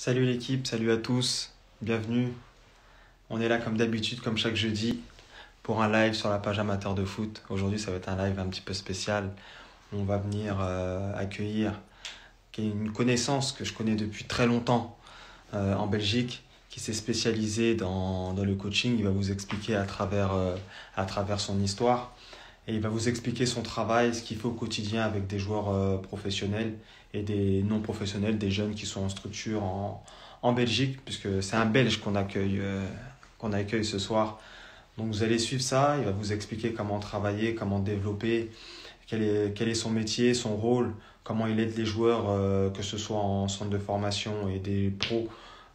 Salut l'équipe, salut à tous, bienvenue. On est là comme d'habitude, comme chaque jeudi, pour un live sur la page amateur de foot. Aujourd'hui, ça va être un live un petit peu spécial. On va venir accueillir une connaissance que je connais depuis très longtemps en Belgique, qui s'est spécialisé dans le coaching. Il va vous expliquer à travers son histoire. Et il va vous expliquer son travail, ce qu'il fait au quotidien avec des joueurs professionnels et des non professionnels, des jeunes qui sont en structure en Belgique, puisque c'est un Belge qu'on accueille ce soir. Donc vous allez suivre ça, il va vous expliquer comment travailler, comment développer, quel est son métier, son rôle, comment il aide les joueurs, que ce soit en centre de formation et des pros,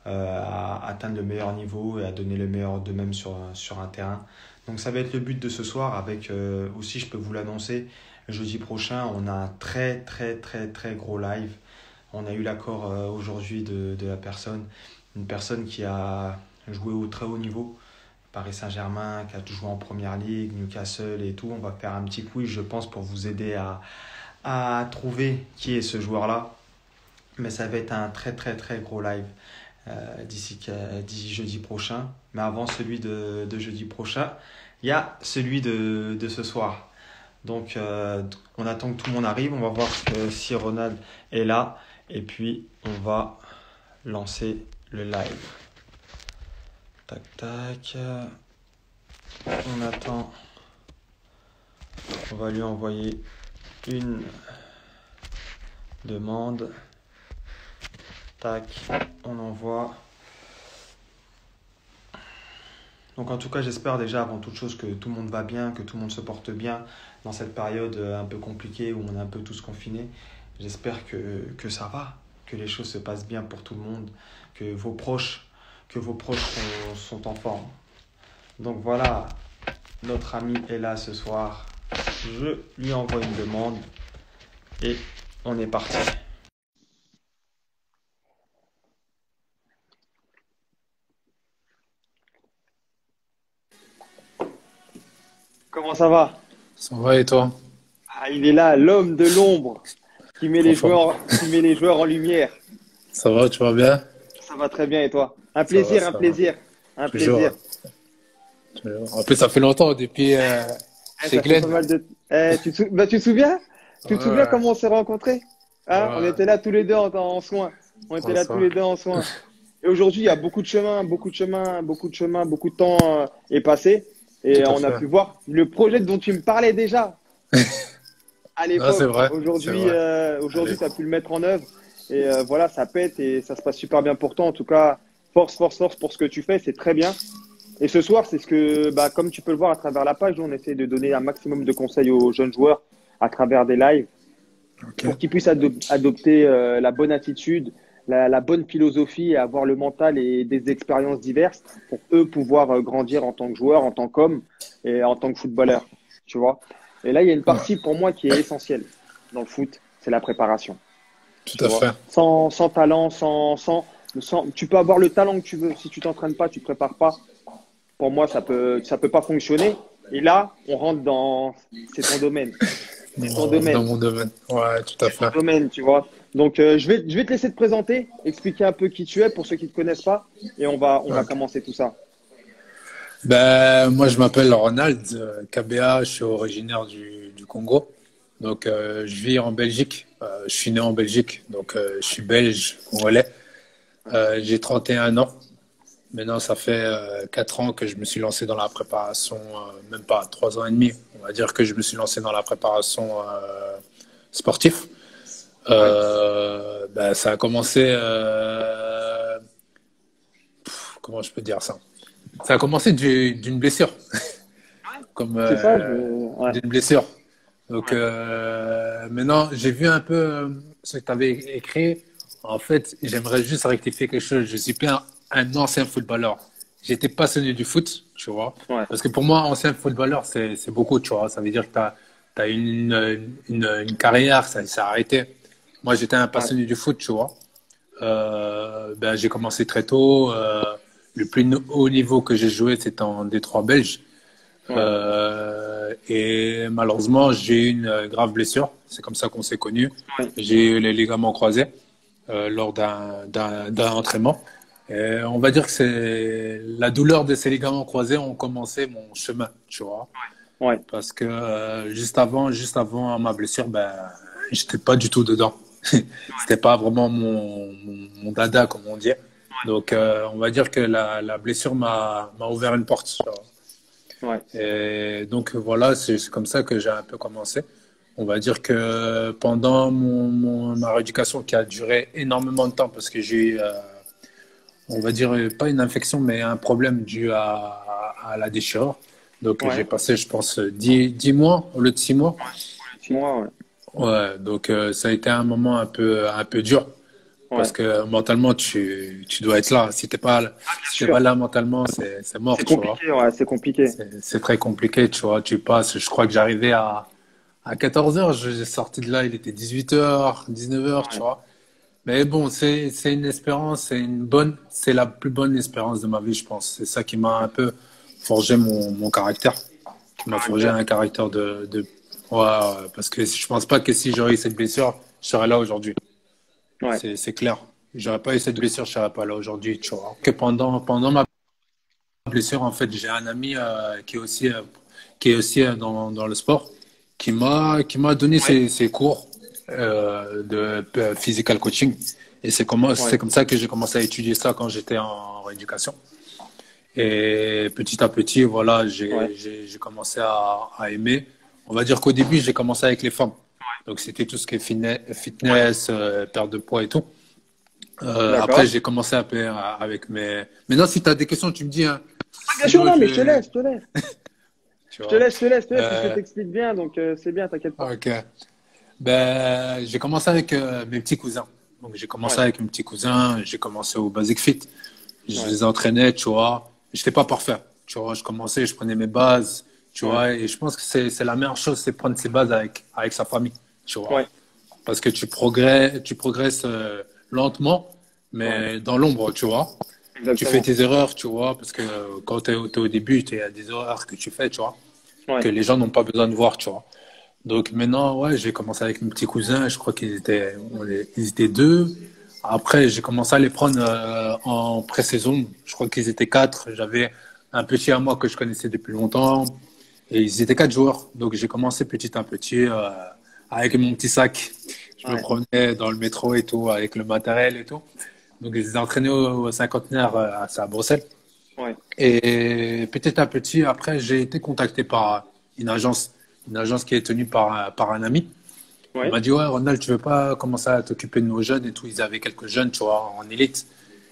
à atteindre le meilleur niveau et à donner le meilleur d'eux-mêmes sur un terrain. Donc ça va être le but de ce soir avec aussi, je peux vous l'annoncer, jeudi prochain, on a un très gros live. On a eu l'accord aujourd'hui de la personne, une personne qui a joué au très haut niveau, Paris Saint-Germain, qui a joué en Première Ligue, Newcastle et tout. On va faire un petit quiz, je pense, pour vous aider à trouver qui est ce joueur-là. Mais ça va être un très gros live d'ici jeudi prochain. Mais avant celui de jeudi prochain, il y a celui de ce soir. Donc on attend que tout le monde arrive. On va voir si Ronald est là. Et puis on va lancer le live. Tac tac. On attend. On va lui envoyer une demande. Tac, on envoie. Donc en tout cas, j'espère déjà avant toute chose que tout le monde va bien, que tout le monde se porte bien dans cette période un peu compliquée où on est un peu tous confinés. J'espère que ça va, que les choses se passent bien pour tout le monde, que vos proches sont en forme. Donc voilà, notre ami est là ce soir. Je lui envoie une demande et on est parti. Comment ça va? Ça va et toi? Ah, il est là, l'homme de l'ombre Trop fort. qui met les joueurs en lumière. Ça va, tu vas bien? Ça va très bien et toi? Ça va, Un ça va. plaisir, un Toujours, plaisir. hein. Toujours. En plus, ça fait longtemps depuis chez Ça fait Glenn. pas mal de. Tu te souviens? Tu te souviens Ouais, comment on s'est rencontrés? Hein? On ouais, était là tous les deux en soins. On était là tous bonsoir. les deux en soins. Et aujourd'hui, il y a beaucoup de temps est passé. Tout Et à on a fait. pu voir le projet dont tu me parlais déjà à Non, c'est l'époque. vrai, c'est vrai. Aujourd'hui, Allez. tu as pu le mettre en œuvre. Et voilà, ça pète et ça se passe super bien pour toi. En tout cas, force pour ce que tu fais. C'est très bien. Et ce soir, c'est ce que, bah, comme tu peux le voir à travers la page, nous, on essaie de donner un maximum de conseils aux jeunes joueurs à travers des lives Ok. pour qu'ils puissent adopter la bonne attitude, la bonne philosophie et avoir le mental et des expériences diverses pour eux pouvoir grandir en tant que joueur, en tant qu'homme et en tant que footballeur. Tu vois? Et là, il y a une Ouais, partie pour moi qui est essentielle dans le foot, c'est la préparation. tout Tu à vois? fait. Sans talent, tu peux avoir le talent que tu veux. Si tu t'entraînes pas, tu te prépares pas, pour moi, ça peut pas fonctionner. Et là, on rentre c'est ton domaine. C'est ton Dans domaine. mon domaine. Ouais, tout à C'est ton fait. domaine, tu vois. Donc, je vais te laisser te présenter, expliquer un peu qui tu es pour ceux qui te connaissent pas, et on va Ok. commencer tout ça. Ben, moi, je m'appelle Ronald KBA, je suis originaire du Congo. Donc, je vis en Belgique. Je suis né en Belgique, donc je suis belge, congolais. J'ai 31 ans. Maintenant, ça fait 4 ans que je me suis lancé dans la préparation, même pas 3 ans et demi. On va dire que je me suis lancé dans la préparation sportive. Ouais. Ben, ça a commencé, comment je peux dire ça? Ça a commencé d'une blessure, comme C'est ça, ouais. d'une blessure. Donc Ouais. maintenant, j'ai vu un peu ce que tu avais écrit. En fait, j'aimerais juste rectifier quelque chose. Je suis pas un ancien footballeur. J'étais passionné du foot, tu vois. Ouais. Parce que pour moi, ancien footballeur, c'est beaucoup, tu vois. Ça veut dire que tu as une carrière, ça s'est arrêté. Moi, j'étais un Ouais. passionné du foot, tu vois. Ben, j'ai commencé très tôt. Le plus haut niveau que j'ai joué, c'était en Détroit belge. Ouais. Et malheureusement, j'ai eu une grave blessure. C'est comme ça qu'on s'est connus. Ouais. J'ai eu les ligaments croisés. lors d'un entraînement. Et on va dire que c'est la douleur de ces ligaments croisés ont commencé mon chemin, tu vois. Ouais, Parce que juste avant ma blessure, ben, j'étais pas du tout dedans. C'était pas vraiment mon dada, comme on dit. Donc, on va dire que la blessure m'a ouvert une porte. Tu vois. ouais, Et donc, voilà, c'est comme ça que j'ai un peu commencé. On va dire que pendant ma rééducation qui a duré énormément de temps, parce que j'ai eu, on va dire, pas une infection, mais un problème dû à la déchirure. Donc, j'ai ouais. passé, je pense, 10 mois au lieu de 6 mois. 6 mois, ouais. Ouais, donc ça a été un moment un peu dur parce Ouais. que mentalement tu dois être là. Si t'es pas là, Ah, bien si t'es pas sûr. là mentalement, c'est mort, C'est tu vois. compliqué, ouais, c'est compliqué. C'est très compliqué, tu vois. Tu passes, je crois que j'arrivais à 14 heures, j'ai sorti de là, il était 18 heures, 19 heures, tu Ouais. vois. Mais bon, c'est une espérance, c'est la plus bonne espérance de ma vie, je pense. C'est ça qui m'a un peu forgé mon caractère, qui m'a forgé Caractère. un caractère ouais, ouais, parce que je pense pas que si j'aurais eu cette blessure, je serais là aujourd'hui. Ouais. C'est clair. J'aurais pas eu cette blessure, je serais pas là aujourd'hui, tu vois. Que pendant ma blessure, en fait, j'ai un ami qui est aussi dans le sport, qui m'a donné Ouais. ses cours de physical coaching. Et c'est Ouais. comme ça que j'ai commencé à étudier ça quand j'étais en rééducation. Et petit à petit, voilà, Ouais. j'ai commencé à aimer. On va dire qu'au début, j'ai commencé avec les femmes. Donc, c'était tout ce qui est Ouais. fitness, perte de poids et tout. Après, D'accord. j'ai commencé un peu avec mes... Maintenant, si tu as des questions, tu me dis, hein. Ah, bien sûr, Sinon, non, je mais je te vais... laisse, je te laisse. Tu Je te vois. laisse, je te laisse, je te laisse, parce que Euh, t'expliques bien, donc c'est bien, t'inquiète pas. ok. Ben, j'ai commencé avec mes petits cousins. Donc, j'ai commencé Ouais. avec mes petits cousins. J'ai commencé au Basic Fit. Je Ouais. les entraînais, tu vois. J'étais pas parfait. Tu vois, je commençais, je prenais mes bases, tu Ouais. vois. Et je pense que c'est la meilleure chose, c'est prendre ses bases avec sa famille, tu vois. Ouais. Parce que tu progresses lentement, Ouais. mais dans l'ombre, tu vois. Tu fais Exactement. tes erreurs, tu vois, parce que quand tu es, au début, il y a des erreurs que tu fais, tu vois, que Ouais. les gens n'ont pas besoin de voir, tu vois. Donc maintenant, ouais, j'ai commencé avec mes petits cousins, je crois qu'ils étaient deux. Après, j'ai commencé à les prendre en pré-saison. Je crois qu'ils étaient quatre. J'avais un petit à moi que je connaissais depuis longtemps. Et ils étaient quatre joueurs. Donc j'ai commencé petit à petit avec mon petit sac. Je me Ouais. promenais dans le métro et tout, avec le matériel et tout. Donc je les ai entraînés au cinquantenaire à Bruxelles. Ouais. Et petit à petit, après, j'ai été contacté par une agence, une agence qui est tenue par un ami. Il Ouais. m'a dit, ouais, Ronald, tu veux pas commencer à t'occuper de nos jeunes et tout. Ils avaient quelques jeunes, tu vois, en élite.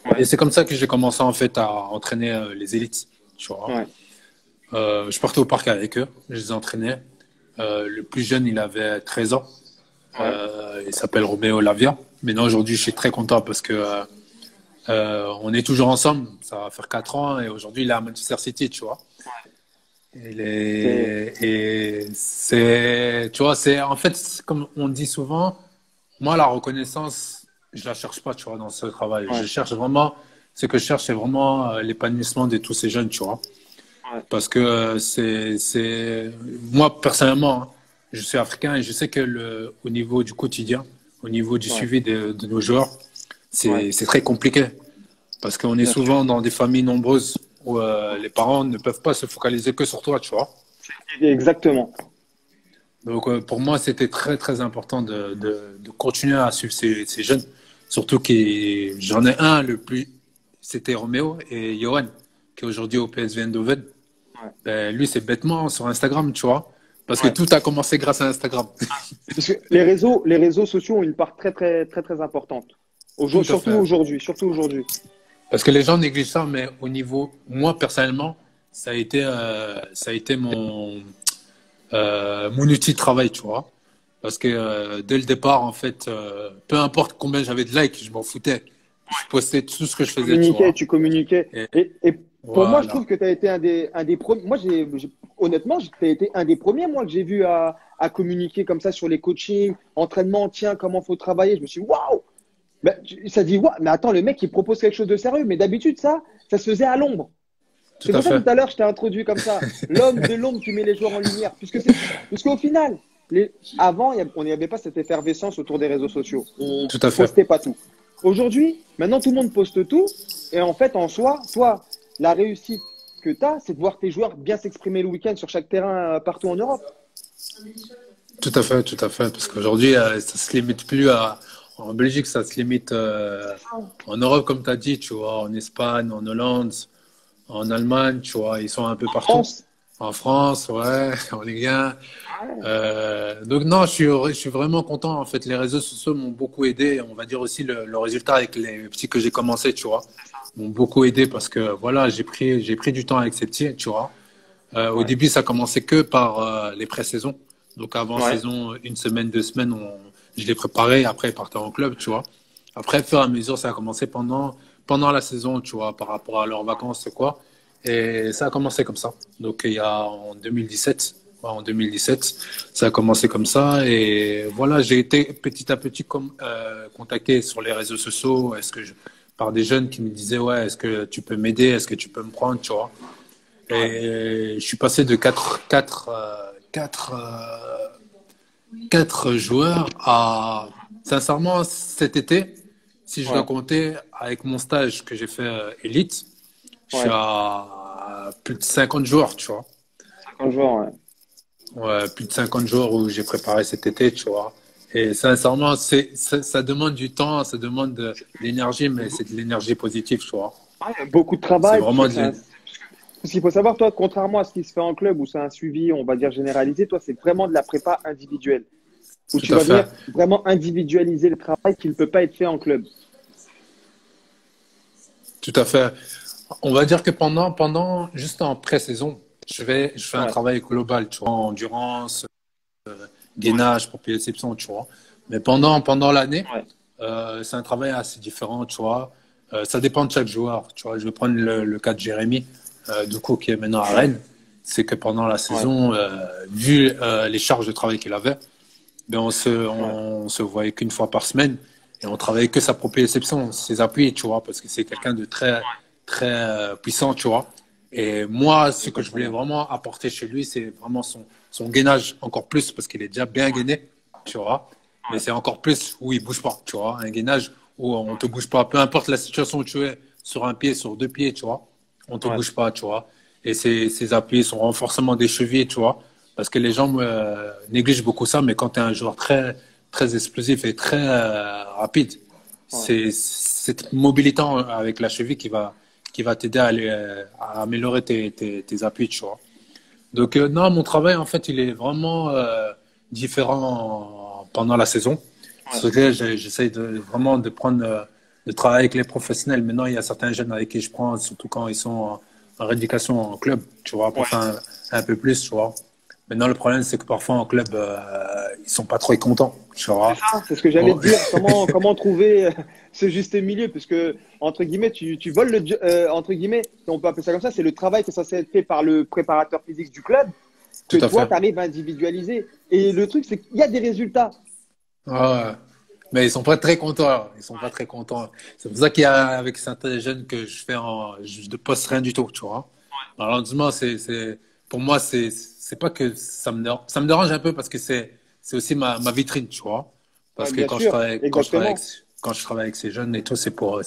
Et Ouais. c'est comme ça que j'ai commencé, en fait, à entraîner les élites, tu vois. Ouais. Je partais au parc avec eux, je les entraînais. Le plus jeune, il avait 13 ans. Ouais. Il s'appelle Roméo Lavia. Maintenant, aujourd'hui, je suis très content parce que on est toujours ensemble. Ça va faire 4 ans et aujourd'hui, il est à Manchester City, tu vois. C'est Et c'est, tu vois, c'est en fait, comme on dit souvent, moi, la reconnaissance, je la cherche pas, tu vois, dans ce travail. Je ouais. cherche vraiment, ce que je cherche, c'est vraiment l'épanouissement de tous ces jeunes, tu vois. Ouais. Parce que moi, personnellement, hein, je suis africain et je sais que au niveau du quotidien, au niveau du Ouais. suivi de nos joueurs, Ouais. c'est très compliqué. Parce qu'on est Bien sûr. souvent dans des familles nombreuses où les parents ne peuvent pas se focaliser que sur toi, tu vois. Exactement. Donc, pour moi, c'était très, très important de continuer à suivre ces jeunes. Surtout que j'en ai un, c'était Roméo et Johan, qui est aujourd'hui au PSV Eindhoven. Ouais. Ben, lui, c'est bêtement sur Instagram, tu vois. Parce que Ouais. tout a commencé grâce à Instagram. Parce que les réseaux sociaux ont une part très, très, très, très importante. Tout à Surtout fait. aujourd'hui. Surtout aujourd'hui. Parce que les gens négligent ça, mais au niveau, moi, personnellement, ça a été mon outil de travail, tu vois. Parce que dès le départ, en fait, peu importe combien j'avais de likes, je m'en foutais. Je postais tout ce que je faisais, tu Communiquais, vois. tu communiquais. Et Et pour moi, je trouve voilà, que tu as été un des premiers. Moi, honnêtement, tu as été un des premiers, moi, que j'ai vu à communiquer comme ça sur les coachings, entraînement, tiens, comment faut travailler. Je me suis dit, waouh! Ben, ça dit, waouh, mais attends, le mec, il propose quelque chose de sérieux. Mais d'habitude, ça se faisait à l'ombre. tout C'est à pour ça que fait. tout à l'heure, je t'ai introduit comme ça. L'homme de l'ombre qui met les joueurs en lumière. Parce qu'au final, avant, on n'y avait pas cette effervescence autour des réseaux sociaux. On Tout à fait. postait pas tout. Aujourd'hui, maintenant, tout le monde poste tout. Et en fait, en soi, toi, la réussite que tu as, c'est de voir tes joueurs bien s'exprimer le week-end sur chaque terrain partout en Europe. Tout à fait, tout à fait. Parce qu'aujourd'hui, ça se limite plus à. En Belgique, ça se limite en Europe, comme tu as dit, tu vois, en Espagne, en Hollande, en Allemagne, tu vois, ils sont un peu En partout. France, En France, ouais, en Ligue 1. Donc non, je suis vraiment content. En fait, les réseaux sociaux m'ont beaucoup aidé. On va dire aussi le résultat avec les petits que j'ai commencé, tu vois, m'ont beaucoup aidé parce que voilà, j'ai pris du temps avec ces petits, tu vois. Au ouais, début, ça commençait que par les pré-saisons. Donc avant ouais, saison, une semaine, 2 semaines, je les préparais. Après, ils partaient en club, tu vois. Après, au fur et à mesure, ça a commencé pendant la saison, tu vois, par rapport à leurs vacances, quoi. Et ça a commencé comme ça. Donc il y a en 2017, ouais, en 2017, ça a commencé comme ça. Et voilà, j'ai été petit à petit contacté sur les réseaux sociaux. Par des jeunes qui me disaient, ouais, est-ce que tu peux m'aider? Est-ce que tu peux me prendre, tu vois? ouais, Et je suis passé de quatre joueurs à, sincèrement, cet été, si je dois ouais, compter avec mon stage que j'ai fait Elite, je suis ouais. à plus de 50 joueurs, tu vois. Un joueur, ouais. Ouais, plus de 50 jours où j'ai préparé cet été, tu vois. Et sincèrement, ça demande du temps, ça demande de l'énergie, mais c'est de l'énergie positive, tu vois. Ouais, beaucoup de C'est travail, parce vraiment que de l'é- parce qu'il faut savoir, toi, contrairement à ce qui se fait en club où c'est un suivi, on va dire généralisé, toi, c'est vraiment de la prépa individuelle, où Tout tu à vas fait, venir vraiment individualiser le travail qui ne peut pas être fait en club. tout à fait. On va dire que juste en pré-saison, je fais un Ouais, travail global, tu vois, endurance, gainage, proprioception, tu vois. Mais pendant l'année, ouais, c'est un travail assez différent, tu vois. Ça dépend de chaque joueur, tu vois. Je vais prendre le cas de Jérémy, du coup, qui est maintenant à ouais, Rennes. C'est que pendant la ouais, saison, vu les charges de travail qu'il avait, ben ouais, on se voyait qu'une fois par semaine et on travaillait que sa proprioception, ses appuis, tu vois, parce que c'est quelqu'un de très puissant, tu vois. Et moi, ce que je voulais exactement. vraiment apporter chez lui, c'est vraiment son gainage encore plus, parce qu'il est déjà bien gainé, tu vois. Mais Ouais, c'est encore plus où il bouge pas, tu vois. Un gainage où on te bouge pas, peu importe la situation où tu es, sur un pied, sur deux pieds, tu vois. On te ouais, bouge pas, tu vois. Et ses appuis, son renforcement des chevilles, tu vois. Parce que les gens négligent beaucoup ça, mais quand tu es un joueur très explosif et très rapide, ouais. c'est cette mobilité avec la cheville qui va t'aider à améliorer tes appuis, tu vois. Donc, non, mon travail, en fait, il est vraiment différent pendant la saison. Ouais. C'est que j'essaye vraiment de travailler avec les professionnels. Maintenant, il y a certains jeunes avec qui je prends, surtout quand ils sont en rééducation en club, tu vois, pour Ouais. faire un peu plus, tu vois. Maintenant, le problème, c'est que parfois en club, ils sont pas trop contents, tu C'est vois. ça, c'est ce que j'allais Bon, te dire. Comment trouver ce juste milieu? Puisque, entre guillemets, tu voles entre guillemets, si on peut appeler ça comme ça, c'est le travail qui est censé être fait par le préparateur physique du club que tout à toi, fait. tu arrives à individualiser. Et le truc, c'est qu'il y a des résultats. Ouais. Mais ils sont pas très contents. Ils sont pas très contents. C'est pour ça qu'il y a avec certains jeunes que je ne poste rien du tout, tu vois. Malheureusement, pour moi, c'est pas que ça me dérange un peu parce que c'est aussi ma vitrine, tu vois. Ouais, Parce que bien sûr, exactement. quand je travaille avec ces jeunes et tout, c'est pour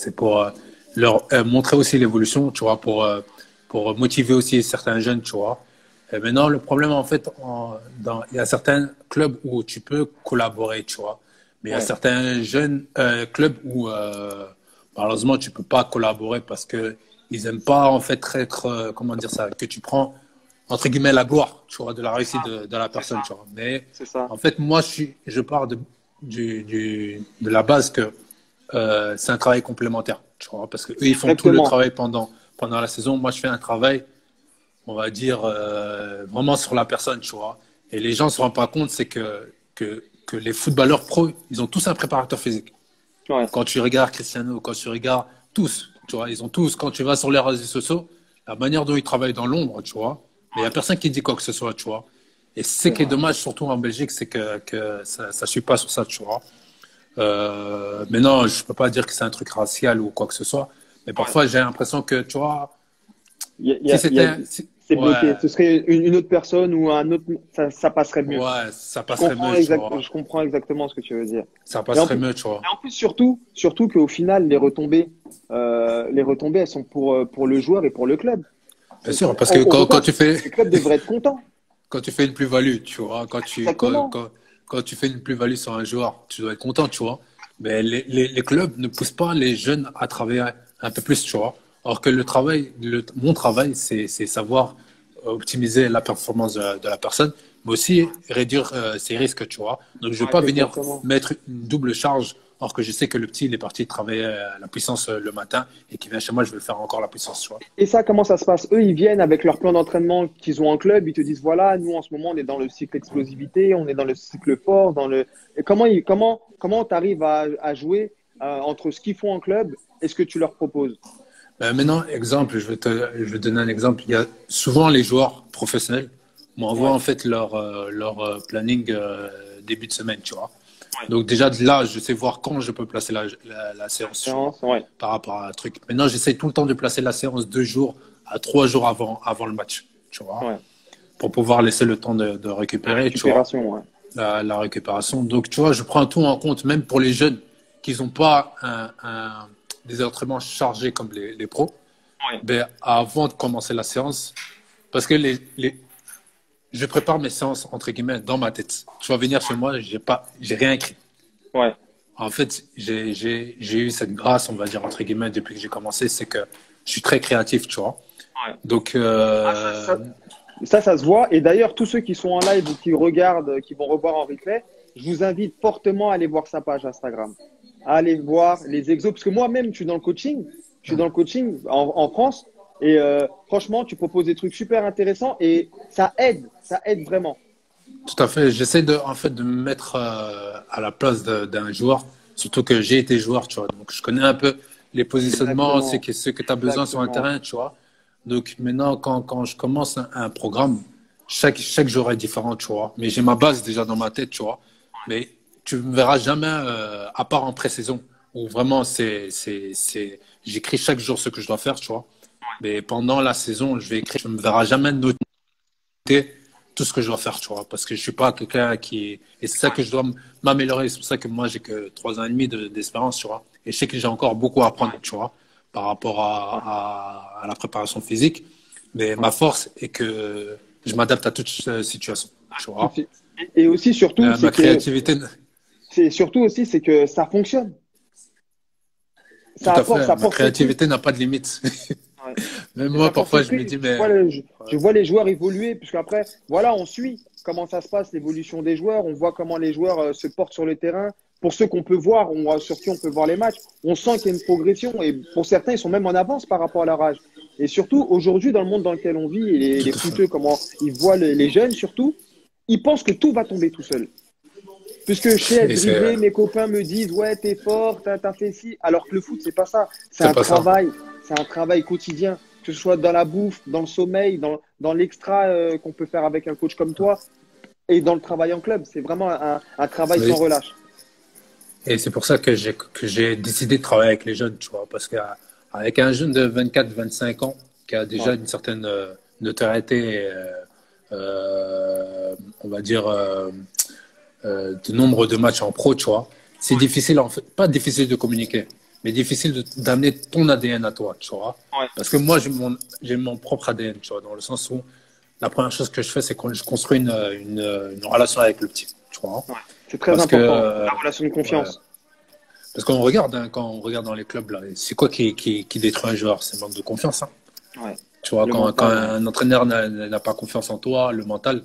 leur montrer aussi l'évolution, tu vois, pour motiver aussi certains jeunes, tu vois. Et maintenant, le problème, en fait, il y a certains clubs où tu peux collaborer, tu vois. Mais il y a Ouais, certains jeunes clubs où, malheureusement, tu peux pas collaborer parce que ils aiment pas, en fait, être, comment dire ça, que tu prends, entre guillemets, la gloire, tu vois, de la réussite de la c'est ça, personne, tu vois. Mais, c'est ça. en fait, moi, je pars de la base que c'est un travail complémentaire, tu vois, parce que eux, ils font tout le Exactement. travail pendant la saison. Moi, je fais un travail on va dire, vraiment sur la personne, tu vois. Et les gens ne se rendent pas compte, c'est que les footballeurs pros, ils ont tous un préparateur physique. Ouais, Quand tu regardes Cristiano, quand tu regardes tous, tu vois, ils ont tous, quand tu vas sur les réseaux sociaux, la manière dont ils travaillent dans l'ombre, tu vois. Mais il n'y a personne qui dit quoi que ce soit, tu vois. Et ce c'est qui est vrai. dommage, surtout en Belgique, c'est que ça ne suit pas sur ça, tu vois. Mais non, je ne peux pas dire que c'est un truc racial ou quoi que ce soit. Mais Ouais. parfois, j'ai l'impression que, tu vois, Il y a, il y si a- il y a- c'était, si, c'est bloqué. Ouais, Ce serait une autre personne ou un autre, ça passerait mieux. ouais, ça passerait mieux, tu vois. Je comprends exactement ce que tu veux dire. Ça Et en passerait plus, mieux, tu vois. surtout qu'au final, les retombées, elles sont pour le joueur et pour le club. Bien sûr, parce que On regarde, quand le club devrait être content. tu fais une plus-value, tu vois, Exactement. quand tu fais une plus-value sur un joueur, tu dois être content, tu vois. Mais les clubs ne poussent pas les jeunes à travailler un peu plus, tu vois. Alors que mon travail, c'est savoir optimiser la performance de la personne, mais aussi réduire ses risques, tu vois. Donc, je ne veux Ouais, pas venir exactement. mettre une double charge, alors que je sais que le petit, il est parti travailler la puissance le matin et qu'il vient chez moi, je vais faire encore la puissance, tu vois. Et ça, comment ça se passe? Eux, ils viennent avec leur plan d'entraînement qu'ils ont en club, ils te disent, voilà, nous, en ce moment, on est dans le cycle explosivité, on est dans le cycle fort, Et comment t'arrives à jouer entre ce qu'ils font en club et ce que tu leur proposes? Maintenant, exemple, je vais te donner un exemple. Il y a souvent les joueurs professionnels m'envoient Ouais, en fait leur planning début de semaine, tu vois. Donc déjà de là, je sais voir quand je peux placer la séance, tu vois, séance, ouais, par rapport à un truc. Maintenant, j'essaie tout le temps de placer la séance 2 jours à 3 jours avant le match, tu vois, ouais. pour pouvoir laisser le temps de La récupérer, tu vois, récupération, ouais. la récupération. Donc, tu vois, je prends tout en compte, même pour les jeunes qui n'ont pas des entraînements chargés comme les pros. Ouais. Ben, avant de commencer la séance, parce que je prépare mes séances entre guillemets dans ma tête. Tu vas venir chez moi, j'ai rien écrit. Ouais. En fait, j'ai eu cette grâce, on va dire entre guillemets, depuis que j'ai commencé, c'est que je suis très créatif, tu vois. Ouais. Donc, Ah, ça se voit. Et d'ailleurs, tous ceux qui sont en live ou qui regardent, qui vont revoir en replay, je vous invite fortement à aller voir sa page Instagram, à aller voir les exos. Parce que moi-même, je suis dans le coaching en France. Et franchement, tu proposes des trucs super intéressants et ça aide vraiment. tout à fait. J'essaie en fait, de me mettre à la place d'un joueur, surtout que j'ai été joueur, tu vois. Donc, je connais un peu les positionnements, Exactement, ce que tu as besoin sur un exactement. terrain, tu vois. Donc, maintenant, quand je commence un programme, chaque jour est différent, tu vois. Mais j'ai ma base déjà dans ma tête, tu vois. Mais tu ne me verras jamais, à part en pré-saison, où vraiment, j'écris chaque jour ce que je dois faire, tu vois. Mais pendant la saison, je vais écrire, tu ne me verras jamais noter tout ce que je dois faire, tu vois, parce que je suis pas quelqu'un qui... Et c'est ça que je dois m'améliorer. C'est pour ça que moi, j'ai que 3 ans et demi d'expérience, tu vois. Et je sais que j'ai encore beaucoup à apprendre, Ouais, tu vois, par rapport ouais, à la préparation physique. Mais ma ouais. force est que je m'adapte à toute situation, tu Tout de vois. suite. Et aussi, surtout, Ma créativité, c'est que ça fonctionne. tout à fait, Ça ma apporte ses fruits. créativité n'a pas de limite. Ouais. Même Et ça moi, apporte ses parfois, je me fruits. dis, mais... Je vois les joueurs évoluer, puisque après, voilà, on suit comment ça se passe, l'évolution des joueurs. On voit comment les joueurs se portent sur le terrain. Pour ceux qu'on peut voir, sur qui on peut voir les matchs, on sent qu'il y a une progression. Et pour certains, ils sont même en avance par rapport à leur âge. Et surtout, aujourd'hui, dans le monde dans lequel on vit, et Tout les à fait. footeux, comment ils voient les jeunes, surtout, ils pensent que tout va tomber tout seul. Puisque je sais être Et c'est dribblé, mes copains me disent, ouais, t'es fort, t'as fait ci. Alors que le foot, c'est pas ça. c'est pas ça. C'est un travail quotidien. Que ce soit dans la bouffe, dans le sommeil, dans l'extra qu'on peut faire avec un coach comme toi et dans le travail en club. C'est vraiment un travail sans Oui. relâche. Et c'est pour ça que j'ai décidé de travailler avec les jeunes, tu vois, parce qu'avec un jeune de 24-25 ans qui a déjà Ouais, une certaine notoriété, on va dire, de nombre de matchs en pro, tu vois, c'est difficile, en fait, pas difficile de communiquer, mais difficile d'amener ton ADN à toi, tu vois. ouais, Parce que moi, j'ai mon propre ADN, tu vois, dans le sens où la première chose que je fais, c'est que je construis une relation avec le petit, tu vois. ouais. C'est très Parce que, important. La relation de ouais, confiance. parce qu'on regarde, hein, quand on regarde dans les clubs, là, c'est quoi qui détruit un joueur? C'est le manque de confiance, hein. Ouais. Tu vois, Le quand mental, ouais. un entraîneur n'a pas confiance en toi, le mental,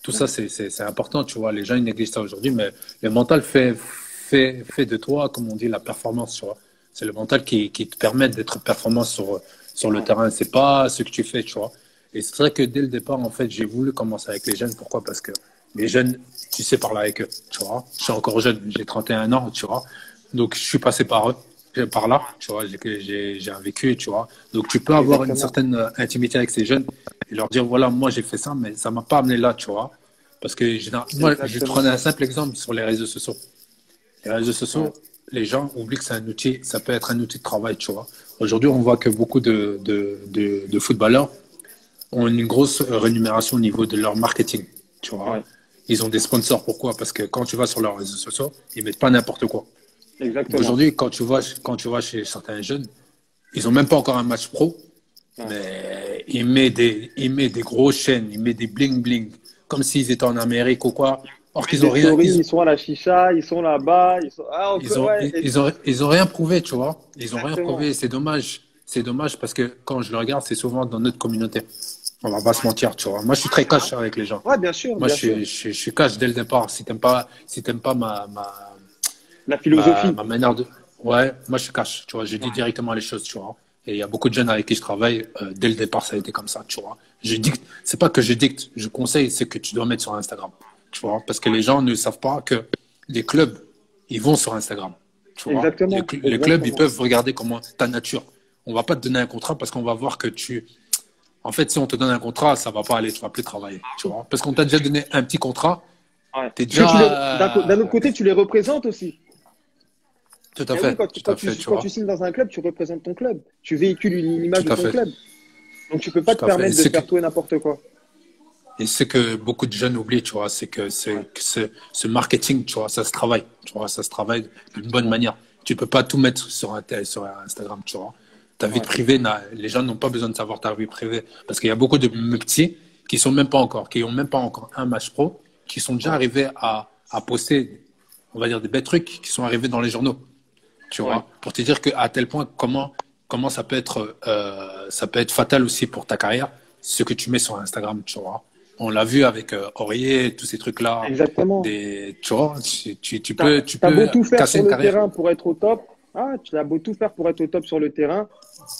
tout ça, Ouais. c'est important, tu vois. Les gens, ils négligent ça aujourd'hui, mais le mental fait de toi, comme on dit, la performance, tu vois. C'est le mental qui te permet d'être performant sur le Ouais. terrain. C'est pas ce que tu fais, tu vois. Et c'est vrai que dès le départ, en fait, j'ai voulu commencer avec les jeunes. Pourquoi? Parce que les jeunes, tu sais parler avec eux, tu vois. Je suis encore jeune, j'ai 31 ans, tu vois. Donc, je suis passé par eux, par là, tu vois. J'ai un vécu, tu vois. Donc, tu peux avoir une Exactement. certaine intimité avec ces jeunes et leur dire, voilà, moi, j'ai fait ça, mais ça m'a pas amené là, tu vois. Parce que moi, je Exactement. prenais un simple exemple sur les réseaux sociaux. Les réseaux Ouais. sociaux, les gens oublient que c'est un outil, ça peut être un outil de travail, tu vois. Aujourd'hui, on voit que beaucoup de footballeurs ont une grosse rémunération au niveau de leur marketing. Tu vois, Ouais, ils ont des sponsors. Pourquoi? Parce que quand tu vas sur leurs réseaux sociaux, ils mettent pas n'importe quoi. Donc exactement. aujourd'hui, quand tu vois chez certains jeunes, ils ont même pas encore un match pro, Ouais. mais ils mettent des grosses chaînes, ils mettent des bling bling, comme s'ils étaient en Amérique ou quoi. Or Ils qu'ils mettent ont des rien, stories, ils sont à la chicha, ils sont là-bas, Ah, ils ont, ouais, ils, ils ont rien prouvé, tu vois. Ils ont rien exactement. prouvé. C'est dommage. C'est dommage parce que quand je le regarde, c'est souvent dans notre communauté. On va pas se mentir, tu vois. Moi, je suis très cash avec les gens. Ouais, bien sûr, Moi, bien sûr. je suis cash dès le départ. Si t'aimes pas La ma, philosophie. ma manière de. Ouais, moi, je suis cash, tu vois. Je dis directement les choses, tu vois. Et il y a beaucoup de jeunes avec qui je travaille. Dès le départ, ça a été comme ça, tu vois. Je dicte. C'est pas que je dicte. Je conseille, c'est que tu dois mettre sur Instagram, tu vois. Parce que les gens ne savent pas que les clubs, ils vont sur Instagram, tu vois. Les, Exactement, les clubs, ils exactement. peuvent regarder comment ta nature. On va pas te donner un contrat parce qu'on va voir que tu. En fait, si on te donne un contrat, ça va pas aller. Tu vas plus travailler, tu vois. Parce qu'on t'a déjà donné un petit contrat. Ouais. T'es Parce que déjà. d'un autre côté, tu les représentes aussi. Tout à Eh oui, fait, tout à fait, tu quand tu vois. signes dans un club, tu représentes ton club. Tu véhicules une image Tout de à ton fait, club. Donc, tu peux pas te tout à fait. Et permettre de c'est que, faire tout et n'importe quoi. et ce que beaucoup de jeunes oublient, tu vois, c'est que, Ouais, ce marketing, tu vois, ça se travaille. Tu vois, ça se travaille d'une bonne exactement. manière. Tu peux pas tout mettre sur Instagram, tu vois. Ta vie Ouais, privée, les gens n'ont pas besoin de savoir ta vie privée. Parce qu'il y a beaucoup de petits qui ont même pas encore un match pro, qui sont déjà ouais, arrivés à poster, on va dire, des bêtes trucs qui sont arrivés dans les journaux. Tu ouais. vois, pour te dire que à tel point comment ça peut être fatal aussi pour ta carrière, ce que tu mets sur Instagram, tu vois. On l'a vu avec Aurier, tous ces trucs-là, Exactement. tu vois, tu T'as, peux tu t'as beau peux tout faire casser sur une le carrière. terrain pour être au top. Ah, tu as beau tout faire pour être au top sur le terrain,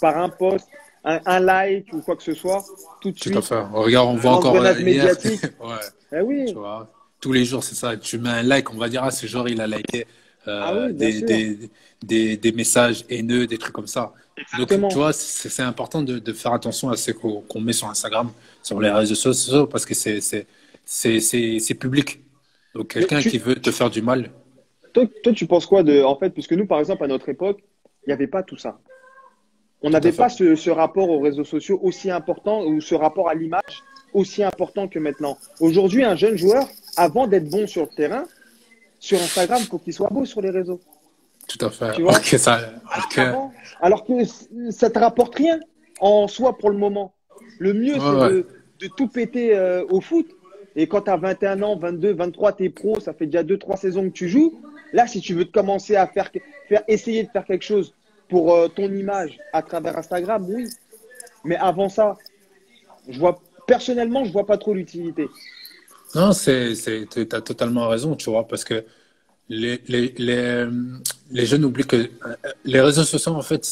par un post, un like ou quoi que ce soit, tout de Tout à suite, fait. Regarde, on voit encore l'engrenage hier, médiatique. ouais, Eh tu oui, vois, tous les jours c'est ça. Tu mets un like, on va dire ah ce jour il a liké ah oui, bien des, sûr. des messages haineux, des trucs comme ça. Donc tu Exactement. vois, c'est important de faire attention à ce qu'on met sur Instagram, sur les réseaux sociaux, parce que c'est public. Donc Mais quelqu'un qui veut te faire du mal, toi, tu penses quoi de, en fait, parce que nous, par exemple, à notre époque, il n'y avait pas tout ça. On tout à n'avait pas fait. ce rapport aux réseaux sociaux aussi important ou ce rapport à l'image aussi important que maintenant. Aujourd'hui, un jeune joueur, avant d'être bon sur le terrain, sur Instagram, il faut qu'il soit beau sur les réseaux. Tout à fait. Tu vois? Ok, ça, Alors ok. qu'avant, alors que ça te rapporte rien en soi pour le moment. Le mieux, Ouais, c'est ouais. de tout péter au foot. Et quand tu as 21 ans, 22, 23, tu es pro, ça fait déjà 2, 3 saisons que tu joues. Là, si tu veux te commencer à essayer de faire quelque chose pour ton image à travers Instagram, oui. Mais avant ça, personnellement, je vois pas trop l'utilité. Non, t'as totalement raison, tu vois, parce que les jeunes oublient que les réseaux sociaux, en fait,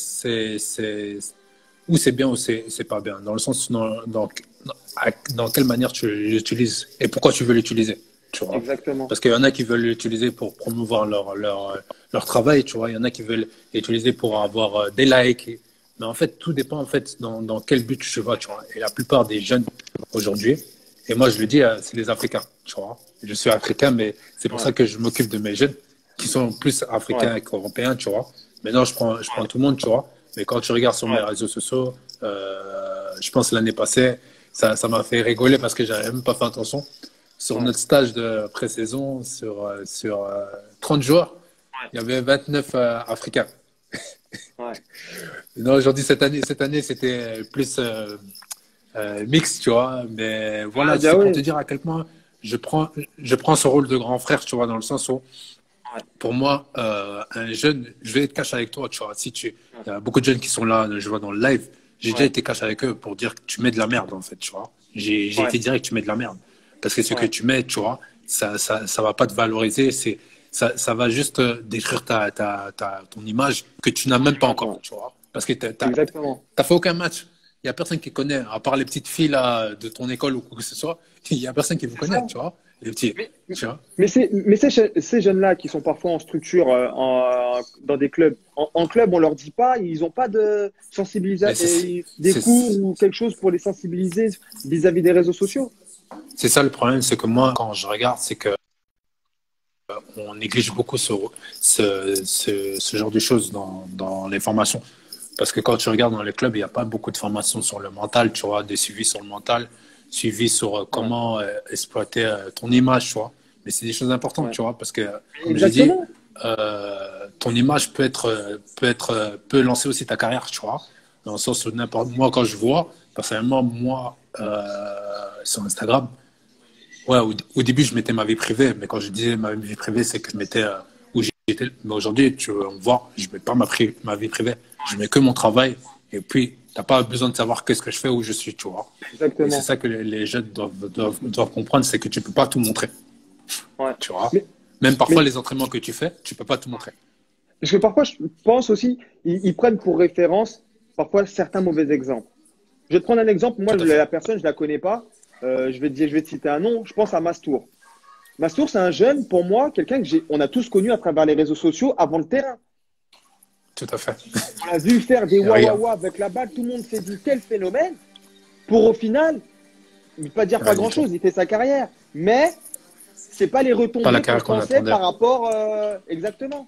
ou c'est bien ou c'est pas bien, dans le sens dans quelle manière tu l'utilises et pourquoi tu veux l'utiliser, tu vois. Exactement. Parce qu'il y en a qui veulent l'utiliser pour promouvoir leur travail, tu vois. Il y en a qui veulent l'utiliser pour avoir des likes. Mais en fait, tout dépend en fait dans quel but tu vas, tu vois. Et la plupart des jeunes aujourd'hui, et moi je le dis, c'est les Africains, tu vois. Je suis africain, mais c'est pour Ouais, ça que je m'occupe de mes jeunes qui sont plus ouais, africains qu'européens, tu vois. Maintenant, je prends tout le monde, tu vois. Mais quand tu regardes sur mes ouais, réseaux sociaux, je pense l'année passée, ça m'a fait rigoler parce que j'avais même pas fait attention. Sur ouais, notre stage de pré-saison, sur 30 joueurs, il y avait 29 Africains. ouais. Non, aujourd'hui, cette année c'était plus mix, tu vois. Mais Ah, voilà, bah c'est pour oui. te dire à quel point je prends ce rôle de grand frère, tu vois, dans le sens où, Ouais, pour moi, un jeune, je vais être cash avec toi, tu vois. Il y a beaucoup de jeunes qui sont là, je vois dans le live, j'ai déjà ouais, été cash avec eux pour dire que tu mets de la merde, en fait, tu vois. J'ai ouais, été direct, tu mets de la merde. Parce que ce que ouais. tu mets, tu vois, ça va pas te valoriser, ça va juste détruire ton image que tu n'as même pas encore, Ouais. tu vois. Parce que Exactement. t'as fait aucun match. Il y a personne qui connaît, à part les petites filles là, de ton école ou quoi que ce soit. Il y a personne qui vous C'est ça. connaît, tu vois. Les petits, Mais, tu vois. mais ces jeunes-là qui sont parfois en structure, dans des clubs, en club, on leur dit pas, ils n'ont pas de Mais des c'est, cours ou quelque chose pour les sensibiliser vis-à-vis des réseaux sociaux. c'est ça le problème, c'est que moi, quand je regarde, c'est que on néglige beaucoup ce genre de choses dans les formations. parce que quand tu regardes dans les clubs, il n'y a pas beaucoup de formations sur le mental, tu vois, des suivis sur le mental, suivis sur Ouais. comment exploiter ton image, tu vois. Mais c'est des choses importantes, Ouais. tu vois, parce que, comme j'ai dit, Exactement. ton image peut lancer aussi ta carrière, tu vois. Dans le sens où moi, quand je vois, personnellement, moi, sur Instagram, ouais, au début, je mettais ma vie privée, mais quand je disais ma vie privée, c'est que je mettais où j'étais. Mais aujourd'hui, on voit, je mets pas ma vie privée, je mets que mon travail. Et puis, t'as pas besoin de savoir qu'est-ce que je fais, où je suis, tu vois. Et c'est Exactement. ça que les jeunes doivent comprendre, c'est que tu peux pas tout montrer, Ouais. tu vois. Mais, Même parfois, mais les entraînements que tu fais, tu peux pas tout montrer. parce que parfois, je pense aussi, ils prennent pour référence parfois certains mauvais exemples. Je vais te prendre un exemple. Moi, Tout à fait. la personne, je la connais pas. Je vais te citer un nom. Je pense à Mastour. Mastour, c'est un jeune, pour moi, quelqu'un on a tous connu à travers les réseaux sociaux avant le terrain. Tout à fait. On l'a vu faire des Et wa wa regarde, wa avec la balle. Tout le monde s'est dit quel phénomène. Pour au final, ne pas dire pas rien du tout. grand-chose. Il fait sa carrière. Mais c'est pas les Pas la retombées qu'on carrière qu'on pensait attendait. par rapport exactement.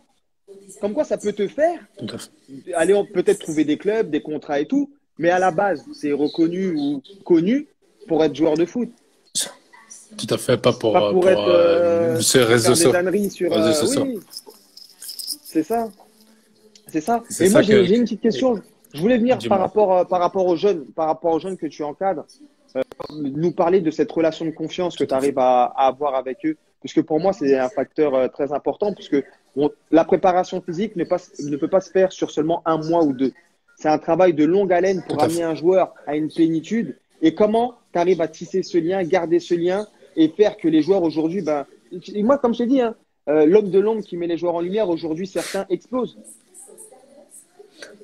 Comme quoi, ça peut te faire Tout à fait. aller peut-être trouver des clubs, des contrats et tout. Mais à la base, c'est reconnu ou connu pour être joueur de foot. Tout à fait, pas Pas pour être ces faire des âneries sur. réseaux sociaux. Oui, c'est ça, c'est ça. C'est Et moi, ça que, j'ai une petite question. Je voulais venir dis-moi. par rapport aux jeunes que tu encadres, nous parler de cette relation de confiance que Tout tu à fait. arrives à avoir avec eux, parce que pour moi, c'est un facteur très important, parce que la préparation physique ne peut pas se faire sur seulement un mois ou deux. C'est un travail de longue haleine Tout pour à amener fait. un joueur à une plénitude. Et comment tu arrives à tisser ce lien, garder ce lien et faire que les joueurs aujourd'hui, ben, moi, comme je t'ai dit, hein, l'homme de l'ombre qui met les joueurs en lumière, aujourd'hui, certains explosent.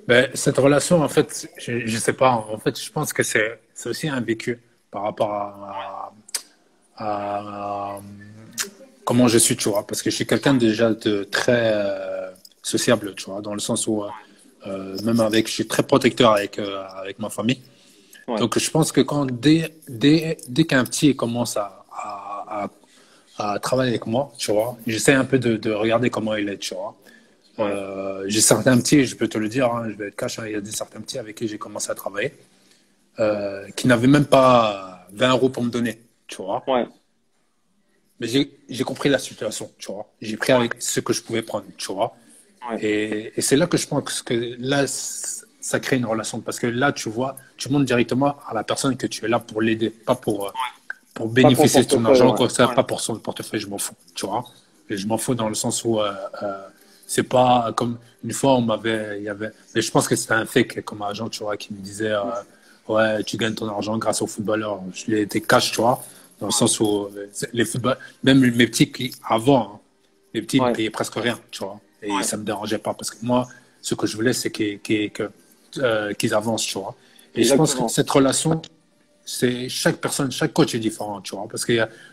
Ben, cette relation, en fait, je sais pas. En fait, je pense que c'est aussi un vécu par rapport à comment je suis, tu vois. Parce que je suis quelqu'un déjà de très sociable, tu vois, dans le sens où même je suis très protecteur avec ma famille. Ouais, Donc, je pense que dès qu'un petit commence à travailler avec moi, tu vois, j'essaie un peu de regarder comment il est, tu vois. ouais, J'ai certains petits, je peux te le dire, hein, je vais être cash, hein, il y a certains petits avec qui j'ai commencé à travailler, qui n'avaient même pas 20 euros pour me donner, tu vois. ouais, Mais j'ai compris la situation, tu vois. J'ai pris avec ce que je pouvais prendre, tu vois. ouais. Et c'est là que je pense que là, ça crée une relation. Parce que là, tu vois, tu montres directement à la personne que tu es là pour l'aider, pas pour Pas pour le bénéficier de son portefeuille, argent, ouais. quoi, ça, Ouais, pas pour son portefeuille, je m'en fous, tu vois. Et je m'en fous dans le sens où c'est pas comme une fois, il y avait, mais je pense que c'était un fake comme agent, tu vois, qui me disait, ouais, tu gagnes ton argent grâce aux footballeurs. Je l'ai été cash, tu vois, dans le sens où les footballeurs, même mes petits qui, avant, hein, mes petits, ils me ouais, payaient presque rien, tu vois. Et ouais. ça me dérangeait pas parce que moi, ce que je voulais, c'est qu'ils avancent, tu vois. Et je pense que Exactement. cette relation, c'est chaque personne, chaque coach est différent, tu vois. Parce que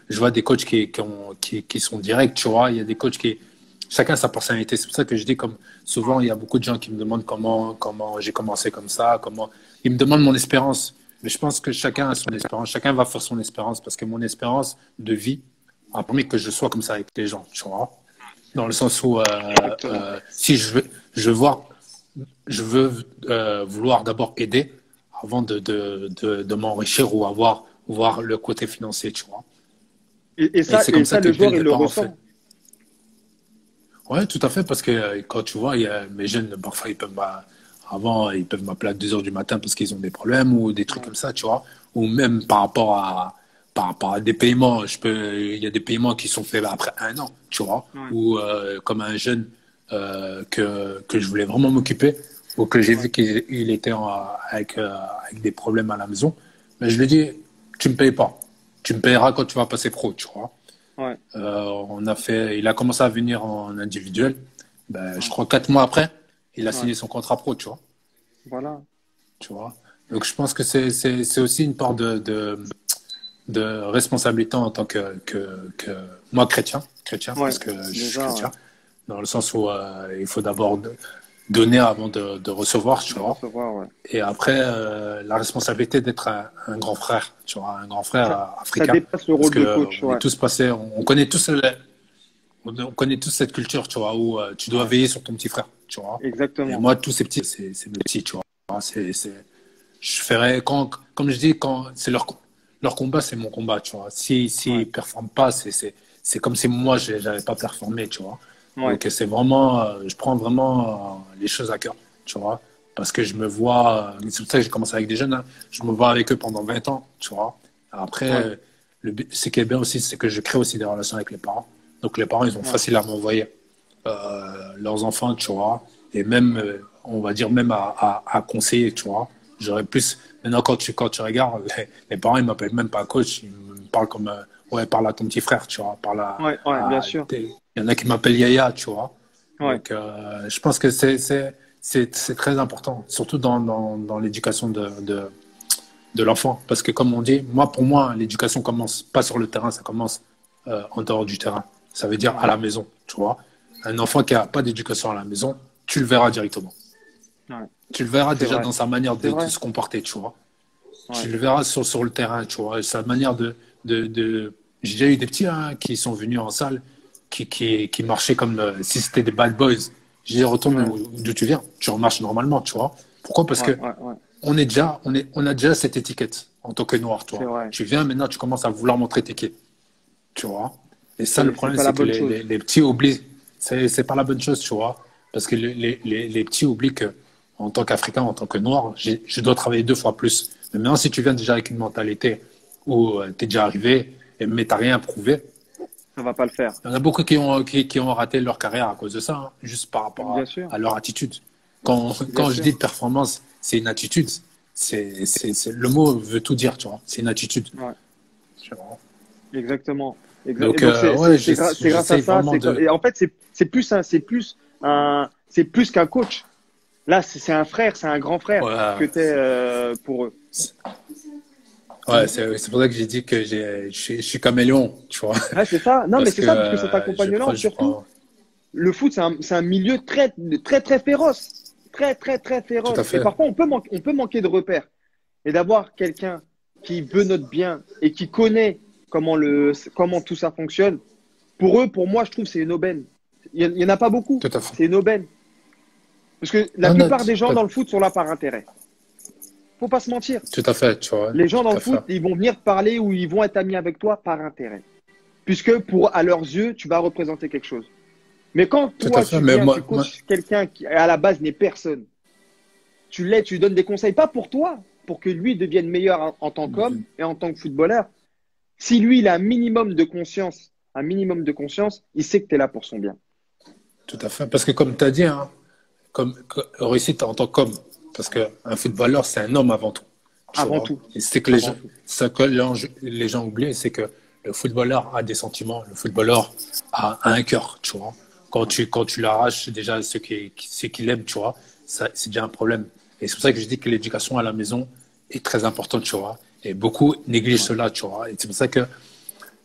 je vois des coachs qui sont directs, tu vois. Il y a des coachs qui, chacun sa personnalité. C'est pour ça que je dis, comme souvent, il y a beaucoup de gens qui me demandent comment j'ai commencé comme ça, ils me demandent mon espérance. Mais je pense que chacun a son espérance, chacun va faire son espérance parce que mon espérance de vie a permis que je sois comme ça avec les gens, tu vois. Dans le sens où Exactement. si je veux voir, je veux vouloir d'abord aider avant de m'enrichir ou voir le côté financier, tu vois. Et c'est Et comme ça ça, que le dès joueur, le il le départ, en fait. ressent. Ouais, tout à fait, parce que quand tu vois, mes jeunes, parfois, avant, ils peuvent m'appeler à 2 heures du matin parce qu'ils ont des problèmes ou des trucs Ouais, comme ça, tu vois. Ou même par rapport à des paiements, il y a des paiements qui sont faits après 1 an, tu vois. ouais, Ou comme un jeune que je voulais vraiment m'occuper, ou que j'ai ouais, vu qu'il était avec des problèmes à la maison, mais je lui ai dit, tu me payes pas. Tu me payeras quand tu vas passer pro, tu vois. ouais, Il a commencé à venir en individuel. Ben, je ouais, crois 4 mois après, il a ouais. signé son contrat pro, tu vois. Voilà. Tu vois. Donc je pense que c'est aussi une part de responsabilité en tant que moi chrétien Ouais, parce que je suis déjà, ouais. chrétien, dans le sens où il faut d'abord donner avant de recevoir, tu De vois. recevoir, ouais. Et après, la responsabilité d'être un grand frère, tu vois, un grand frère Ça, ça africain, dépasse le parce rôle que de coach, on est ouais. tous passés, on connaît tous cette culture, tu vois, où tu dois Ouais, veiller sur ton petit frère, tu vois. Et exactement. moi, tous ces petits, c'est mes petits, tu vois. Je ferais, comme je dis, quand c'est leur combat, c'est mon combat, tu vois. S'ils Ouais. performent pas, c'est comme si moi, j'avais pas performé, tu vois. Ouais. Donc, c'est vraiment, je prends vraiment les choses à cœur, tu vois. Parce que je me vois, c'est pour ça que j'ai commencé avec des jeunes, hein. Je me vois avec eux pendant 20 ans, tu vois. Après, Ouais. ce qui est bien aussi, c'est que je crée aussi des relations avec les parents. Donc, les parents, ils ont Ouais. facile à m'envoyer leurs enfants, tu vois. Et même, on va dire, même à conseiller, tu vois. J'aurais plus. Maintenant, quand tu regardes, les parents, ils m'appellent même pas coach. Ils me parlent comme. Ouais, parle à ton petit frère, tu vois. Parle Ouais. Ouais. Bien sûr. il y en a qui m'appellent Yaya, tu vois. Ouais. Donc, je pense que c'est très important, surtout dans l'éducation de l'enfant. Parce que, comme on dit, pour moi, l'éducation commence pas sur le terrain, ça commence en dehors du terrain. Ça veut dire à Ouais. la maison, tu vois. Un enfant qui a pas d'éducation à la maison, tu le verras directement. Ouais. Tu le verras C'est déjà vrai. dans sa manière C'est de vrai. se comporter, tu vois. Ouais. Tu le verras sur le terrain, tu vois. Sa manière de... J'ai déjà eu des petits hein, qui sont venus en salle, qui marchaient comme si c'était des bad boys. J'ai dit, retourne Ouais. d'où tu viens. Tu remarches normalement, tu vois. Pourquoi? Parce Ouais. que Ouais. Ouais. on a déjà cette étiquette en tant que noir, C'est toi. vrai. Tu viens maintenant, tu commences à vouloir montrer tes quais, tu vois. Et ça, le C'est problème, pas c'est la que bonne chose. les petits oublient. C'est pas la bonne chose, tu vois. Parce que les petits oublient que, en tant qu'Africain, en tant que noir, je dois travailler 2 fois plus. Mais maintenant, si tu viens déjà avec une mentalité où tu es déjà arrivé, mais tu n'as rien prouvé, Ça va pas le faire. il y en a beaucoup qui ont raté leur carrière à cause de ça, hein, juste par rapport Bien sûr. à leur attitude. Bien Quand je sûr. dis de performance, c'est une attitude. Le mot veut tout dire, tu vois. C'est une attitude. Ouais. Tu vois. Exactement. Et Donc, donc ouais, c'est grâce à j'essaye ça. vraiment de. Et en fait c'est plus qu'un coach. Là c'est un frère, c'est un grand frère Ouais, que t'es pour eux. ouais, c'est pour ça que j'ai dit que je suis caméléon, tu vois. Ouais, c'est ça. Non mais Parce c'est que ça parce que ça t'accompagne là. je Surtout prends. le foot c'est un milieu très féroce, très Tout à féroce. Et fait. parfois on peut manquer de repères. Et d'avoir quelqu'un qui veut notre bien et qui connaît comment tout ça fonctionne. Pour eux, pour moi, je trouve que c'est une aubaine. Il y en a pas beaucoup. Tout à fait. C'est une aubaine. Parce que la Non, non, plupart des gens dans le foot sont là par intérêt. Faut pas se mentir. tout à fait, tu vois. Les gens dans Tout le à fait. foot, ils vont venir te parler ou ils vont être amis avec toi par intérêt. Puisque à leurs yeux, tu vas représenter quelque chose. Mais quand Tout à toi, fait. tu Mais viens, tu moi, coaches quelqu'un qui, à la base, n'est personne. Tu l'aides, tu lui donnes des conseils, pas pour toi, pour que lui devienne meilleur en tant qu'homme et en tant que footballeur. Si lui, il a un minimum de conscience, il sait que tu es là pour son bien. tout à fait. Parce que comme tu as dit, hein, réussite en tant qu'homme. Parce qu'un footballeur, c'est un homme avant tout. Tu Avant vois. tout. Et c'est que Avant tout. les gens oublient, c'est que le footballeur a des sentiments, le footballeur a un cœur, tu vois. Quand tu l'arraches déjà ceux qu'il aime, tu vois, ça, c'est déjà un problème. Et c'est pour ça que je dis que l'éducation à la maison est très importante, tu vois. Et beaucoup négligent Ouais. cela, tu vois. Et c'est pour ça que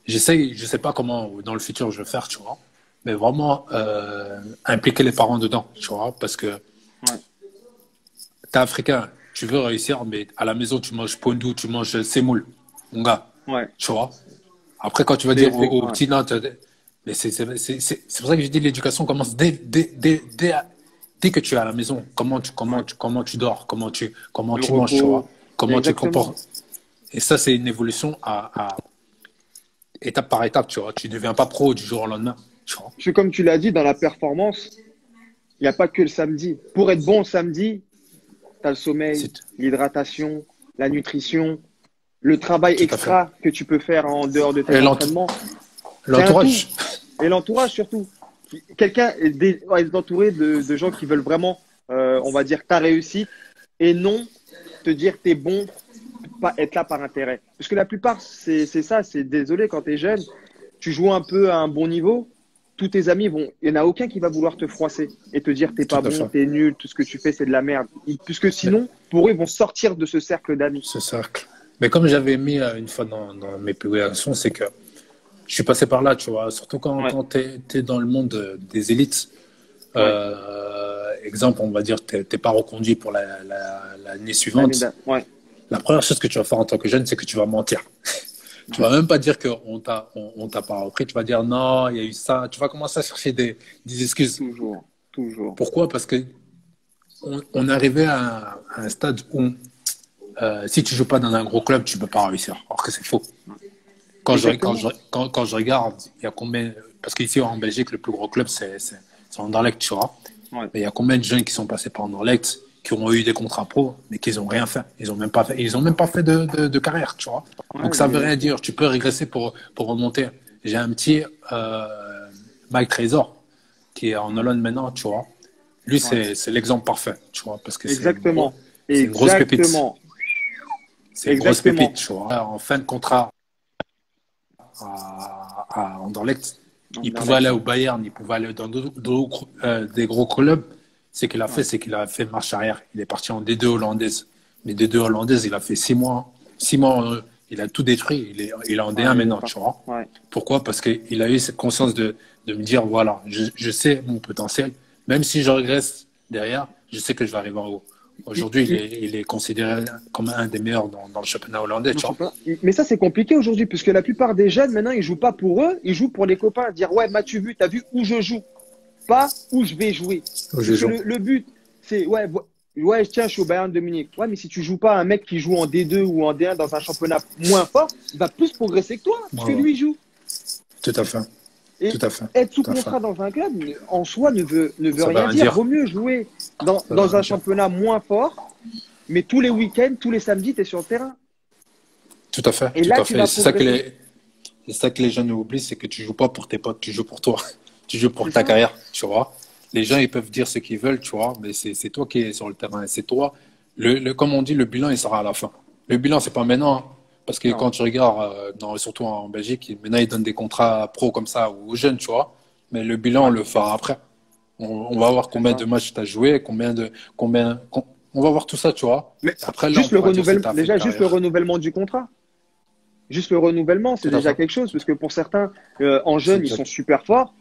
j'essaye, je sais pas comment dans le futur je vais faire, tu vois. Mais vraiment impliquer les parents dedans, tu vois. Parce que Ouais. t'es africain, tu veux réussir, mais à la maison, tu manges pondou, tu manges semoule, mon gars, Ouais. tu vois. Après, quand tu vas dire aux Ouais. petits, non, mais c'est pour ça que je dis l'éducation commence dès que tu es à la maison. Ouais. Comment tu dors, comment Le tu manges, tu vois, repos. comment tu te Exactement. comportes. Et ça, c'est une évolution étape par étape, tu vois. Tu ne deviens pas pro du jour au lendemain, tu vois. Parce que comme tu l'as dit, dans la performance, il n'y a pas que le samedi. Pour être bon le samedi, tu as le sommeil, C'est l'hydratation, la nutrition, le travail tout à fait. extra que tu peux faire en dehors de Et tes entraînements. C'est un tout. l'entourage, Et l'entourage surtout. Quelqu'un est entouré de gens qui veulent vraiment, on va dire, ta réussite et non te dire que tu es bon, pas être là par intérêt. Parce que la plupart, c'est ça. C'est désolé, quand tu es jeune, tu joues un peu à un bon niveau, tous tes amis vont. Il n'y en a aucun qui va vouloir te froisser et te dire t'es tout pas à bon, fait. t'es nul, tout ce que tu fais, c'est de la merde. Puisque Mais sinon, pour eux, ils vont sortir de ce cercle d'amis. ce cercle. Mais comme j'avais mis une fois dans mes publications, c'est que je suis passé par là, tu vois. Surtout Ouais, quand tu es dans le monde des élites. ouais. Exemple, on va dire, tu n'es pas reconduit pour l'année suivante. Ouais, La première chose que tu vas faire en tant que jeune, c'est que tu vas mentir. Tu vas même pas dire qu'on t'a pas repris. Tu vas dire non, il y a eu ça. Tu vas commencer à chercher des excuses. toujours, toujours. Pourquoi? Parce que on est arrivé à un stade où si tu joues pas dans un gros club, tu peux pas réussir. Alors que c'est faux. Exactement. Quand je regarde, il y a combien. Parce qu'ici en Belgique, le plus gros club, c'est Anderlecht, tu vois. Ouais. Mais il y a combien de jeunes qui sont passés par Anderlecht, qui ont eu des contrats pro, mais qui n'ont rien fait. Ils ont même pas fait de carrière, tu vois. Ouais, Donc ça veut rien dire. Tu peux régresser pour remonter. J'ai un petit Mike Trésor qui est en Hollande maintenant, tu vois. Lui, ouais. c'est l'exemple parfait, tu vois, parce que Exactement. c'est une grosse pépite. Exactement. C'est une grosse pépite, Exactement. tu vois. En fin de contrat à Anderlecht, il pouvait aller Anderlecht, au Bayern, il pouvait aller dans des gros clubs. ouais. C'est qu'il a fait marche arrière. Il est parti en D2 hollandaise. Mais D2 hollandaise, il a fait 6 mois. 6 mois, il a tout détruit. Il est en Ouais, D1 il est maintenant, pas. tu vois. Ouais. Pourquoi? Parce qu'il a eu cette conscience de me dire, voilà, je sais mon potentiel. Même si je regresse derrière, je sais que je vais arriver en haut. Aujourd'hui, il est considéré comme un des meilleurs dans le championnat hollandais, Non, tu je sais vois. pas. Mais ça, c'est compliqué aujourd'hui, puisque la plupart des jeunes, maintenant, ils jouent pas pour eux, ils jouent pour les copains. Dire, ouais, m'as-tu vu, t'as vu où je joue, pas où je vais jouer. Je Puisque joue. le but, c'est, ouais, ouais, tiens, je suis au Bayern de Munich. Ouais, mais si tu joues pas à un mec qui joue en D2 ou en D1 dans un championnat moins fort, il va plus progresser que toi, puisque Voilà. lui, il joue. Tout à fait. Tout Et à fait. être sous Tout à fait. contrat dans un club, en soi, ne veut Ça veut rien rien dire. dire. Vaut mieux jouer Ça veut dans rien un dire. championnat moins fort, mais tous les week-ends, tous les samedis, tu es sur le terrain. Tout à fait. Et Tout là, à tu fait. vas progresser. C'est ça que les jeunes oublient, c'est que tu joues pas pour tes potes, tu joues pour toi. Tu joues pour C'est ta ça? carrière, tu vois. Les gens, ils peuvent dire ce qu'ils veulent, tu vois, mais c'est toi qui es sur le terrain. C'est toi. Comme on dit, le bilan, il sera à la fin. Le bilan, c'est pas maintenant, hein. Parce que Non. quand tu regardes, surtout en Belgique, maintenant, ils donnent des contrats pro comme ça aux jeunes, tu vois. Mais le bilan, on Ouais, le fera après. On va voir c'est combien ça. de matchs tu as joué, on va voir tout ça, tu vois. Mais Après, là, on juste le pourra dire si renouvellement, tu as fait une déjà, juste le carrière. renouvellement du contrat. Juste le renouvellement, c'est Tout à déjà fait. quelque chose, parce que pour certains, en C'est jeunes, ils sont exact. super forts.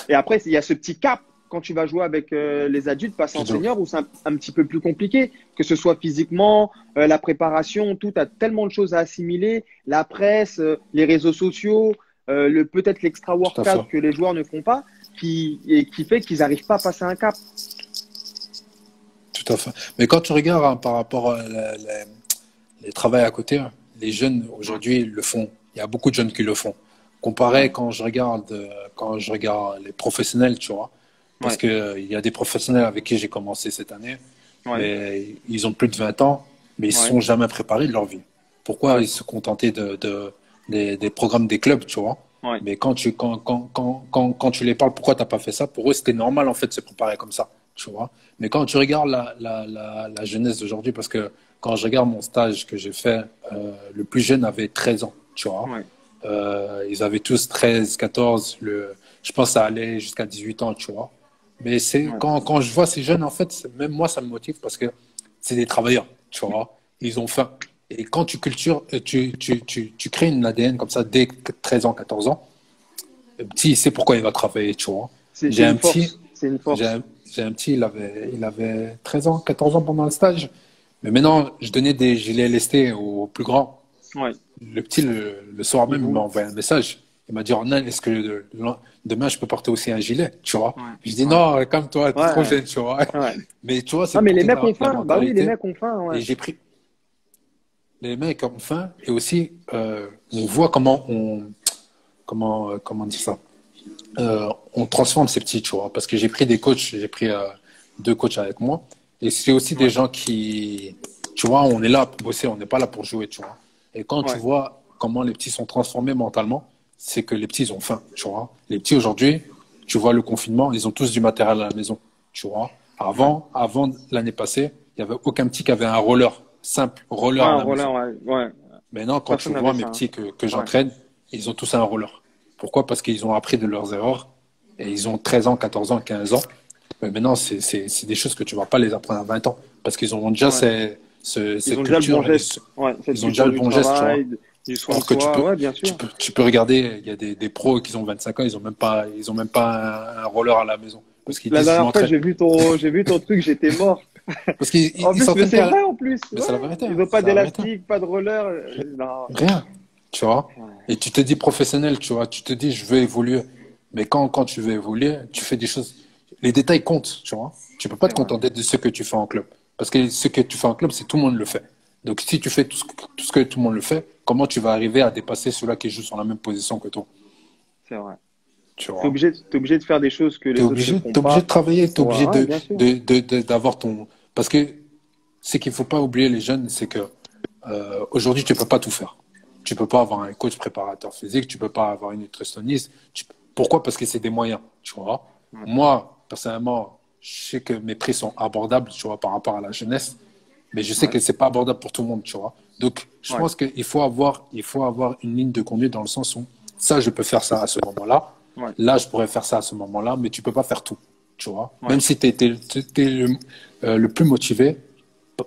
Et après, il y a ce petit cap quand tu vas jouer avec les adultes, passer en Tu dis, senior, où c'est un petit peu plus compliqué, que ce soit physiquement, la préparation, tout, a tellement de choses à assimiler, la presse, les réseaux sociaux, peut-être l'extra tout à fait. workout que les joueurs ne font pas, qui fait qu'ils n'arrivent pas à passer un cap. Tout à fait. Mais quand tu regardes par rapport à les travails à côté, hein, les jeunes Ouais, aujourd'hui le font. Il y a beaucoup de jeunes qui le font. Comparé ouais, quand je regarde les professionnels, tu vois, parce ouais, que il y a des professionnels avec qui j'ai commencé cette année, ouais, mais ils ont plus de 20 ans, mais ils ne se ouais, sont jamais préparés de leur vie. Pourquoi ouais, ils se contentaient des programmes des clubs, tu vois? ouais, Mais quand tu les parles, pourquoi tu n'as pas fait ça? Pour eux, c'était normal en fait de se préparer comme ça, tu vois? Mais quand tu regardes la jeunesse d'aujourd'hui, parce que quand je regarde mon stage que j'ai fait, le plus jeune avait 13 ans, tu vois. ouais, Ils avaient tous 13, 14, je pense que ça allait jusqu'à 18 ans, tu vois. Mais ouais. quand je vois ces jeunes, en fait, même moi, ça me motive parce que c'est des travailleurs, tu vois. Ils ont faim. Et quand tu cultures, tu crées une ADN comme ça dès 13 ans, 14 ans, le petit, il sait pourquoi il va travailler, tu vois. C'est J'ai un une petit, force. C'est une j'ai force. un, j'ai un petit, il avait 13 ans, 14 ans pendant le stage. Mais maintenant, je donnais des gilets lestés aux plus grands. Ouais. Le petit, le soir Il même, il m'a voulait. envoyé un message. Il m'a dit, Ronan, est-ce que demain, je peux porter aussi un gilet, tu vois? Ouais, Je dis, ouais, non, calme-toi, t'es trop ouais, jeune, tu vois. ouais. Mais tu vois, c'est Ah, mais pour les dire mecs ont la faim. Bah oui, les mentalité. mecs ont faim, ouais. Et j'ai pris les mecs ont faim. Et aussi, on voit comment dire ça? On transforme ces petits, tu vois. Parce que j'ai pris des coachs, j'ai pris 2 coachs avec moi. Et c'est aussi des Ouais, gens qui, tu vois, on est là pour bosser, on n'est pas là pour jouer, tu vois. Et quand tu ouais, vois comment les petits sont transformés mentalement, c'est que les petits, ils ont faim, tu vois. Les petits, aujourd'hui, tu vois, le confinement, ils ont tous du matériel à la maison, tu vois. ouais. Avant l'année passée, il n'y avait aucun petit qui avait un roller, simple Ouais, roller à un la roller, maison. ouais, ouais. Maintenant, quand tu Personne vois n'avait mes ça, hein. petits que Ouais, j'entraîne, ils ont tous un roller. Pourquoi? Parce qu'ils ont appris de leurs erreurs et ils ont 13 ans, 14 ans, 15 ans. Mais maintenant, c'est des choses que tu ne vas pas les apprendre à 20 ans parce qu'ils ont déjà ouais. Ils cette ont déjà le bon culture, geste. Ouais, cette ils ont déjà culture le du bon geste, tu vois. travail, du soin de Alors que tu soi. peux, Ouais, bien tu sûr. peux, tu peux regarder, il y a des pros qui ont 25 ans, ils ont même pas un roller à la maison parce qu'ils La disent je dernière fois, m'entraîne. j'ai vu ton truc, j'étais mort. Parce qu'ils En ils plus, mais s'entraînent c'est qu'à. vrai en plus. Mais c'est la Ouais. vérité, Ils hein. n'ont pas C'est la vérité. d'élastique, pas de roller. Non. Rien, tu vois. Ouais. Et tu te dis professionnel, tu vois. Tu te dis, je veux évoluer. Mais quand tu veux évoluer, tu fais des choses. les détails comptent, tu vois. Tu peux pas C'est te vrai. contenter de ce que tu fais en club. Parce que ce que tu fais en club, c'est tout le monde le fait. Donc, si tu fais tout ce que tout le monde le fait, comment tu vas arriver à dépasser ceux-là qui jouent sur la même position que toi, C'est vrai. tu vois? T'es obligé de faire des choses que les autres ne font T'es obligé de pas. travailler, t'es obligé Ouais, bien sûr. d'avoir ton. Parce que ce qu'il faut pas oublier, les jeunes, c'est que aujourd'hui, tu peux pas tout faire. Tu peux pas avoir un coach préparateur physique, tu peux pas avoir une nutritionniste. Pourquoi? Parce que c'est des moyens, tu vois. Ouais. Moi, personnellement, je sais que mes prix sont abordables, tu vois, par rapport à la jeunesse, mais je sais Ouais. que c'est pas abordable pour tout le monde, tu vois. Donc, je Ouais. pense il faut avoir une ligne de conduite dans le sens où ça, je peux faire ça à ce moment-là. Ouais. Là, je pourrais faire ça à ce moment-là, mais tu peux pas faire tout, tu vois. Ouais. Même si tu es le plus motivé,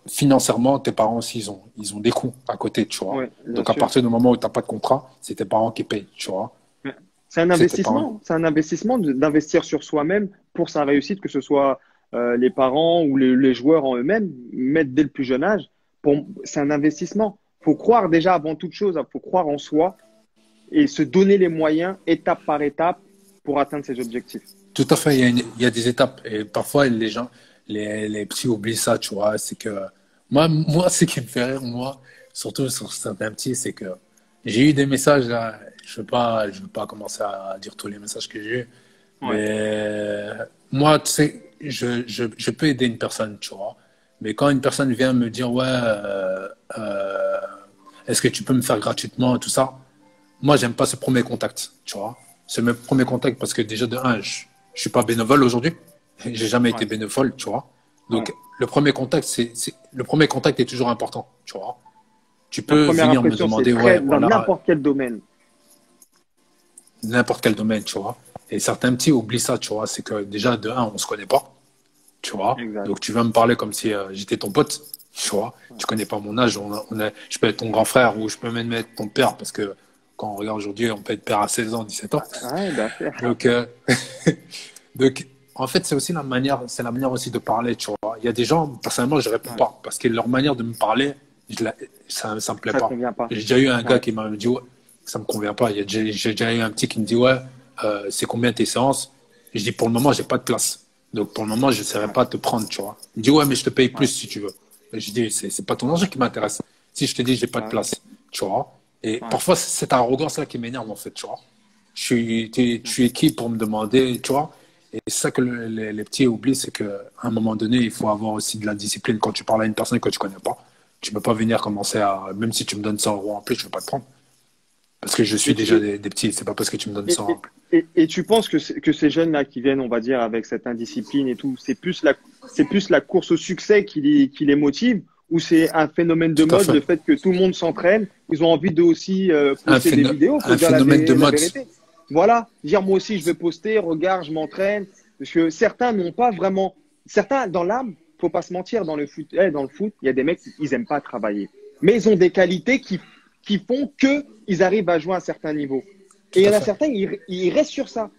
financièrement, tes parents aussi, ils ont des coûts à côté, tu vois. Ouais, bien Donc, à sûr. partir du moment où tu n'as pas de contrat, c'est tes parents qui payent, tu vois. Ouais. C'est un C'est tes parents. investissement. C'est un investissement d'investir sur soi-même pour sa réussite, que ce soit les parents ou les joueurs en eux-mêmes, mettre dès le plus jeune âge. C'est un investissement. Faut croire déjà avant toute chose, faut croire en soi et se donner les moyens étape par étape pour atteindre ses objectifs. Tout à fait, il y a des étapes. Et parfois, les gens, les petits oublient ça, tu vois. C'est que moi, ce qui me fait rire, moi, surtout sur certains petits, c'est que j'ai eu des messages là. Je veux pas commencer à dire tous les messages que j'ai eu. Ouais. Mais moi, tu sais, je peux aider une personne, tu vois. Mais quand une personne vient me dire, ouais, est-ce que tu peux me faire gratuitement et tout ça, moi, j'aime pas ce premier contact, tu vois. Ce premier contact parce que déjà, de un, je suis pas bénévole aujourd'hui. J'ai jamais été Ouais. bénévole, tu vois. Ouais. Donc, le premier contact est toujours important, tu vois. Tu La peux première venir me impression, c'est demander, ouais, très dans voilà, n'importe quel domaine. n'importe quel domaine, tu vois. Et certains petits oublient ça, tu vois. C'est que déjà, de un, on se connaît pas, tu vois. Exact. Donc, tu vas me parler comme si j'étais ton pote, tu vois. Tu connais pas mon âge. Je peux être ton grand frère ou je peux même être ton père parce que quand on regarde aujourd'hui, on peut être père à 16 ans, 17 ans. Ouais, bien sûr. Donc, donc en fait, c'est la manière aussi de parler, tu vois. Il y a des gens, personnellement, je réponds Ouais. pas parce que leur manière de me parler, ça me plaît Ça ne pas. convient pas. J'ai déjà eu un gars Ouais. qui m'a dit, ouais, ça me convient pas. J'ai déjà eu un petit qui me dit, ouais, c'est combien tes séances? Et je dis, pour le moment, j'ai pas de place. Donc, pour le moment, je ne saurais Ouais. pas te prendre, tu vois. Il me dit, ouais, mais je te paye plus Ouais. si tu veux. Et je dis, c'est pas ton argent qui m'intéresse. Si je te dis, j'ai pas de Ouais. place, tu vois. Et Ouais. parfois, c'est cette arrogance-là qui m'énerve, en fait, tu vois. Tu es qui pour me demander, tu vois? Et c'est ça que les petits oublient, c'est qu'à un moment donné, il faut avoir aussi de la discipline quand tu parles à une personne que tu connais pas. Tu peux pas venir commencer à, même si tu me donnes 100 euros en plus, je vais pas te prendre. Parce que je suis Et, déjà tu- des petits, c'est pas parce que tu me donnes et, 100 en et, plus. et tu penses que, que ces jeunes-là qui viennent, on va dire, avec cette indiscipline et tout, c'est plus la course au succès qui les motive ou c'est un phénomène de Tout à mode, fait. le fait que tout le monde s'entraîne, ils ont envie de aussi poster des vidéos, faut Un dire phénomène de la mode. vérité. Voilà, dire moi aussi je vais poster, regarde, je m'entraîne. Parce que certains n'ont pas vraiment, certains dans l'âme, faut pas se mentir, dans le foot, il y a des mecs, ils aiment pas travailler. Mais ils ont des qualités qui font qu'ils arrivent à jouer à un certain niveau. Et Tout il y à en a fait. certains, ils restent sur ça.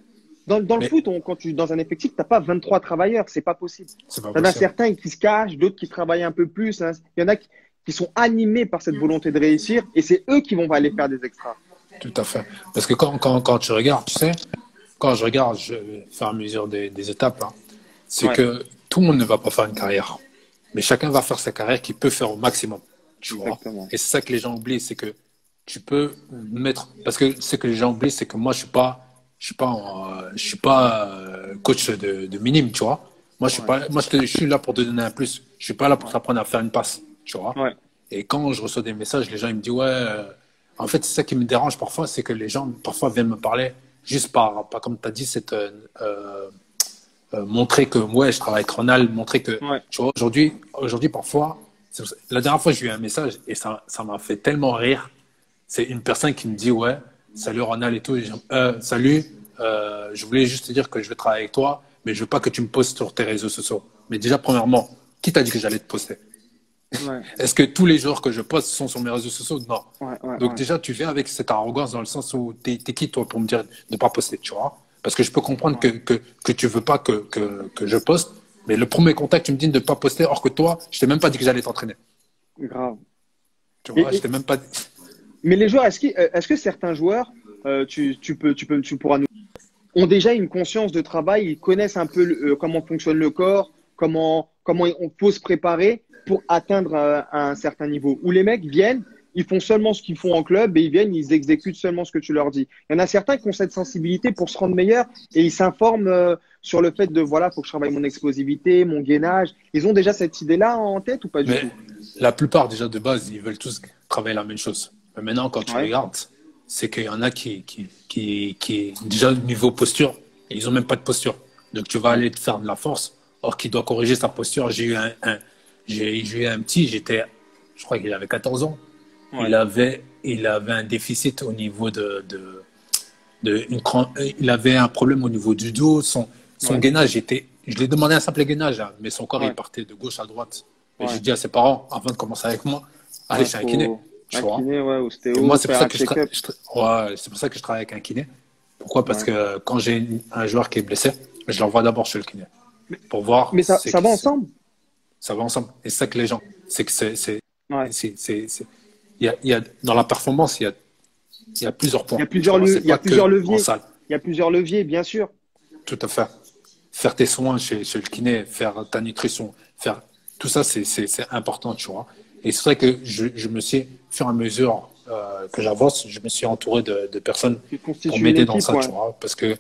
Dans le Mais foot, quand tu dans un effectif, t'as pas 23 travailleurs, c'est pas possible. c'est pas Il y en a possible. certains qui se cachent, d'autres qui travaillent un peu plus. Hein. Il y en a qui sont animés par cette volonté de réussir et c'est eux qui vont aller faire des extras. Tout à fait. Parce que quand tu regardes, tu sais, quand je regarde, je vais faire à mesure des étapes, hein, c'est Ouais, que tout le monde ne va pas faire une carrière. Mais chacun va faire sa carrière qu'il peut faire au maximum. Tu vois. exactement. Et c'est ça que les gens oublient, c'est que tu peux mettre. Parce que ce que les gens oublient, c'est que moi, je suis pas coach de minime, tu vois. Moi, je suis Ouais, pas, moi, je suis là pour te donner un plus. Je suis pas là pour ouais, t'apprendre à faire une passe, tu vois. ouais, Et quand je reçois des messages, les gens ils me disent ouais. En fait, c'est ça qui me dérange parfois, c'est que les gens parfois viennent me parler juste pas comme tu as dit, cette montrer que ouais, je travaille avec Ronald, montrer que ouais, tu vois aujourd'hui parfois. La dernière fois, j'ai eu un message et ça m'a fait tellement rire. C'est une personne qui me dit ouais, salut Ronald et tout. Salut, je voulais juste te dire que je veux travailler avec toi, mais je veux pas que tu me postes sur tes réseaux sociaux. Mais déjà, premièrement, qui t'a dit que j'allais te poster? ouais, Est-ce que tous les jours que je poste sont sur mes réseaux sociaux? Non. ouais, ouais, Donc ouais. déjà, tu viens avec cette arrogance dans le sens où t'es qui toi pour me dire de ne pas poster, tu vois? Parce que je peux comprendre Ouais. que tu veux pas que je poste, mais le premier contact, tu me dis de ne pas poster, or que toi, je t'ai même pas dit que j'allais t'entraîner. Grave. Tu Et, vois, je et- t'ai même pas dit. mais les joueurs, est-ce que certains joueurs, tu pourras nous ont déjà une conscience de travail, ils connaissent un peu comment fonctionne le corps, comment on peut se préparer pour atteindre un certain niveau. Où les mecs viennent, ils font seulement ce qu'ils font en club et ils viennent, ils exécutent seulement ce que tu leur dis. Il y en a certains qui ont cette sensibilité pour se rendre meilleurs et ils s'informent sur le fait de, voilà, faut que je travaille mon explosivité, mon gainage. Ils ont déjà cette idée-là en tête ou pas du Mais tout? la plupart, déjà, de base, ils veulent tous travailler la même chose. Mais maintenant, quand tu Ouais, regardes, c'est qu'il y en a déjà, niveau posture, ils ont même pas de posture. Donc, tu vas ouais, aller te faire de la force, or qu'il doit corriger sa posture. J'ai eu un petit, je crois qu'il avait 14 ans. ouais, Il avait un déficit au niveau il avait un problème au niveau du dos. Son ouais, gainage je lui ai demandé un simple gainage, hein, mais son corps, il ouais, partait de gauche à droite. Et j'ai ouais, dit à ses parents, avant de commencer avec moi, allez ouais, chez un kiné, faut tu un vois. kiné, ouais, ou Et moi, ostéo, c'est pour faire ça un que check-up. ouais, c'est pour ça que je travaille avec un kiné. Pourquoi? Parce Ouais. que quand j'ai un joueur qui est blessé, je l'envoie d'abord chez le kiné pour voir Mais ça va ensemble? ça va ensemble. Et c'est ça que les gens, c'est que Ouais. dans la performance, il y a plusieurs Il y points. a Tu vois, c'est il y a pas plusieurs que en leviers. salle. Il y a plusieurs leviers, bien sûr. Tout à fait. Faire tes soins chez le kiné, faire ta nutrition, faire tout ça, c'est important, tu vois. Et c'est vrai que je me suis, au fur et à mesure que j'avance, je me suis entouré de personnes Tu pour constitues une m'aider dans équipe, ça, ouais. tu vois. Parce que,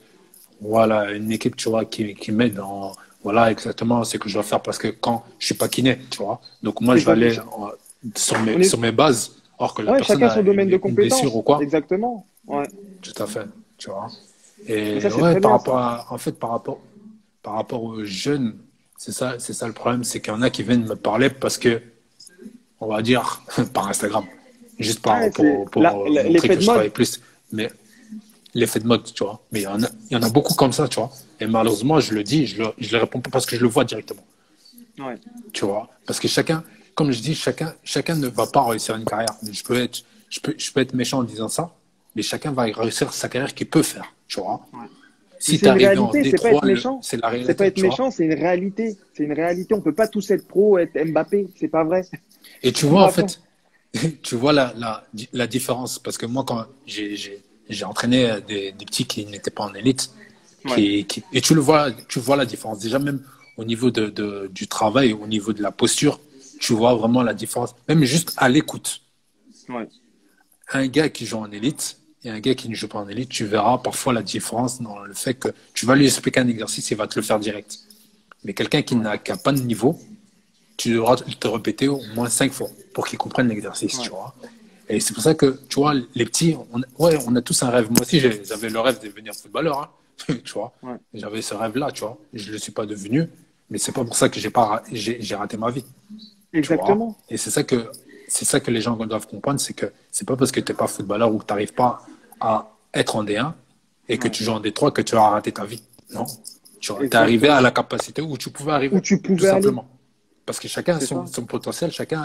voilà, une équipe, tu vois, qui m'aide dans, voilà, exactement ce que je dois faire. Parce que quand je suis pas kiné, tu vois, donc moi, C'est je vais comme, aller sur on mes, est, sur mes bases, or que la ouais, personne chacun a son domaine de une blessure ou compétences. quoi. Exactement. Ouais. Tout à fait, tu vois. Mais Et ça, c'est ouais, très bien, ça. en fait, par rapport aux jeunes, c'est ça le problème, c'est qu'il y en a qui viennent me parler parce que, on va dire, par Instagram, juste Ouais, pour montrer l'effet que de je travaille mode. plus, mais l'effet de mode, tu vois. Mais il y en a beaucoup comme ça, tu vois. Et malheureusement, je le dis, je le réponds pas parce que je le vois directement, Ouais. tu vois. Parce que chacun, comme je dis, chacun ne va pas réussir une carrière. Je peux être méchant en disant ça, mais chacun va réussir sa carrière qu'il peut faire, tu vois. Ouais. Mais Si tu c'est es une arrivé en réalité, c'est pas être D3, méchant. c'est la C'est pas réalité, être tu vois. méchant, c'est une réalité. C'est une réalité. On peut pas tous être pro, être Mbappé. C'est pas vrai. Et tu On vois, en va pas. fait, tu vois la différence. Parce que moi, quand j'ai entraîné des petits qui n'étaient pas en élite, Ouais. et tu vois la différence. Déjà, même au niveau du travail, au niveau de la posture, tu vois vraiment la différence. Même juste à l'écoute. Ouais. Un gars qui joue en élite et un gars qui ne joue pas en élite, tu verras parfois la différence dans le fait que tu vas lui expliquer un exercice, il va te le faire direct. Mais quelqu'un qui Ouais. n'a pas de niveau, tu devras te répéter au moins 5 fois pour qu'ils comprennent l'exercice, tu Ouais. vois. Et c'est pour ça que, tu vois, les petits, on a tous un rêve. Moi aussi, j'avais le rêve de devenir footballeur, hein, tu vois. Ouais. J'avais ce rêve-là, tu vois. Je ne le suis pas devenu, mais c'est pas pour ça que j'ai raté ma vie, tu vois. Exactement. Et c'est ça que les gens doivent comprendre, c'est que c'est pas parce que tu n'es pas footballeur ou que tu n'arrives pas à être en D1 et que Ouais. tu joues en D3 que tu as raté ta vie. Non. Tu es arrivé à Exactement. la capacité où tu pouvais Où arriver, tu tout pouvais aller. simplement. Parce que chacun a C'est son, ça. son potentiel, chacun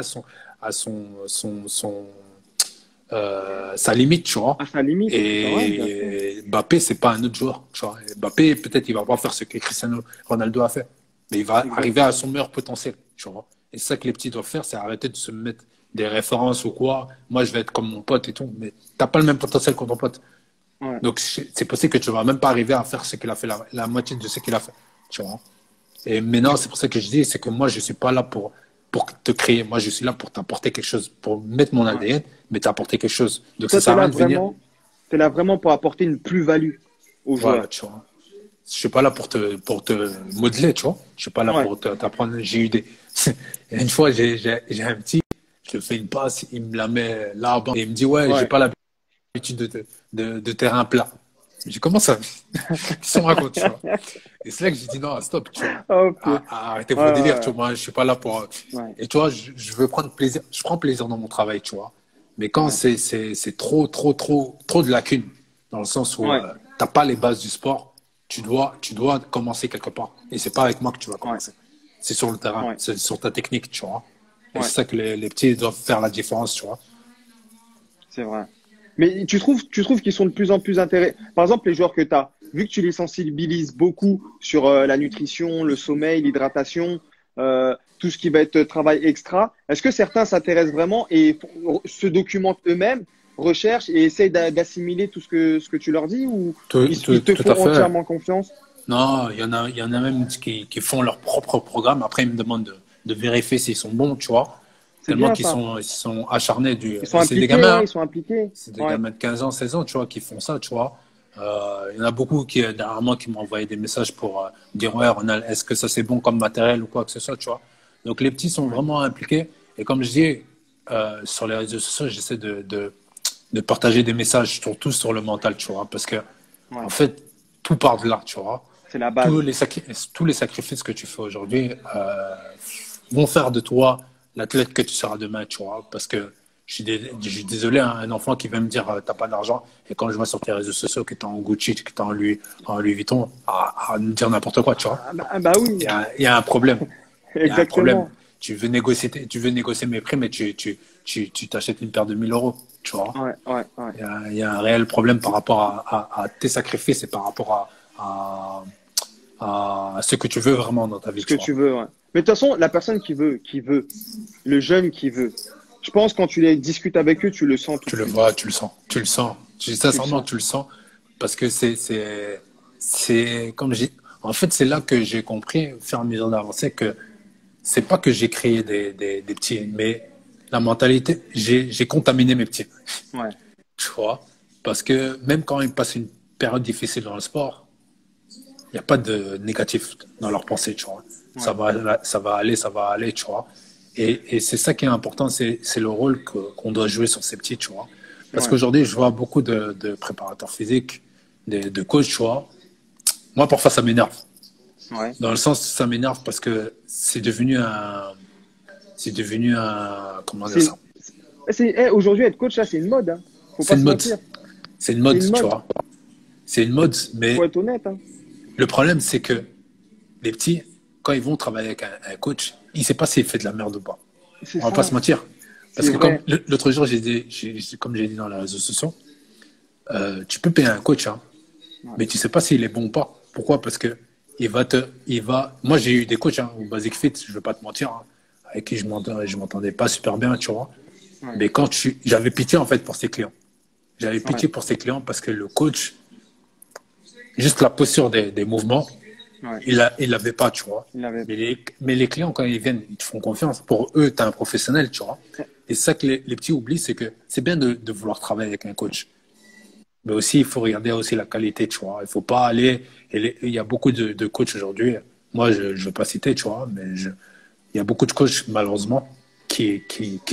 sa limite, tu vois. À sa limite. Ouais, bien sûr. Et Mbappé, c'est pas un autre joueur, tu vois. Mbappé, peut-être, il va pas faire ce que Cristiano Ronaldo a fait, mais il va arriver à Exactement. son meilleur potentiel, tu vois. Et c'est ça que les petits doivent faire, c'est arrêter de se mettre des références ou quoi. Moi, je vais être comme mon pote et tout, mais t'as pas le même potentiel que ton pote. Ouais. Donc, c'est possible que tu vas même pas arriver à faire ce qu'il a fait, la moitié de ce qu'il a fait, tu vois. Et maintenant, c'est pour ça que je dis, c'est que moi, je suis pas là pour te créer. Moi, je suis là pour t'apporter quelque chose, pour mettre mon Ouais. ADN, mais t'apporter quelque chose. Donc, ça Toi, sert à rien de venir. t'es là vraiment pour apporter une plus-value aux Voilà, joueurs. tu vois. Je suis pas là pour te modeler, tu vois. Je suis pas là Ouais. pour t'apprendre. J'ai eu des. Une fois, j'ai un petit, je lui fais une passe, il me la met là-bas et il me dit, ouais, j'ai Ouais. pas l'habitude de terrain plat. Je dis, comment ça? Qu'est-ce qu'on raconte, tu vois? Et c'est là que j'ai dit, non, stop, tu vois. Ok. Ouais, Arrêtez vos délires, tu ouais, vois. Moi, je suis pas là pour. ouais. Et tu vois, je veux prendre plaisir. Je prends plaisir dans mon travail, tu vois. Mais quand Ouais. c'est trop, trop, trop, trop de lacunes, dans le sens où Ouais. t'as pas les bases du sport, tu dois commencer quelque part. Et c'est pas avec moi que tu vas Ouais. commencer. C'est sur le terrain, Ouais. c'est sur ta technique, tu vois. Et Ouais. c'est ça que les petits doivent faire la différence, tu vois. C'est vrai. Mais tu trouves qu'ils sont de plus en plus intéressés. Par exemple, les joueurs que tu as, vu que tu les sensibilises beaucoup sur la nutrition, le sommeil, l'hydratation, tout ce qui va être travail extra, est-ce que certains s'intéressent vraiment et se documentent eux-mêmes recherchent et essayent d'assimiler tout ce que tu leur dis ou ils te Tout à font fait. entièrement confiance? Non, il y en a même qui font leur propre programme. Après, ils me demandent de vérifier s'ils sont bons, tu vois. C'est Tellement bien ça. ils sont acharnés. Ils sont Et c'est des impliqués, gamins, ouais, hein. ils sont impliqués. C'est des Ouais, gamins de 15 ans, 16 ans, tu vois, qui font ça, tu vois. Il y en a beaucoup qui, dernièrement, qui m'ont envoyé des messages pour dire, ouais, Ronald, est-ce que ça c'est bon comme matériel ou quoi que ce soit, tu vois. Donc, les petits sont ouais, vraiment impliqués. Et comme je dis, sur les réseaux sociaux, j'essaie de partager des messages, surtout sur le mental, tu vois. Parce que, en ouais. fait, tout part de là, tu vois. C'est la base. Tous les sacrifices que tu fais aujourd'hui vont faire de toi l'athlète que tu seras demain, tu vois. Parce que je suis désolé, hein, un enfant qui va me dire t'as pas d'argent, et quand je vois sur tes réseaux sociaux que t'es en Gucci, que t'es en Louis Vuitton, à me dire n'importe quoi, tu vois. Ah bah oui, Il y a un problème. Il y a un problème. exactement. Tu veux négocier mes prix, mais tu t'achètes une paire de 1000 euros, tu vois. Ouais, ouais, ouais. Il y a un réel problème par rapport à tes sacrifices et par rapport à ce que tu veux vraiment dans ta vie, Ce que tu vois. tu veux, ouais. Mais de toute façon, la personne qui veut, le jeune qui veut, je pense quand tu les discutes avec eux, tu le sens tout de Tu le suite. vois, tu le sens, tu le sens. Tu le Sincèrement, sens. tu le sens parce que c'est comme j'ai, en fait, c'est là que j'ai compris, au fur et à mesure d'avancer, que c'est pas que j'ai créé des petits, mais la mentalité, j'ai contaminé mes petits, Ouais, tu vois. Parce que même quand ils passent une période difficile dans le sport, il n'y a pas de négatif dans leur pensée, tu vois. ouais, Ça va aller, tu vois. Et c'est ça qui est important, c'est le rôle qu'on doit jouer sur ces petits, tu vois. Parce ouais, qu'aujourd'hui, je vois beaucoup de préparateurs physiques, de coachs, tu vois. Moi, parfois, ça m'énerve. ouais. Dans le sens, ça m'énerve parce que comment dire C'est, ça? aujourd'hui, être coach, là, c'est une mode, hein. Faut C'est pas une se mode. mentir. C'est une C'est mode, une tu mode. vois. C'est une mode, Faut mais être honnête, hein. le problème, c'est que les petits, quand ils vont travailler avec un coach, il ne sait pas s'il fait de la merde ou pas. C'est On va pas ça. se mentir. Parce C'est que comme vrai. l'autre jour, comme j'ai dit dans les réseaux sociaux, tu peux payer un coach, hein, Ouais, mais tu sais pas s'il est bon ou pas. Pourquoi? Parce que moi, j'ai eu des coachs, hein, au Basic Fit, je vais pas te mentir, hein, avec qui je m'entendais pas super bien, tu vois. ouais, Mais j'avais pitié, en fait, pour ses clients. J'avais ouais, pitié pour ses clients parce que le coach, juste la posture des mouvements, ouais. il l'avait pas, tu vois. Il l'avait. Mais les clients, quand ils viennent, ils te font confiance. Pour eux, tu es un professionnel, tu vois. Et c'est ça que les petits oublient, c'est que c'est bien de vouloir travailler avec un coach. Mais aussi, il faut regarder aussi la qualité, tu vois. Il faut pas aller. Il y a beaucoup de coachs aujourd'hui. Moi, je ne veux pas citer, tu vois, mais il y a beaucoup de coachs, malheureusement, qui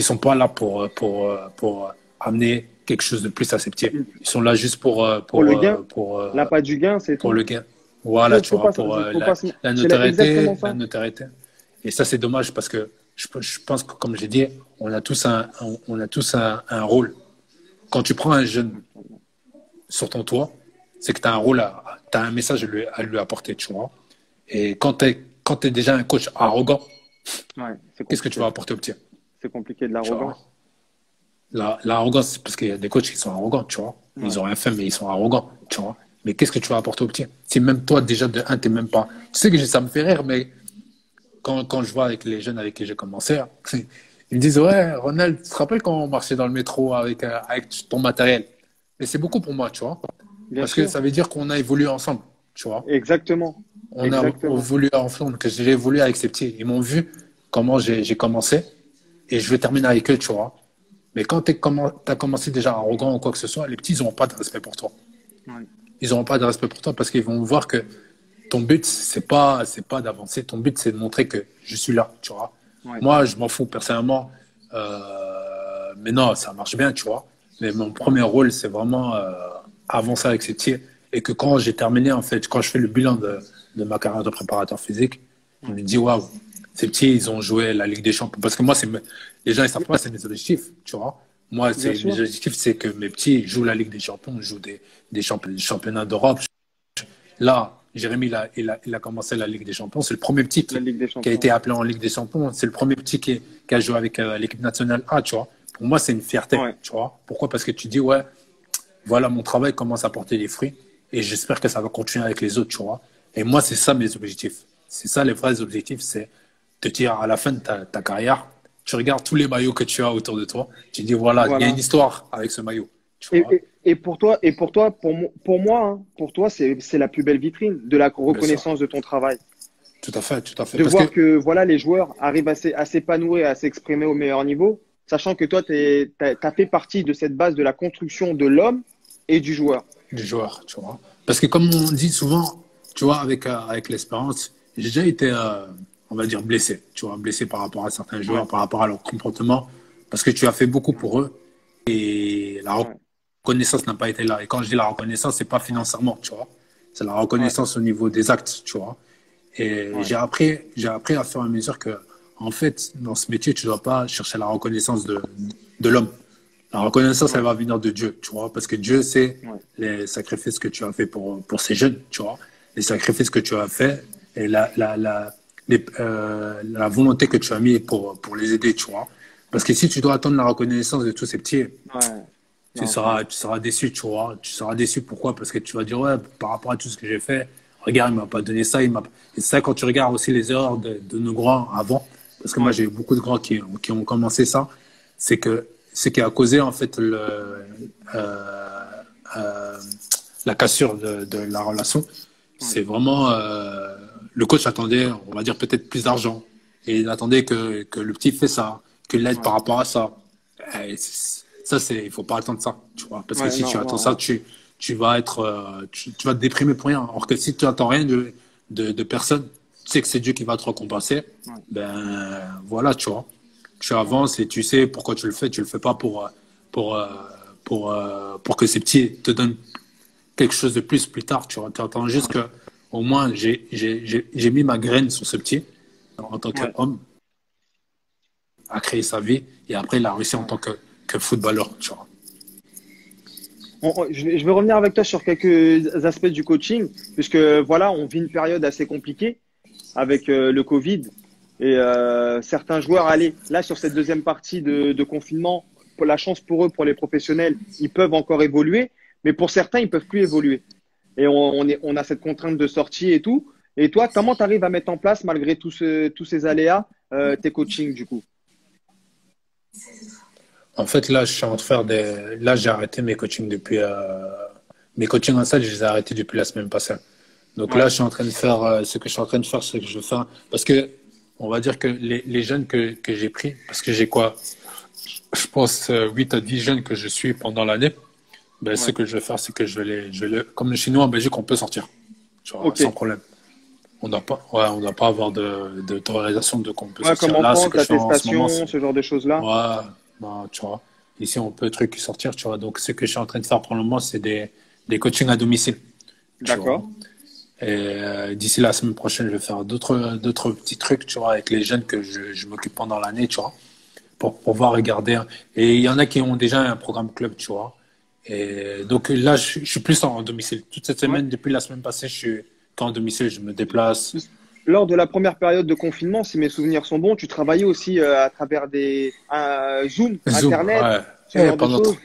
sont pas là pour amener quelque chose de plus à ces petits. Ils sont là juste Pour le gain, l'appât du gain, c'est pour tout. le gain. Voilà, tu Faut pas, vois, pour faut pas se... la C'est notoriété, exactement ça. Et ça, c'est dommage parce que je pense que, comme j'ai dit, on a tous un rôle. Quand tu prends un jeune sur ton toit, c'est que tu as un rôle, tu as un message à lui apporter, tu vois. Et quand t'es déjà un coach arrogant, Ouais, c'est qu'est-ce que tu compliqué. vas apporter au petit? C'est compliqué de Tu vois. l'arrogance. L'arrogance, c'est parce qu'il y a des coachs qui sont arrogants, tu vois. Ils Ouais, ont rien fait, mais ils sont arrogants, tu vois. Mais qu'est-ce que tu vas apporter au petit? Si même toi, déjà, de un, t'es même pas. Tu sais que ça me fait rire, mais quand je vois avec les jeunes avec qui j'ai commencé, hein, ils me disent, ouais, Ronald, tu te rappelles quand on marchait dans le métro avec ton matériel? Mais c'est beaucoup pour moi, tu vois. bien Parce que sûr. ça veut dire qu'on a évolué ensemble, tu vois. Exactement. On a Exactement. évolué ensemble, que j'ai évolué avec ces petits. Ils m'ont vu comment j'ai commencé et je vais terminer avec eux, tu vois. Mais quand tu as commencé déjà arrogant ou quoi que ce soit, les petits, ils n'auront pas de respect pour toi. Ouais, Ils n'auront pas de respect pour toi parce qu'ils vont voir que ton but, c'est pas d'avancer. Ton but, c'est de montrer que je suis là, tu vois. ouais, Moi, je m'en fous personnellement. Mais non, ça marche bien, tu vois. Mais mon premier rôle, c'est vraiment avancer avec ces petits. Et que quand j'ai terminé, en fait, quand je fais le bilan de ma carrière de préparateur physique, on me dit, waouh, ces petits, ils ont joué la Ligue des Champions. Parce que moi, les gens, ils savent pas, c'est mes objectifs, tu vois. Moi, bien mes sûr. objectifs, c'est que mes petits jouent la Ligue des Champions, jouent des championnats d'Europe. Là, Jérémy, il a commencé la Ligue des Champions. C'est le premier petit La Ligue des qui a Champions. été appelé en Ligue des Champions. C'est le premier petit qui a joué avec l'équipe nationale A, tu vois. Pour moi, c'est une fierté, Ouais, tu vois. Pourquoi? Parce que tu dis, ouais, voilà, mon travail commence à porter des fruits et j'espère que ça va continuer avec les autres, tu vois. Et moi, c'est ça mes objectifs. C'est ça les vrais objectifs, c'est te dire à la fin de ta carrière, tu regardes tous les maillots que tu as autour de toi. Tu dis, voilà, il y a une Voilà. histoire avec ce maillot. Tu Et, vois, et, et pour moi, hein, pour toi, c'est la plus belle vitrine de la bien sûr. reconnaissance de ton travail. Tout à fait, tout à fait. De Parce que, voir que voilà, les joueurs arrivent à s'épanouir et à s'exprimer au meilleur niveau, sachant que toi, tu as fait partie de cette base de la construction de l'homme et du joueur. du joueur, tu vois. Parce que comme on dit souvent, tu vois, avec l'expérience, j'ai déjà été, on va dire, blessé, tu vois, blessé par rapport à certains joueurs, Ouais, par rapport à leur comportement, parce que tu as fait beaucoup pour eux et la ouais, reconnaissance n'a pas été là. Et quand je dis la reconnaissance, c'est pas financièrement, tu vois. C'est la ouais, reconnaissance au niveau des actes, tu vois. Et ouais, j'ai appris à faire à mesure que, en fait, dans ce métier, tu ne dois pas chercher la reconnaissance de l'homme. La reconnaissance, elle ouais, va venir de Dieu, tu vois, parce que Dieu sait ouais, les sacrifices que tu as fait pour ces jeunes, tu vois, les sacrifices que tu as fait et la volonté que tu as mis pour les aider, tu vois. Parce que si tu dois attendre la reconnaissance de tous ces petits, ouais. Non, c'est vrai. tu seras déçu, tu vois. Tu seras déçu, pourquoi? Parce que tu vas dire, ouais, par rapport à tout ce que j'ai fait, regarde, il m'a pas donné ça, il m'a. Et ça, quand tu regardes aussi les erreurs de nos grands avant, parce que moi, Ouais, j'ai eu beaucoup de grands qui ont commencé ça, c'est que ce qui a causé, en fait, euh, la cassure de la relation, ouais, c'est vraiment, le coach attendait, on va dire, peut-être plus d'argent. Et il attendait que le petit fait ça, qu'il l'aide ouais. par rapport à ça. Et ça, il faut pas attendre ça, tu vois. Parce que Ouais, si tu non, attends non, ça, ouais. tu vas être, tu vas te déprimer pour rien. Alors que si tu attends rien de personne, tu sais que c'est Dieu qui va te récompenser. Ouais, Ben, voilà, tu vois. Tu ouais. avances et tu sais pourquoi tu le fais. Tu le fais pas pour, euh, pour que ces petits te donnent quelque chose de plus tard, tu vois. Tu attends juste que, au moins, j'ai mis ma graine sur ce petit en tant Ouais, qu'homme, à créer sa vie et après, il a réussi en ouais. tant que footballeur, tu vois. Je vais revenir avec toi sur quelques aspects du coaching, puisque voilà, on vit une période assez compliquée avec le Covid et certains joueurs, allez, là sur cette deuxième partie de confinement, pour la chance pour eux, pour les professionnels, ils peuvent encore évoluer, mais pour certains, ils peuvent plus évoluer. Et on a cette contrainte de sortie et tout. Et toi, comment tu arrives à mettre en place, malgré tous ces aléas, tes coachings du coup? En fait, là, je suis en train de faire des. Là, j'ai arrêté mes coachings depuis. Mes coachings en salle, je les ai arrêtés depuis la semaine passée. Donc là, Ouais, je suis en train de faire. Ce que je suis en train de faire, c'est que je fais. Parce que, on va dire que les jeunes que j'ai pris, parce que j'ai quoi? Je pense 8 à 10 jeunes que je suis pendant l'année. Ben, ce ouais. que je vais faire, c'est que comme chez nous en Belgique, on peut sortir. Tu vois, Ok. sans problème. On doit pas avoir d'autorisation de qu'on peut Ouais, comme sortir. en Là, ce France, que je fais en ce moment, l'attestation, c'est. ce genre de choses-là. Ouais, bah, tu vois. Ici, on peut truc sortir, tu vois. Donc, ce que je suis en train de faire pour le moment, c'est des coachings à domicile, tu vois. D'accord. Et d'ici la semaine prochaine, je vais faire d'autres petits trucs, tu vois, avec les jeunes que je m'occupe pendant l'année, tu vois, pour pouvoir regarder. Et il y en a qui ont déjà un programme club, tu vois. Et donc là, je suis plus en domicile. Toute cette Ouais. semaine, depuis la semaine passée, je suis en domicile, je me déplace. Lors de la première période de confinement, si mes souvenirs sont bons, tu travaillais aussi à travers des Zoom, Zoom, Internet, ouais. ce Et genre de choses.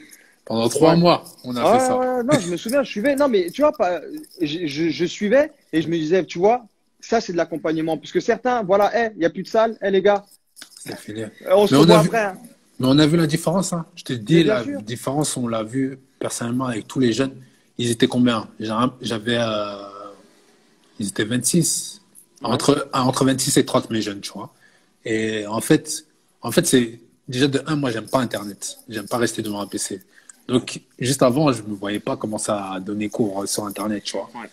pendant trois Ouais. mois, on a fait Ah ça. ouais, ouais, non, je me souviens, je suivais. Non, mais tu vois, pas, je suivais et je me disais, tu vois, ça c'est de l'accompagnement. Puisque certains, voilà, il y a plus de salle, les gars, C'est fini. on Mais se on a revoit vu, après, hein. Mais on a vu la différence, hein. Je te Mais dis, bien la sûr. différence, on l'a vu personnellement avec tous les jeunes. Ils étaient combien? J'avais, ils étaient 26, Ouais, entre 26 et 30 mes jeunes, tu vois. Et en fait, c'est déjà de un, moi, j'aime pas Internet. J'aime pas rester devant un PC. Donc, juste avant, je me voyais pas commencer à donner cours sur Internet, tu vois. ouais.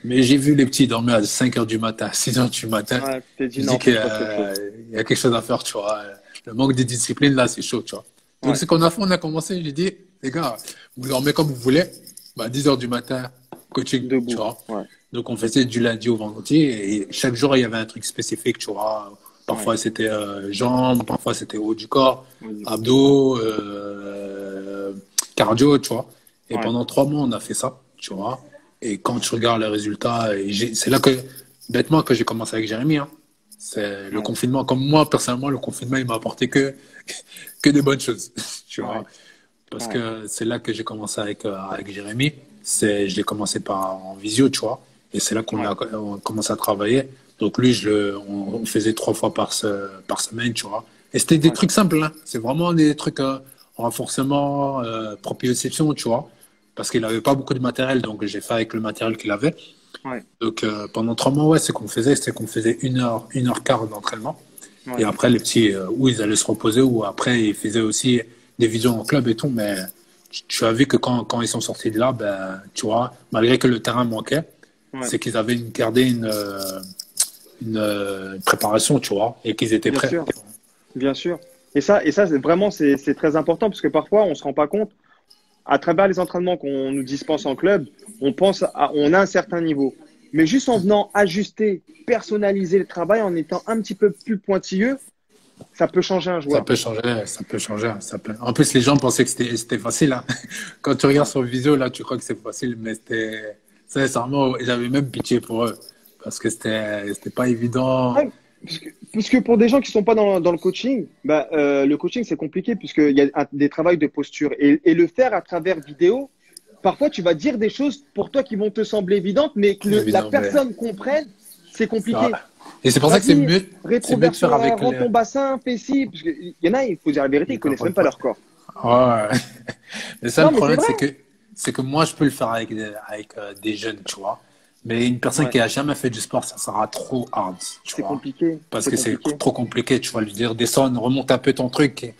Mais j'ai vu les petits dormir à 5 heures du matin, 6 heures du matin. Ouais, tu t'es Je dit, me dis non, faut que je fasse quelque chose. qu'il y a quelque chose à faire, tu vois. Le manque de discipline, là, c'est chaud, tu vois. Donc, Ouais, ce qu'on a fait, on a commencé, j'ai dit, les gars, vous dormez comme vous voulez. Bah, 10 heures du matin, coaching, tu debout. vois. Ouais, Donc, on faisait du lundi au vendredi et chaque jour, il y avait un truc spécifique, tu vois. ouais. Parfois, c'était jambes, parfois, c'était haut du corps, Oui. abdos, cardio, tu vois. Et Ouais, pendant 3 mois, on a fait ça, tu vois. Et quand tu regardes les résultats, c'est là que, bêtement, que j'ai commencé avec Jérémy, hein. C'est le ouais, confinement. Comme moi, personnellement, le confinement, il m'a apporté que des bonnes choses, tu vois. ouais, Parce ouais, que c'est là que j'ai commencé avec Jérémy. Je l'ai commencé en visio, tu vois. Et c'est là ouais, on a commencé à travailler. Donc lui, on faisait 3 fois par semaine, tu vois. Et c'était des Ouais. trucs simples, hein. C'est vraiment des trucs renforcement, proprioception, tu vois. Parce qu'il n'avait pas beaucoup de matériel, donc j'ai fait avec le matériel qu'il avait. Ouais. Donc pendant 3 mois, ouais, c'est qu'on faisait 1 heure, 1 heure quart d'entraînement. Et Ouais. après, les petits, où ils allaient se reposer, ou après, ils faisaient aussi des visions en club et tout. Mais tu as vu que quand ils sont sortis de là, ben, tu vois, malgré que le terrain manquait, Ouais. c'est qu'ils avaient gardé une préparation, tu vois, et qu'ils étaient Bien prêts. sûr. Bien sûr. Et ça c'est très important parce que parfois, on se rend pas compte, à travers les entraînements qu'on nous dispense en club, on a un certain niveau. Mais juste en venant ajuster, personnaliser le travail, en étant un petit peu plus pointilleux, ça peut changer un Ça joueur. peut changer, ça peut changer. En plus, les gens pensaient que c'était facile, hein. Quand tu regardes Ouais. sur vidéo, là, tu crois que c'est facile, mais sincèrement, j'avais même pitié pour eux. Parce que c'était pas évident. Ouais, puisque pour des gens qui sont pas dans le coaching, bah, le coaching, c'est compliqué puisqu'il y a des travails de posture. Et le faire à travers vidéo, parfois, tu vas dire des choses pour toi qui vont te sembler évidentes, mais que la Évident, mais personne comprenne, c'est ça- compliqué. Et c'est pour ça que Vas-y, c'est mieux de faire rétroversion, avec rends les, ton bassin, fais ci. Parce qu'il y en a, il faut dire la vérité, ils ils connaissent même comprennent pas pas. leur corps. Ouais. Mais ça, le Non, mais c'est problème, vrai. c'est que moi, je peux le faire avec des jeunes, tu vois. Mais une personne Ouais, qui a jamais fait du sport, ça sera trop hard, tu c'est vois. compliqué. Parce C'est que c'est compliqué. trop compliqué, tu vas lui dire, descends, remonte un peu ton truc.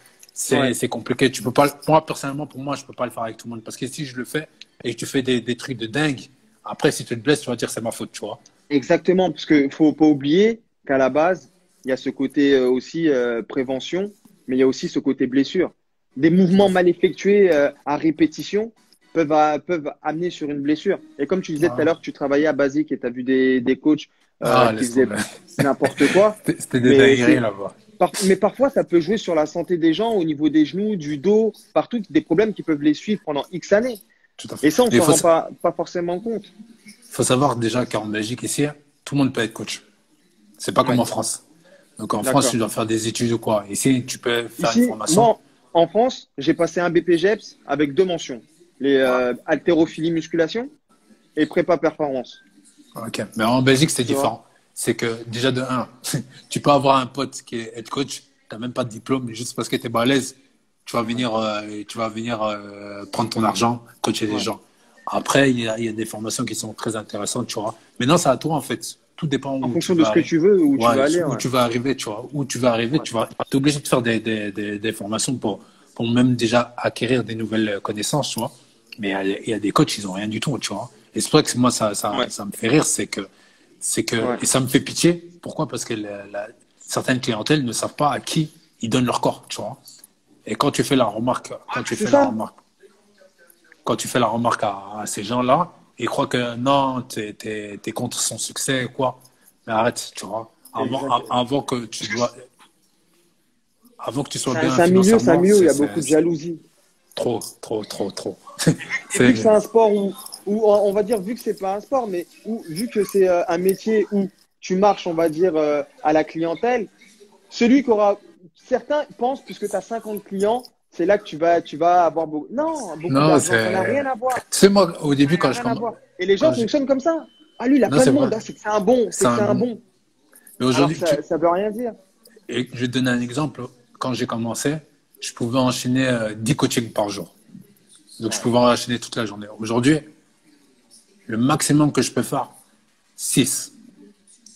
Ouais. C'est compliqué. Tu peux pas, moi, personnellement, pour moi, je peux pas le faire avec tout le monde. Parce que si je le fais et que tu fais des trucs de dingue, après, si tu te blesses, tu vas dire c'est ma faute, tu vois. Exactement, parce qu'il faut pas oublier qu'à la base, il y a ce côté aussi prévention, mais il y a aussi ce côté blessure. Des mouvements mal effectués à répétition peuvent amener sur une blessure. Et comme tu disais tout à Ah, l'heure, tu travaillais à Basique et tu as vu des coachs qui laisse faisaient tomber. n'importe quoi. C'était des Mais dingueries là-bas. mais parfois, ça peut jouer sur la santé des gens au niveau des genoux, du dos, partout, des problèmes qui peuvent les suivre pendant X années. Tout à fait. Et ça, on Mais s'en rend pas forcément compte. faut savoir déjà qu'en Belgique, ici, tout le monde peut être coach. C'est pas comme Ouais, en France. Donc en France, tu d'accord. dois faire des études ou quoi. Ici, tu peux faire une Ici, formation. moi, en France, j'ai passé un BPGEPS avec deux mentions. Les Ah, haltérophilie musculation et prépa performance. ok. Mais en Belgique, c'est Tu vois? différent. C'est que déjà de un, tu peux avoir un pote qui est head coach, tu n'as même pas de diplôme, mais juste parce que tu es balèze, tu vas venir prendre ton argent, coacher des Ouais. gens. Après, il y a des formations qui sont très intéressantes, tu vois. Maintenant, c'est à toi, en fait. Tout dépend En où tu fonction de vas ce que arriver. tu veux, où tu Ouais, vas aller. où Ouais. tu vas arriver, tu vois. Où tu vas arriver, Ouais. tu vas, t'es obligé de faire des formations pour même déjà acquérir des nouvelles connaissances, tu vois. Mais il y a des coachs, ils ont rien du tout, tu vois. Et c'est pour ça que moi, Ouais. ça me fait rire, Ouais. et ça me fait pitié. Pourquoi? Parce que certaines clientèles ne savent pas à qui ils donnent leur corps, tu vois. Et quand tu fais la remarque, C'est ça. quand tu fais la remarque à ces gens-là, ils croient que non, t'es contre son succès ou quoi. Mais arrête, tu vois. Exact. Avant que tu sois C'est un, bien c'est un milieu, c'est un financièrement, milieu où il y a beaucoup de jalousie. trop, trop, trop, trop. Et vu que c'est C'est, un sport où on va dire, vu que c'est pas un sport, mais vu que c'est un métier où tu marches, on va dire, à la clientèle, celui qui aura, certains pensent, puisque tu as 50 clients, c'est là que tu vas avoir beaucoup, non, beaucoup non, d'argent. Ça n'a c'est, rien à voir. tu sais, moi, au Ça début, n'a rien à voir. Et les quand gens j'ai, fonctionnent comme ça. Ah, lui, il a non, plein de c'est vrai, monde. Ah, c'est que c'est un bon. c'est C'est que c'est un un bon, bon. mais Alors que aujourd'hui, ça veut rien dire. et je vais te donner un exemple. Quand j'ai commencé, je pouvais enchaîner 10 coachings par jour. Donc, je Ouais. pouvais enchaîner toute la journée. Aujourd'hui, le maximum que je peux faire, 6.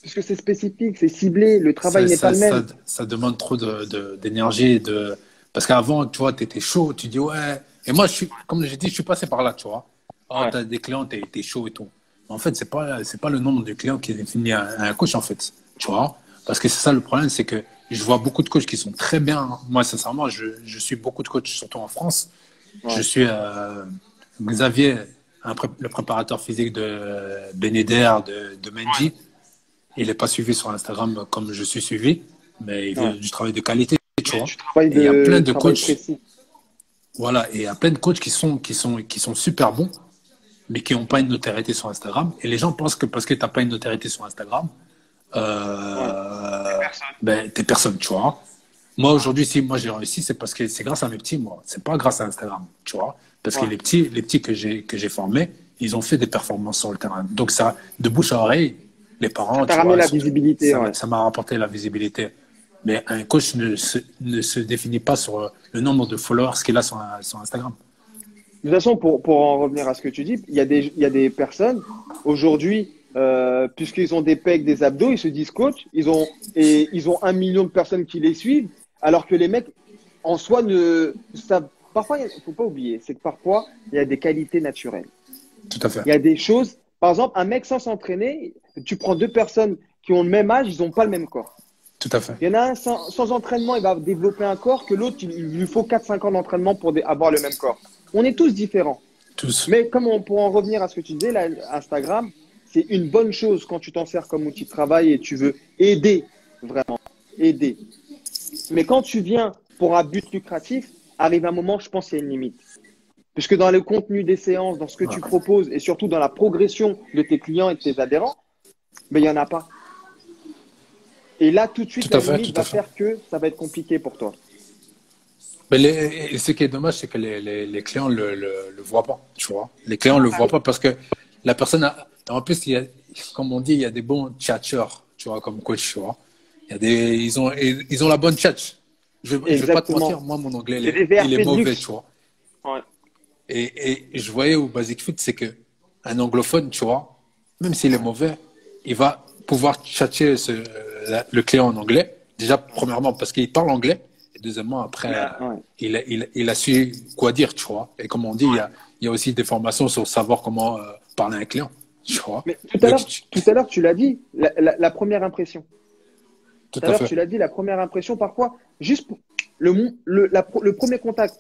Puisque c'est spécifique, c'est ciblé, le travail Ça, n'est pas ça, le ça, même. ça demande trop d'énergie. Parce qu'avant, tu vois, tu étais chaud, tu dis ouais. Et moi, comme j'ai dit, je suis passé par là, tu vois. Oh, Ouais. tu as des clients, tu es chaud et tout. Mais en fait, c'est pas le nombre de clients qui définit un coach, en fait. Tu vois. Parce que c'est ça le problème, c'est que je vois beaucoup de coachs qui sont très bien. Moi, sincèrement, je suis beaucoup de coachs, surtout en France. Je Ouais. suis Xavier, le préparateur physique de Beneder, de Mendy. Il n'est pas suivi sur Instagram comme je suis suivi, mais il fait Ouais. du travail de qualité, tu vois. Travail Et il y a plein de travail coachs, précis. voilà, et il y a plein de coachs qui sont super bons, mais qui n'ont pas une notoriété sur Instagram. Et les gens pensent que parce que tu n'as pas une notoriété sur Instagram, Ouais. ben, t'es personne, tu vois. Moi, aujourd'hui, si moi j'ai réussi, c'est parce que c'est grâce à mes petits, moi. C'est pas grâce à Instagram, tu vois. Parce que Ouais. les petits que j'ai formés, ils ont fait des performances sur le terrain. Donc, ça, de bouche à oreille, les Ça parents, t'a tu ramené vois, la visibilité. Ouais. ça m'a rapporté la visibilité. Mais un coach ne se définit pas sur le nombre de followers qu'il a sur Instagram. De toute façon, pour en revenir à ce que tu dis, il y a des personnes aujourd'hui, puisqu'ils ont des pecs, des abdos, ils se disent coach, ils ont 1 million de personnes qui les suivent, alors que les mecs, en soi, ne savent. Parfois, il faut pas oublier, c'est que parfois, il y a des qualités naturelles. Tout à fait. Il y a des choses, par exemple, un mec sans s'entraîner, tu prends deux personnes qui ont le même âge, ils n'ont pas le même corps. Tout à fait. Il y en a un sans entraînement, il va développer un corps que l'autre, il lui faut 4-5 ans d'entraînement pour avoir le même corps. On est tous différents. Tous. Mais pour en revenir à ce que tu disais, là, Instagram, c'est une bonne chose quand tu t'en sers comme outil de travail et tu veux aider, vraiment, aider. Mais quand tu viens pour un but lucratif, arrive un moment, je pense qu'il y a une limite. Puisque dans le contenu des séances, dans ce que tu proposes et surtout dans la progression de tes clients et de tes adhérents, ben, il n'y en a pas. Et là, tout de suite, la limite va faire que ça va être compliqué pour toi. Mais ce qui est dommage, c'est que les clients le voient pas, tu vois. Les clients le voient pas parce que la personne en plus, comme on dit, il y a des bons tchatcheurs, tu vois, comme coach, tu vois. Ils ont la bonne tchatch. Je vais pas te mentir, moi, mon anglais, il est mauvais, tu vois. Ouais. Et je voyais au Basic Fit, c'est que un anglophone, tu vois, même s'il est mauvais, il va pouvoir tchatcher le client en anglais. Déjà, premièrement, parce qu'il parle anglais. Et deuxièmement, après, il a su quoi dire, tu vois. Et comme on dit, il y a aussi des formations sur savoir comment parler à un client, tu vois. Mais tout à l'heure, tu l'as dit, la première impression. Tout à l'heure, tu l'as dit, la première impression, parfois, juste pour le premier contact.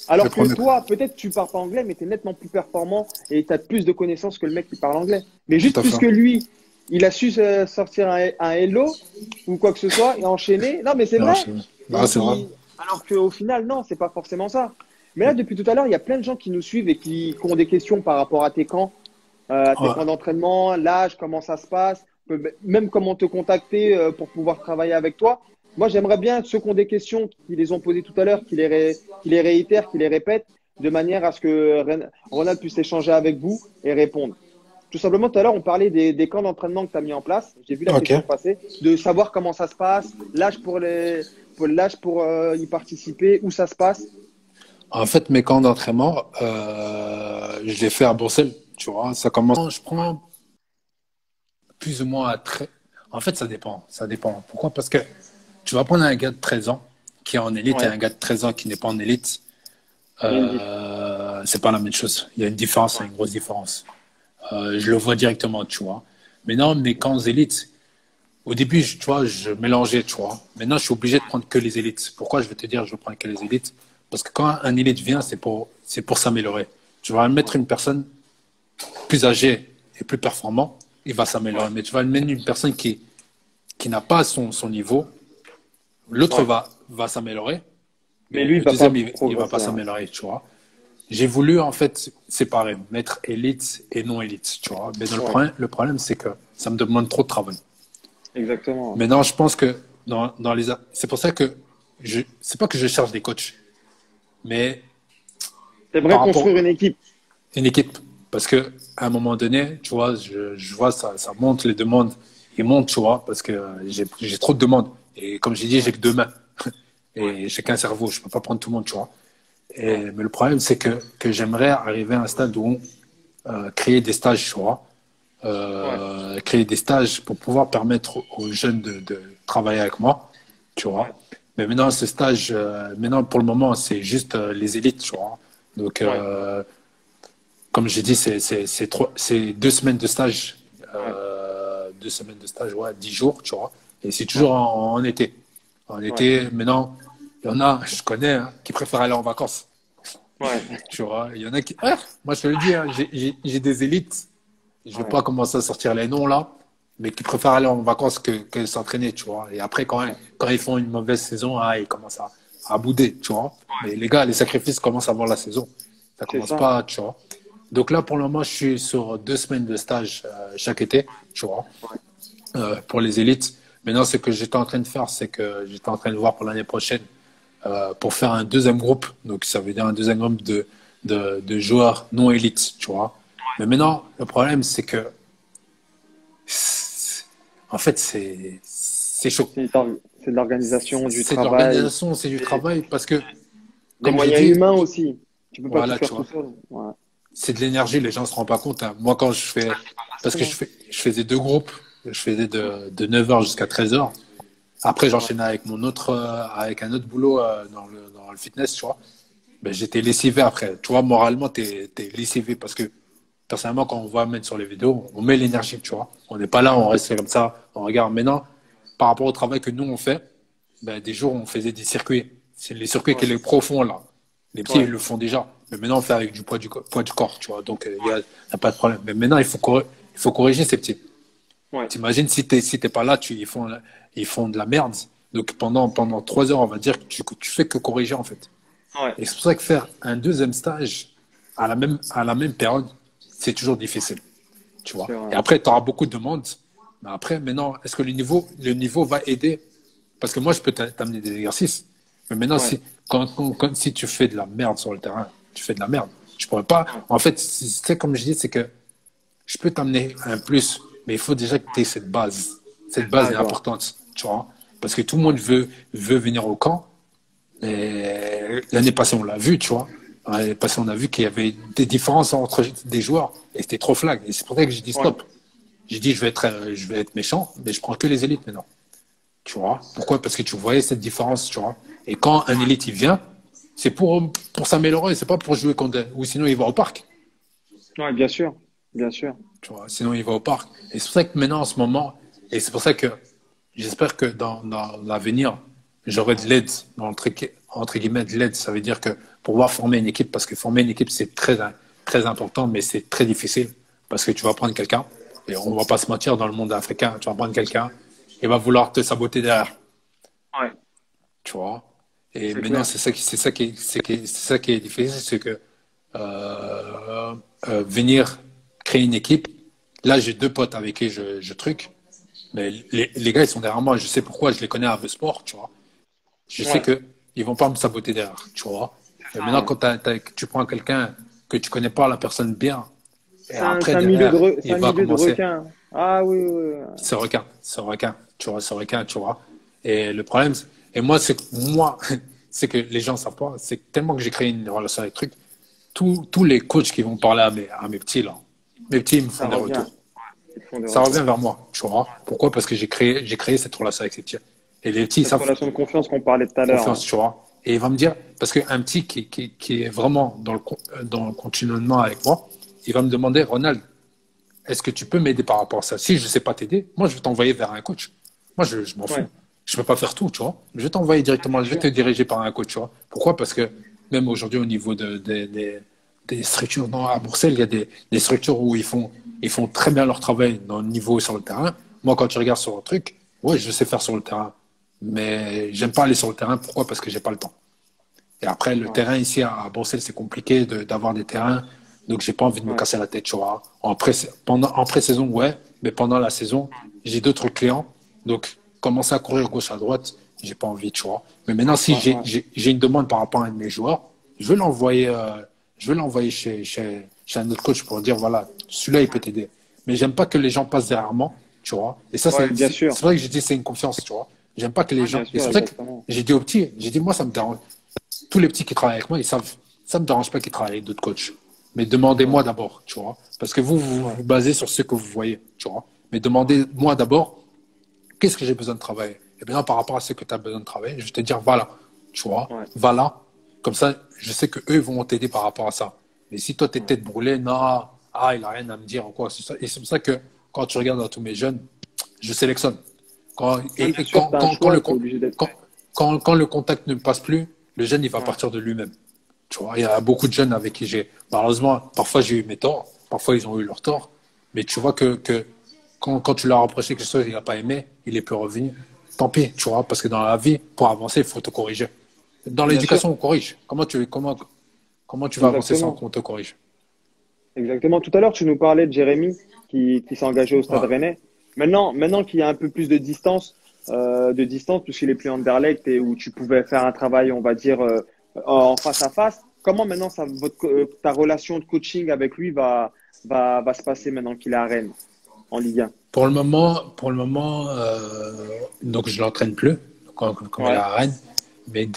Alors que toi, peut-être tu parles pas anglais, mais tu es nettement plus performant et tu as plus de connaissances que le mec qui parle anglais. Mais juste puisque lui, il a su sortir un hello ou quoi que ce soit et enchaîner. Non, mais c'est vrai. C'est vrai. Alors qu'au final, non, c'est pas forcément ça. Mais là, depuis tout à l'heure, il y a plein de gens qui nous suivent et qui ont des questions par rapport à tes camps, camps d'entraînement, l'âge, comment ça se passe, même comment te contacter pour pouvoir travailler avec toi. Moi, j'aimerais bien ceux qui ont des questions, qui les ont posées tout à l'heure, qui les réitèrent, qui les répètent, de manière à ce que Ronald puisse échanger avec vous et répondre. Tout simplement, tout à l'heure, on parlait des camps d'entraînement que tu as mis en place. J'ai vu la question passer, de savoir comment ça se passe, l'âge pour y participer, où ça se passe. En fait, mes camps d'entraînement, je les fais à Bruxelles, tu vois. Ça commence. Je prends plus ou moins En fait, ça dépend. Ça dépend. Pourquoi? Parce que tu vas prendre un gars de 13 ans qui est en élite et un gars de 13 ans qui n'est pas en élite. C'est pas la même chose. Il y a une différence, une grosse différence. Je le vois directement, tu vois. Maintenant, mes camps élites, au début, tu vois, je mélangeais, tu vois. Maintenant, je suis obligé de prendre que les élites. Pourquoi je vais te dire je prends que les élites? Parce que quand un élite vient, c'est pour s'améliorer. Tu vas mettre une personne plus âgée et plus performant, il va s'améliorer. Mais tu vas mettre une personne qui n'a pas son niveau, l'autre va s'améliorer. Mais lui, il va pas s'améliorer, tu vois. J'ai voulu, en fait, séparer, mettre élite et non élite, tu vois. Mais le problème, c'est que ça me demande trop de travail. Exactement. Maintenant, je pense que c'est pour ça que c'est pas que je cherche des coachs, mais t'aimerais construire une équipe. Une équipe. Parce que à un moment donné, tu vois, je vois ça monte, les demandes, ils montent, tu vois, parce que j'ai trop de demandes. Et comme j'ai dit, j'ai que 2 mains. Et j'ai qu'un cerveau, je peux pas prendre tout le monde, tu vois. Mais le problème, c'est que j'aimerais arriver à un stade où créer des stages, tu vois. Créer des stages pour pouvoir permettre aux jeunes de travailler avec moi, tu vois. Mais maintenant, ce stage, pour le moment, c'est juste les élites, tu vois. Donc, comme j'ai dit, c'est 2 semaines de stage. 2 semaines de stage, 10 jours, tu vois. Et c'est toujours en été. En été, maintenant, il y en a, je connais, hein, qui préfèrent aller en vacances. Tu vois, il y en a qui. Moi, je te le dis, hein, j'ai des élites. Je ne vais pas commencer à sortir les noms là, mais qui préfèrent aller en vacances que s'entraîner, tu vois. Et après, quand ils font une mauvaise saison, ils commencent à bouder, tu vois. Mais les gars, les sacrifices commencent avant la saison. Ça commence pas, tu vois. Donc là, pour le moment, je suis sur 2 semaines de stage chaque été, tu vois, pour les élites. Maintenant, ce que j'étais en train de faire, c'est que j'étais en train de voir pour l'année prochaine pour faire un deuxième groupe. Donc, ça veut dire un deuxième groupe de joueurs non élites, tu vois. Mais maintenant, le problème, c'est que, en fait, c'est chaud. C'est de l'organisation, du C'est de travail, l'organisation, c'est du travail, parce que, des comme j'ai moyens dit, humains aussi. Tu peux pas tout voilà, tu faire tout vois, seul. Ouais. c'est de l'énergie, les gens ne se rendent pas compte, hein. Moi, quand je fais, parce que Forcément. je faisais deux groupes, je faisais de 9h jusqu'à 13h. Après, Ouais. j'enchaînais avec un autre boulot dans le fitness, tu vois. Ben, j'étais lessivé après. Tu vois, moralement, t'es lessivé parce que, personnellement, quand on voit mettre sur les vidéos, on met l'énergie, tu vois. On n'est pas là, on reste comme ça, on regarde. Maintenant, par rapport au travail que nous, on fait, ben, des jours, on faisait des circuits. C'est les circuits que Ouais. les pros font, là. Les petits, ils Ouais. le font déjà. Mais maintenant, on fait avec du poids du corps, tu vois. Donc, y a pas de problème. Mais maintenant, il faut corriger ces petits. Ouais. T'imagines si t'es pas là, ils font de la merde. Donc, pendant 3 heures, on va dire que tu fais que corriger, en fait. Ouais. Et c'est pour ça que faire un deuxième stage à la même période, c'est toujours difficile, tu vois. C'est vrai. Et après, tu auras beaucoup de demandes. Mais après, maintenant, est-ce que le niveau va aider? Parce que moi, je peux t'amener des exercices. Mais maintenant, Ouais. si tu fais de la merde sur le terrain, tu fais de la merde. Je pourrais pas. Ouais. En fait, c'est comme je dis, c'est que je peux t'amener un plus, mais il faut déjà que tu aies cette base. Cette base est Base, ouais. importante, tu vois. Parce que tout le monde Ouais. veut venir au camp. Et l'année passée, on l'a vu, tu vois. L'année passée, on a vu qu'il y avait des différences entre des joueurs et c'était trop flag. Et c'est pour ça que j'ai dit Ouais. stop. J'ai dit je vais être méchant, mais je prends que les élites maintenant. Tu vois. Pourquoi? Parce que tu voyais cette différence, tu vois. Et quand un élite il vient, c'est pour s'améliorer, c'est pas pour jouer contre. Ou sinon il va au parc. Ouais, bien sûr. Bien sûr. Tu vois. Sinon il va au parc. Et c'est pour ça que maintenant, en ce moment, et c'est pour ça que j'espère que dans l'avenir, j'aurai de l'aide, entre guillemets, de l'aide. Ça veut dire que pour pouvoir former une équipe, parce que former une équipe, c'est très important, mais c'est très difficile. Parce que tu vas prendre quelqu'un, et on ne va pas se mentir, dans le monde africain, tu vas prendre quelqu'un, il va vouloir te saboter derrière, Ouais. tu vois. Et C'est maintenant, clair. c'est ça qui est difficile, c'est que venir créer une équipe, là, j'ai deux potes avec qui je truc, mais les gars, ils sont derrière moi, je sais pourquoi, je les connais à The Sport, tu vois. Je sais Ouais. que ils vont pas me saboter derrière, tu vois. Et Ah, maintenant, ouais. quand tu prends quelqu'un que tu connais pas la personne bien, et C'est après un milieu derrière, c'est il un va milieu de commencer requins. Ah oui, oui, oui. ce requin, tu vois, ce requin, tu vois. Et le problème, et moi, moi, c'est que les gens savent pas, c'est tellement que j'ai créé une relation avec truc, tous les coachs qui vont parler à mes petits là, mes petits, ils me font Ça des revient. retours. Ils font des Ça revient retours. vers moi, tu vois. Pourquoi? Parce que j'ai créé cette relation avec ces petits. Et les petits, ils Cette savent relation de confiance qu'on parlait tout à l'heure. confiance, tu vois. Et il va me dire, parce qu'un petit qui est vraiment dans le continuellement avec moi, il va me demander, Ronald, est-ce que tu peux m'aider par rapport à ça? Si je ne sais pas t'aider, moi, je vais t'envoyer vers un coach. Moi, je m'en fous. Ouais. Je ne peux pas faire tout, tu vois. Je vais t'envoyer directement, Bien je vais sûr. te diriger par un coach, tu vois. Pourquoi? Parce que même aujourd'hui, au niveau des structures à Bruxelles, il y a des structures où ils font très bien leur travail dans le niveau sur le terrain. Moi, quand tu regardes sur le truc, ouais, je sais faire sur le terrain. Mais j'aime pas aller sur le terrain. Pourquoi? Parce que j'ai pas le temps. Et après, le Ouais. terrain ici à Bruxelles, c'est compliqué d'avoir des terrains. Donc, j'ai pas envie de me Ouais. casser la tête, tu vois. En pré-saison, ouais. Mais pendant la saison, j'ai d'autres clients. Donc, commencer à courir gauche à droite, j'ai pas envie, tu vois. Mais maintenant, si Ouais. Ouais. j'ai une demande par rapport à un de mes joueurs, je vais l'envoyer, chez un autre coach pour dire, voilà, celui-là, il peut t'aider. Mais j'aime pas que les gens passent derrière moi, tu vois. Et ça, Ouais, bien sûr. c'est vrai que j'ai dit, c'est une confiance, tu vois. J'aime pas que les Ouais, gens. bien Et c'est sûr, pour ça que exactement. j'ai dit aux petits, j'ai dit, moi, ça me dérange. Tous les petits qui travaillent avec moi, ils savent, ça me dérange pas qu'ils travaillent avec d'autres coachs. Mais Ouais. demandez-moi d'abord, tu vois. Parce que vous Ouais. vous basez sur ce que vous voyez, tu vois. Mais demandez-moi d'abord, qu'est-ce que j'ai besoin de travailler? Et bien, par rapport à ce que tu as besoin de travailler, je vais te dire, voilà, tu vois, Ouais. voilà. Comme ça, je sais que eux vont t'aider par rapport à ça. Mais si toi, tu es Ouais. tête brûlée, non, il n'a rien à me dire ou quoi. Et c'est pour ça que quand tu regardes dans tous mes jeunes, je sélectionne. Ouais, bien sûr, tu as un choix, tu es obligé d'être. Quand, quand le contact ne passe plus, le jeune, il va Ouais. partir de lui-même. Tu vois, il y a beaucoup de jeunes avec qui malheureusement, parfois j'ai eu mes torts, parfois ils ont eu leurs torts, mais tu vois que quand tu leur as reproché quelque chose qu'il n'a pas aimé, il est plus revenu. Tant pis, tu vois, parce que dans la vie, pour avancer, il faut te corriger. Dans Bien sûr. l'éducation, on corrige. Comment tu vas avancer sans Exactement. qu'on te corrige? Exactement. Tout à l'heure, tu nous parlais de Jérémy qui s'est engagé au Stade Ouais. Rennais. Maintenant qu'il y a un peu plus de distance, puisqu'il est plus Anderlecht et où tu pouvais faire un travail, on va dire, en face à face. Comment maintenant ta relation de coaching avec lui va se passer maintenant qu'il est à Rennes en Ligue 1? pour le moment donc je l'entraîne plus, comme elle est Ouais, à Rennes. Mais ouais.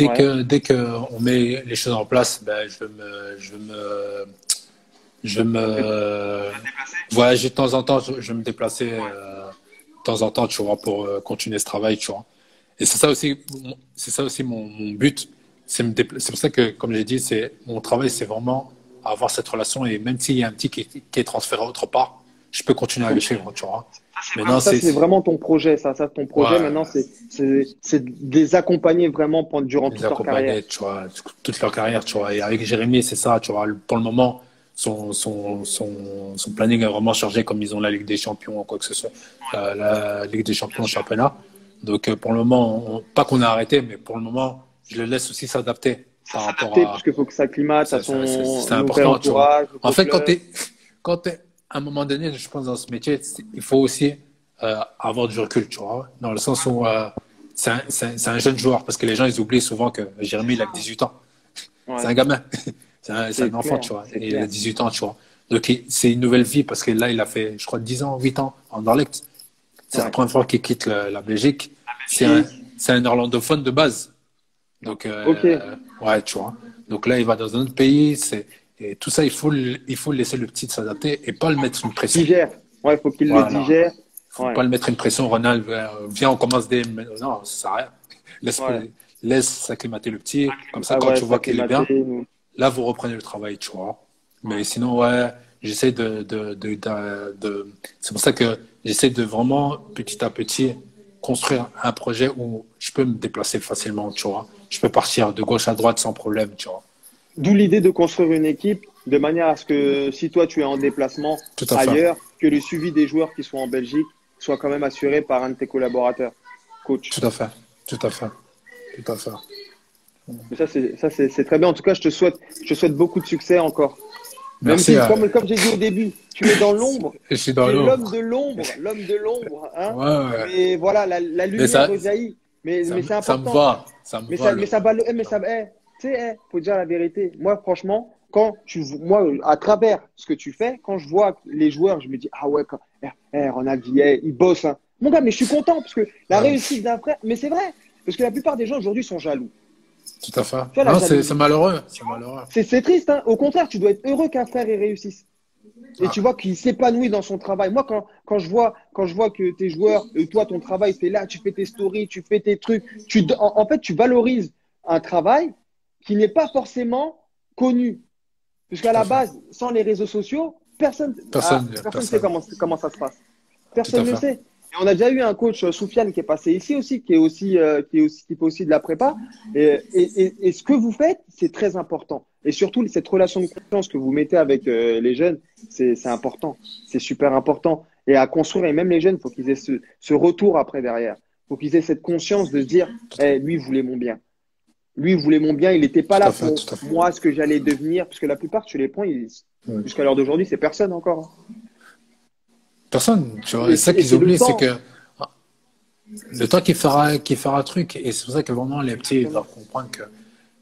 dès que on met les choses en place, ben, je vais me voyager de temps en temps. Je vais me déplacer de temps en temps, tu vois, pour continuer ce travail, tu vois. Et c'est ça aussi mon but. C'est pour ça que, comme j'ai dit, c'est mon travail, c'est vraiment avoir cette relation. Et même s'il y a un petit qui est transféré autre part, je peux continuer à le suivre, tu vois. Maintenant, Ça, c'est vraiment ton projet, ça, ton projet ouais, maintenant, c'est de les accompagner vraiment durant les toute leur carrière. accompagner, tu vois, toute leur carrière, tu vois. Et avec Jérémy, c'est ça, tu vois. Pour le moment, son planning est vraiment chargé comme ils ont la Ligue des Champions ou quoi que ce soit, la Ligue des Champions, le championnat. Donc, pour le moment, pas qu'on a arrêté, mais pour le moment, je le laisse aussi s'adapter Ça par rapport s'adapter, à. puisqu'il faut que ça acclimate à C'est son nouvel important, tu vois. entourage, En nouveau fait, club. quand t'es, à un moment donné, je pense, dans ce métier, il faut aussi avoir du recul, tu vois. Dans le sens où c'est un jeune joueur, parce que les gens, ils oublient souvent que C'est Jérémy, il a ça. que 18 ans. C'est Ouais, un gamin. C'est c'est un enfant, clair, tu vois. c'est Et il a clair. 18 ans, tu vois. Donc, c'est une nouvelle vie, parce que là, il a fait, je crois, 10 ans, 8 ans en Anderlecht. C'est la Ouais. première fois qu'il quitte la Belgique. Belgique. C'est un néerlandophone de base. Donc, Ok. ouais, tu vois. Donc là, il va dans un autre pays. Et tout ça, il faut laisser le petit s'adapter et pas le mettre une pression. Digère. Ouais, il faut qu'il le Voilà. digère. Faut pas Ouais, le mettre une pression. Ronald, viens, on commence des. Non, ça sert à rien. Laisse, ouais. laisse s'acclimater le petit. Comme ça, Ah quand ouais, tu vois qu'il est s'acclimater. bien, là, vous reprenez le travail, tu vois. Mais sinon, ouais, j'essaie c'est pour ça que j'essaie de vraiment, petit à petit, construire un projet où je peux me déplacer facilement, tu vois. Je peux partir de gauche à droite sans problème, tu vois. D'où l'idée de construire une équipe de manière à ce que si toi tu es en déplacement Tout à fait. ailleurs, que le suivi des joueurs qui sont en Belgique soit quand même assuré par un de tes collaborateurs, coach. Tout à fait. Tout à fait. Tout à fait. Mais c'est très bien. En tout cas, je te souhaite beaucoup de succès encore. Même Merci. si, comme j'ai dit au début, tu es dans l'ombre, Je suis dans tu es l'eau. l'homme de l'ombre, hein. Ouais, ouais. Mais voilà, la Mais lumière rejaillit. Mais c'est ça me important. va. Ça me va, le. Tu sais, faut dire la vérité. Moi, franchement, moi, à travers ce que tu fais, quand je vois les joueurs, je me dis, ah ouais, Ronald Villet, il bosse, hein. Mon gars, mais je suis content parce que la Ouais, réussite d'un frère, mais c'est vrai. Parce que la plupart des gens aujourd'hui sont jaloux. tout à fait. Tu vois, la Non, c'est jalousie. malheureux. C'est malheureux. C'est triste, hein. Au contraire, tu dois être heureux qu'un frère ait réussisse. Et tu Ah, vois qu'il s'épanouit dans son travail. Moi, quand je vois que tes joueurs, toi, ton travail, tu es là, tu fais tes stories, tu fais tes trucs, en fait, tu valorises un travail qui n'est pas forcément connu. Puisqu'à tout à la fait. base, sans les réseaux sociaux, personne ne sait Personne. comment ça se passe. Tout à Personne ne fait. sait. Et on a déjà eu un coach, Soufiane, qui est passé ici aussi, qui fait aussi de la prépa. Et ce que vous faites, c'est très important. Et surtout, cette relation de confiance que vous mettez avec les jeunes, c'est important. C'est super important. Et à construire, et même les jeunes, il faut qu'ils aient ce retour après derrière. Il faut qu'ils aient cette conscience de se dire, eh, lui, il voulait mon bien. Lui, il voulait mon bien. Il n'était pas Tout là à fait. pour Tout à fait. moi, ce que j'allais devenir. Parce que la plupart, tu les prends, Ouais. jusqu'à l'heure d'aujourd'hui, c'est personne encore. Personne. Tu vois. Et Et ça qu'ils c'est le oublient, c'est temps. que le temps qui fera truc. Et c'est pour ça que vraiment les petits ils doivent comprendre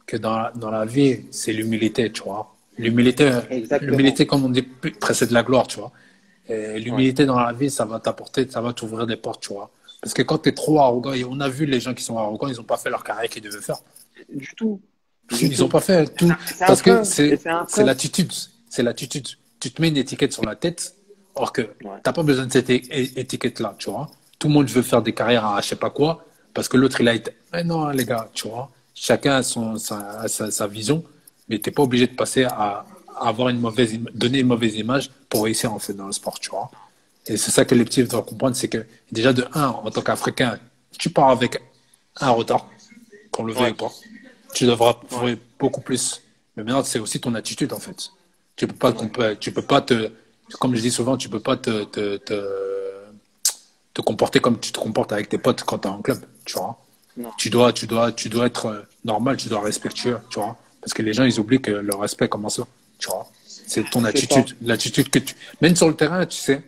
que dans la vie, c'est l'humilité, tu vois. Exactement. L'humilité, comme on dit, précède la gloire, tu vois. Et Ouais. l'humilité dans la vie, ça va t'apporter, ça va t'ouvrir des portes, tu vois. Parce que quand tu es trop arrogant, et on a vu les gens qui sont arrogants, ils n'ont pas fait leur carrière qu'ils devaient faire. Du tout. Du Ils n'ont tout. pas fait tout. C'est un Parce que frein. Et c'est un c'est frein. l'attitude. C'est l'attitude. Tu te mets une étiquette sur la tête, or que tu Ouais. n'as pas besoin de cette étiquette-là, tu vois. Tout le monde veut faire des carrières à je sais pas quoi, parce que l'autre, il a été. Mais non, les gars, tu vois. Chacun a sa vision, mais tu n'es pas obligé de passer à avoir donner une mauvaise image pour réussir, en fait, dans le sport, tu vois. Et c'est ça que les petits doivent comprendre, c'est que déjà de un, en tant qu'Africain, tu pars avec un retard, qu'on le veuille Ouais. ou pas. Tu devras Ouais. prouver beaucoup plus. Mais maintenant, c'est aussi ton attitude, en fait. C'est vrai. Tu peux pas comme je dis souvent, tu peux pas te comporter comme tu te comportes avec tes potes quand tu es en club, tu vois. Non. Tu dois être normal, tu dois respectueux, tu vois. Parce que les gens, ils oublient que le respect commence là, tu vois. C'est ton C'est ça. attitude, l'attitude que tu, même sur le terrain, tu sais.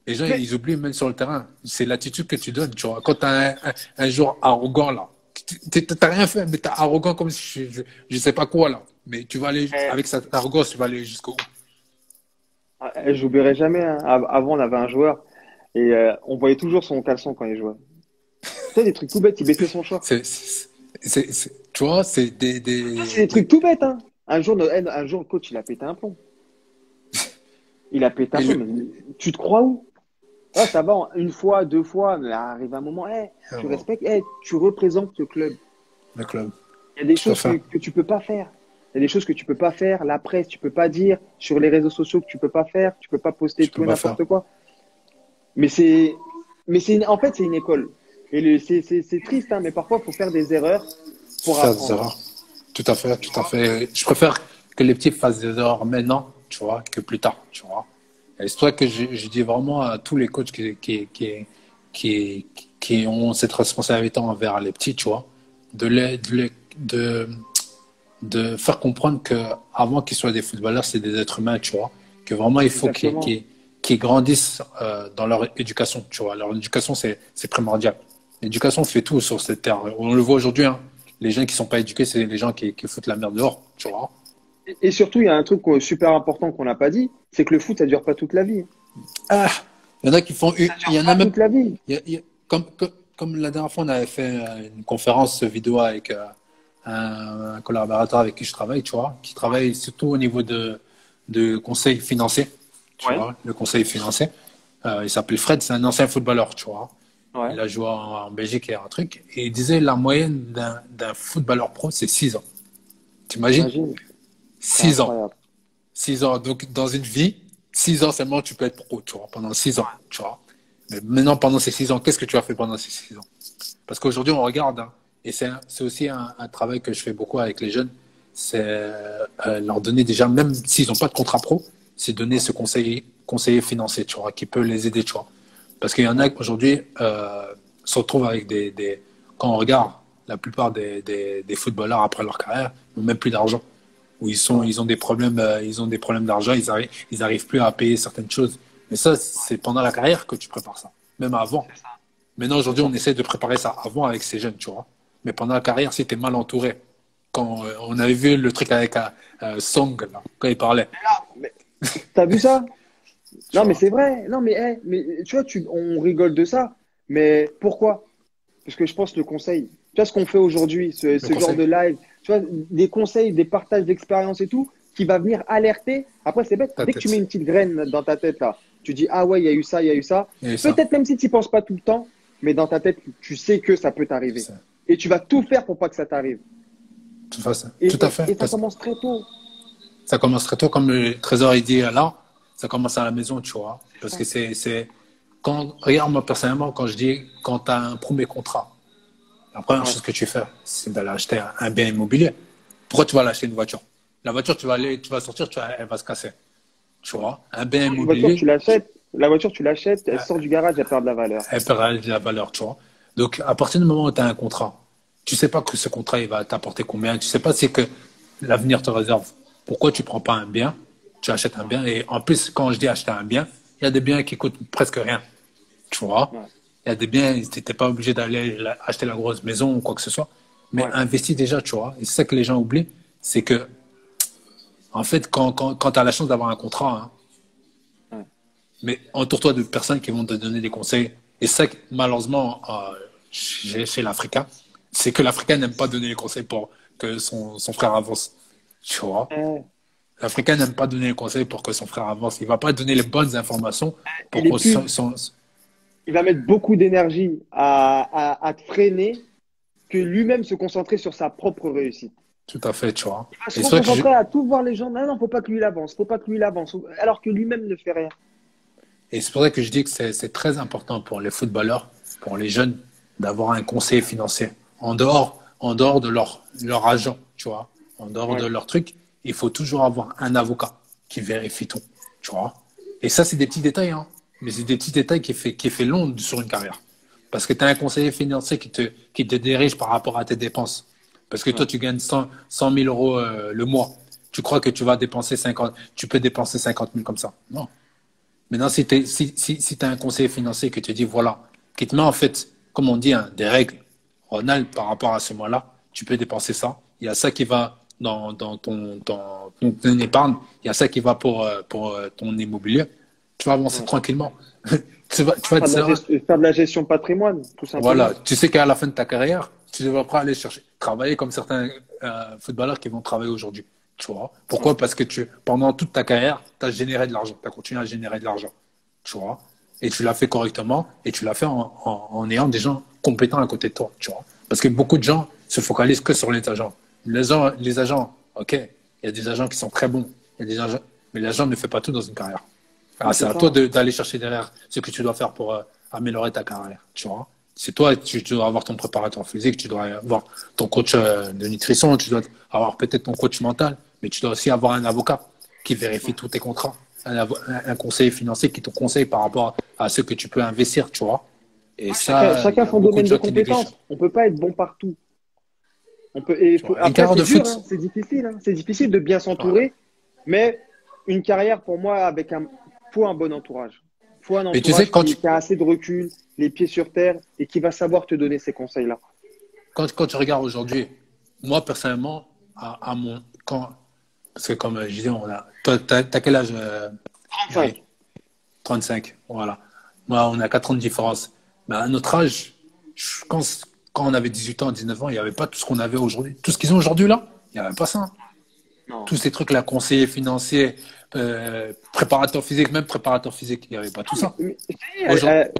Les gens, Mais ils oublient même sur le terrain. C'est l'attitude que tu donnes, tu vois. Quand tu as un joueur arrogant, là, t'as rien fait, mais t'es arrogant comme si je sais pas quoi, là. Mais tu vas aller, eh, avec cette arrogance, tu vas aller jusqu'au bout. j'oublierai jamais, hein. Avant, on avait un joueur. Et on voyait toujours son caleçon quand il jouait. Tu sais, des trucs tout bêtes, il baissait son short. Tu vois, c'est Ça, c'est des trucs tout bêtes, hein. Un jour, le coach, il a pété un plomb. Il a pété un et plomb. Mais tu te crois où? Ah, ça va, une fois, deux fois, mais arrive un moment, tu respectes, tu représentes le club. le club. Il y a des Tout à choses fait. que tu peux pas faire. Il y a des choses que tu peux pas faire. La presse, tu peux pas dire. Sur les réseaux sociaux, que tu peux pas faire. Tu peux pas poster Tu tout peux et pas faire. n'importe quoi. Mais en fait, c'est une école. Et c'est triste, hein, mais parfois, il faut faire des erreurs pour Faire des apprendre. erreurs. Tout à fait, tout à fait. Je préfère que les petits fassent des erreurs maintenant, tu vois, que plus tard, tu vois. Et c'est pour ça que je dis vraiment à tous les coachs qui, qui ont cette responsabilité envers les petits, tu vois, de, de faire comprendre que avant qu'ils soient des footballeurs, c'est des êtres humains, tu vois. Que vraiment, il faut Exactement. qu'ils grandissent dans leur éducation, tu vois. Leur éducation, c'est primordial. L'éducation fait tout sur cette terre. On le voit aujourd'hui, hein. Les gens qui sont pas éduqués, c'est les gens qui foutent la merde dehors, tu vois. Et surtout, il y a un truc super important qu'on n'a pas dit, c'est que le foot, ça dure pas toute la vie. Ah, il y en a qui font, il Ça y dure en a pas même, toute la vie. comme la dernière fois, on avait fait une conférence vidéo avec un collaborateur avec qui je travaille, tu vois, qui travaille surtout au niveau de conseil financier, tu Ouais, vois, le conseil financier. Il s'appelle Fred, c'est un ancien footballeur, tu vois. ouais. Il a joué en Belgique et un truc. Et il disait la moyenne d'un footballeur pro, c'est 6 ans. T'imagines? Imagine, c'est 6 ans. incroyable. 6 ans. Donc, dans une vie, 6 ans seulement, tu peux être pro, tu vois, pendant 6 ans, tu vois. Mais maintenant, pendant ces 6 ans, qu'est-ce que tu as fait pendant ces 6 ans? Parce qu'aujourd'hui, on regarde, hein, et c'est aussi un travail que je fais beaucoup avec les jeunes, c'est leur donner déjà, même s'ils n'ont pas de contrat pro, c'est donner ce conseiller financier, tu vois, qui peut les aider, tu vois. Parce qu'il y en a Ouais, qui, aujourd'hui, se retrouvent avec quand on regarde la plupart des footballeurs après leur carrière, ils n'ont même plus d'argent. Où ouais, ils ont des problèmes d'argent, ils arrivent plus à payer certaines choses. Mais ça, c'est pendant la carrière que tu prépares ça. Même avant. Maintenant, c'est aujourd'hui, ça. on essaie de préparer ça avant avec ces jeunes, tu vois. Mais pendant la carrière, si tu es mal entouré, quand on avait vu le truc avec Song, là, quand il parlait, Mais t'as vu ça? tu Non, mais vois. c'est vrai. Non, mais tu vois, on rigole de ça. Mais pourquoi? Parce que je pense le conseil. Tu vois ce qu'on fait aujourd'hui, Le ce genre conseil, de live, tu vois, des conseils, des partages d'expériences et tout, qui va venir alerter. Après, c'est bête. ta Dès que tu mets tête. une petite graine dans ta tête, là, tu dis, ah ouais, il y a eu ça, il y a eu ça. Et ça, Peut-être même si tu n'y penses pas tout le temps, mais dans ta tête, tu sais que ça peut t'arriver. c'est Et tu vas tout faire pour pas que ça t'arrive. tout à fait. Et ça commence très tôt. Ça commence très tôt, comme le trésor il dit là, ça commence à la maison, tu vois. C'est Parce ça. que regarde, moi personnellement, quand je dis, quand tu as un premier contrat, la première Ouais. chose que tu fais, c'est d'aller acheter un bien immobilier. Pourquoi tu vas aller acheter une voiture? La voiture, tu vas sortir, elle va se casser. Tu vois? Un bien Une voiture, immobilier, tu l'achètes. La voiture, tu l'achètes, elle euh, sort du garage, elle perd de la valeur. elle perd de la valeur, tu vois. Donc, à partir du moment où tu as un contrat, tu sais pas que ce contrat, il va t'apporter combien, tu sais pas c'est que l'avenir te réserve. Pourquoi tu prends pas un bien, tu achètes un bien, et en plus, quand je dis acheter un bien, il y a des biens qui coûtent presque rien, tu vois. Ouais. Il y a des biens, tu n'es pas obligé d'aller acheter la grosse maison ou quoi que ce soit, mais Ouais. investis déjà, tu vois. Et c'est ça que les gens oublient, c'est que, en fait, quand tu as la chance d'avoir un contrat, hein, Ouais. mais entoure-toi de personnes qui vont te donner des conseils. Et ça, malheureusement, chez l'Africain, c'est que l'Africain n'aime pas donner les conseils pour que son frère avance. Tu vois? Euh, L'Africain n'aime pas donner les conseils pour que son frère avance. Il va pas donner les bonnes informations pour il est que plus, il va mettre beaucoup d'énergie à te freiner que lui-même se concentrer sur sa propre réussite. Tout à fait, tu vois. Il va se Et c'est vrai que concentrer à tout voir les gens. Non, non, faut pas que lui il avance, faut pas que lui il avance. Alors que lui-même ne fait rien. et c'est pour ça que je dis que c'est très important pour les footballeurs, pour les jeunes, d'avoir un conseiller financier. En dehors de leur agent, tu vois, en dehors de Ouais. leur truc, il faut toujours avoir un avocat qui vérifie tout, tu vois. Et ça, c'est des petits détails, hein. Mais c'est des petits détails qui fait long sur une carrière. Parce que tu as un conseiller financier qui te dirige par rapport à tes dépenses. Parce que Ouais. toi, tu gagnes 100 000 euros le mois. Tu crois que tu vas dépenser 50, tu peux dépenser 50 000 comme ça. Non. Maintenant, si tu as un conseiller financier qui te dit, voilà, qui te met en fait, comme on dit, hein, des règles, Ronald, par rapport à ce mois-là, tu peux dépenser ça. Il y a ça qui va dans ton épargne, il y a ça qui va pour ton immobilier. Tu vas avancer Ouais. tranquillement. tu vas te dire, Faire de la gestion de patrimoine, tout simplement. voilà, tu sais qu'à la fin de ta carrière, tu devras pas aller chercher, travailler comme certains footballeurs qui vont travailler aujourd'hui. Tu vois? Ouais. Pourquoi? Parce que pendant toute ta carrière, tu as généré de l'argent, tu as continué à générer de l'argent. Tu vois? Et tu l'as fait correctement et tu l'as fait en ayant des gens compétents à côté de toi. Tu vois? Parce que beaucoup de gens se focalisent que sur les agents. Les agents, ok, il y a des agents qui sont très bons, il y a des agents, mais l'agent ne fait pas tout dans une carrière. Mais Ah, c'est c'est à ça. toi d'aller chercher derrière ce que tu dois faire pour améliorer ta carrière. Tu vois? C'est toi, tu dois avoir ton préparateur physique, tu dois avoir ton coach de nutrition, tu dois avoir peut-être ton coach mental, mais tu dois aussi avoir un avocat qui vérifie tous tes contrats, un conseiller financier qui te conseille par rapport à ce que tu peux investir, tu vois. Et ça, il y Chacun a son beaucoup de domaine de gens qui négligent. compétences. On peut pas être bon partout. Tu vois. Une Après, carrière c'est de dur, hein, foot, c'est difficile, hein. C'est difficile de bien voilà. s'entourer, mais une carrière, pour moi, faut un bon entourage. Faut un Mais tu sais, entourage qui a assez de recul, les pieds sur terre et qui va savoir te donner ces conseils-là. quand tu regardes aujourd'hui, moi personnellement, parce que comme je disais, toi, t'as quel âge, Gary? 35. 35, voilà. Moi, on a 4 ans de différence. Mais à notre âge, quand on avait 18 ans, 19 ans, il n'y avait pas tout ce qu'on avait aujourd'hui. Tout ce qu'ils ont aujourd'hui là, il n'y avait pas ça. Non. Tous ces trucs-là, conseiller financier, préparateur physique, même préparateur physique, il n'y avait pas tout ça. Aujourd'hui,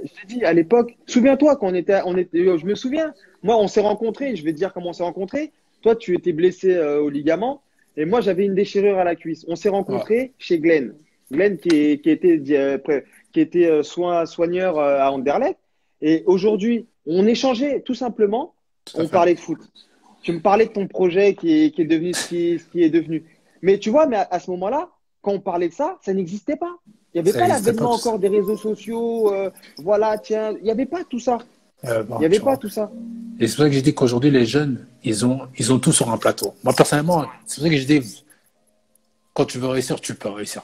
Je t'ai dit, à l'époque, souviens-toi quand je me souviens, moi, on s'est rencontrés, je vais te dire comment on s'est rencontrés. Toi, tu étais blessé au ligament et moi, j'avais une déchirure à la cuisse. On s'est ouais, rencontrés chez Glenn. Glenn qui était soigneur à Anderlecht. Et aujourd'hui, on échangeait tout simplement, tout à on fait. parlait de foot. Tu me parlais de ton projet qui est devenu ce qui est devenu. Mais tu vois, mais à ce moment-là, quand on parlait de ça, ça n'existait pas. Il n'y avait Ça pas n'existait pas l'avènement tout ça. encore des réseaux sociaux. Voilà, tiens, il n'y avait pas tout ça. Il Bon, n'y avait tu pas vois. tout ça. Et c'est pour ça que j'ai dit qu'aujourd'hui, les jeunes, ils ont tout sur un plateau. Moi, personnellement, c'est pour ça que je dis, quand tu veux réussir, tu peux réussir.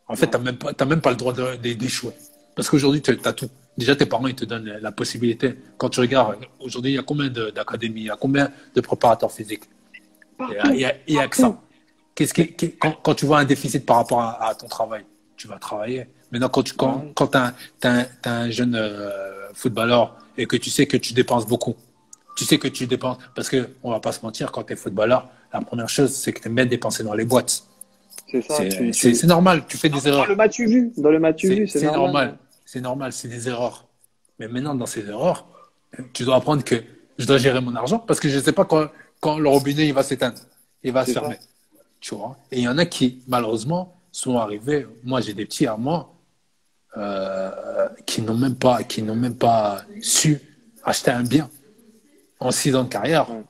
En fait, Ouais. t'as même pas le droit d'échouer. Parce qu'aujourd'hui, tu as tout. Déjà, tes parents, ils te donnent la possibilité. Quand tu regardes, aujourd'hui, il y a combien d'académies, il y a combien de préparateurs physiques? Partout, Il y a que partout. ça. Quand tu vois un déficit par rapport à ton travail, tu vas travailler. Maintenant, Ouais. quand t'as un jeune footballeur et que tu sais que tu dépenses beaucoup, tu sais que tu dépenses, parce que on va pas se mentir, quand tu es footballeur, la première chose, c'est que tu aimes bien dépenser dans les boîtes. C'est ça. C'est normal, tu fais des Dans le erreurs. match vu, dans le match vu, c'est C'est normal. normal, c'est normal, c'est des erreurs. Mais maintenant, dans ces erreurs, tu dois apprendre que je dois gérer mon argent parce que je ne sais pas quand le robinet il va s'éteindre, il va se C'est ça. fermer. Tu vois? Et il y en a qui, malheureusement, sont arrivés. Moi, j'ai des petits à moi qui n'ont même pas su acheter un bien en 6 ans de carrière, Ouais.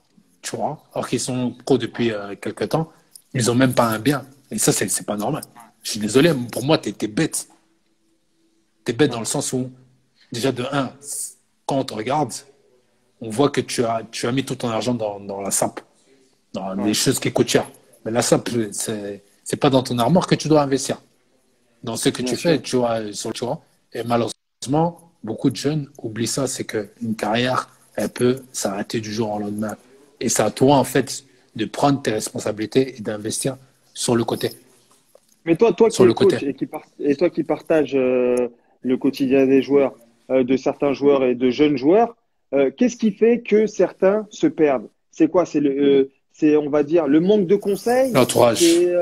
tu vois, alors qu'ils sont pros depuis quelques temps, ils n'ont même pas un bien. Et ça, c'est pas normal. Je suis désolé, pour moi, t'es bête. T'es bête dans Ouais. le sens où, déjà de un, quand on te regarde, on voit que tu as mis tout ton argent dans la SAP, dans des Ouais. choses qui coûtent cher. Mais la SAP, c'est pas dans ton armoire que tu dois investir. Dans ce que Bien tu fais, sûr. tu vois, sur le tour. Et malheureusement, beaucoup de jeunes oublient ça, c'est qu'une carrière, elle peut s'arrêter du jour au lendemain. Et c'est à toi, en fait, de prendre tes responsabilités et d'investir sur le côté. Mais toi qui Sur es le côté. coach et toi qui partages le quotidien des joueurs, de certains joueurs et de jeunes joueurs, qu'est-ce qui fait que certains se perdent? C'est quoi? C'est, on va dire, le manque de conseils? L'entourage. C'est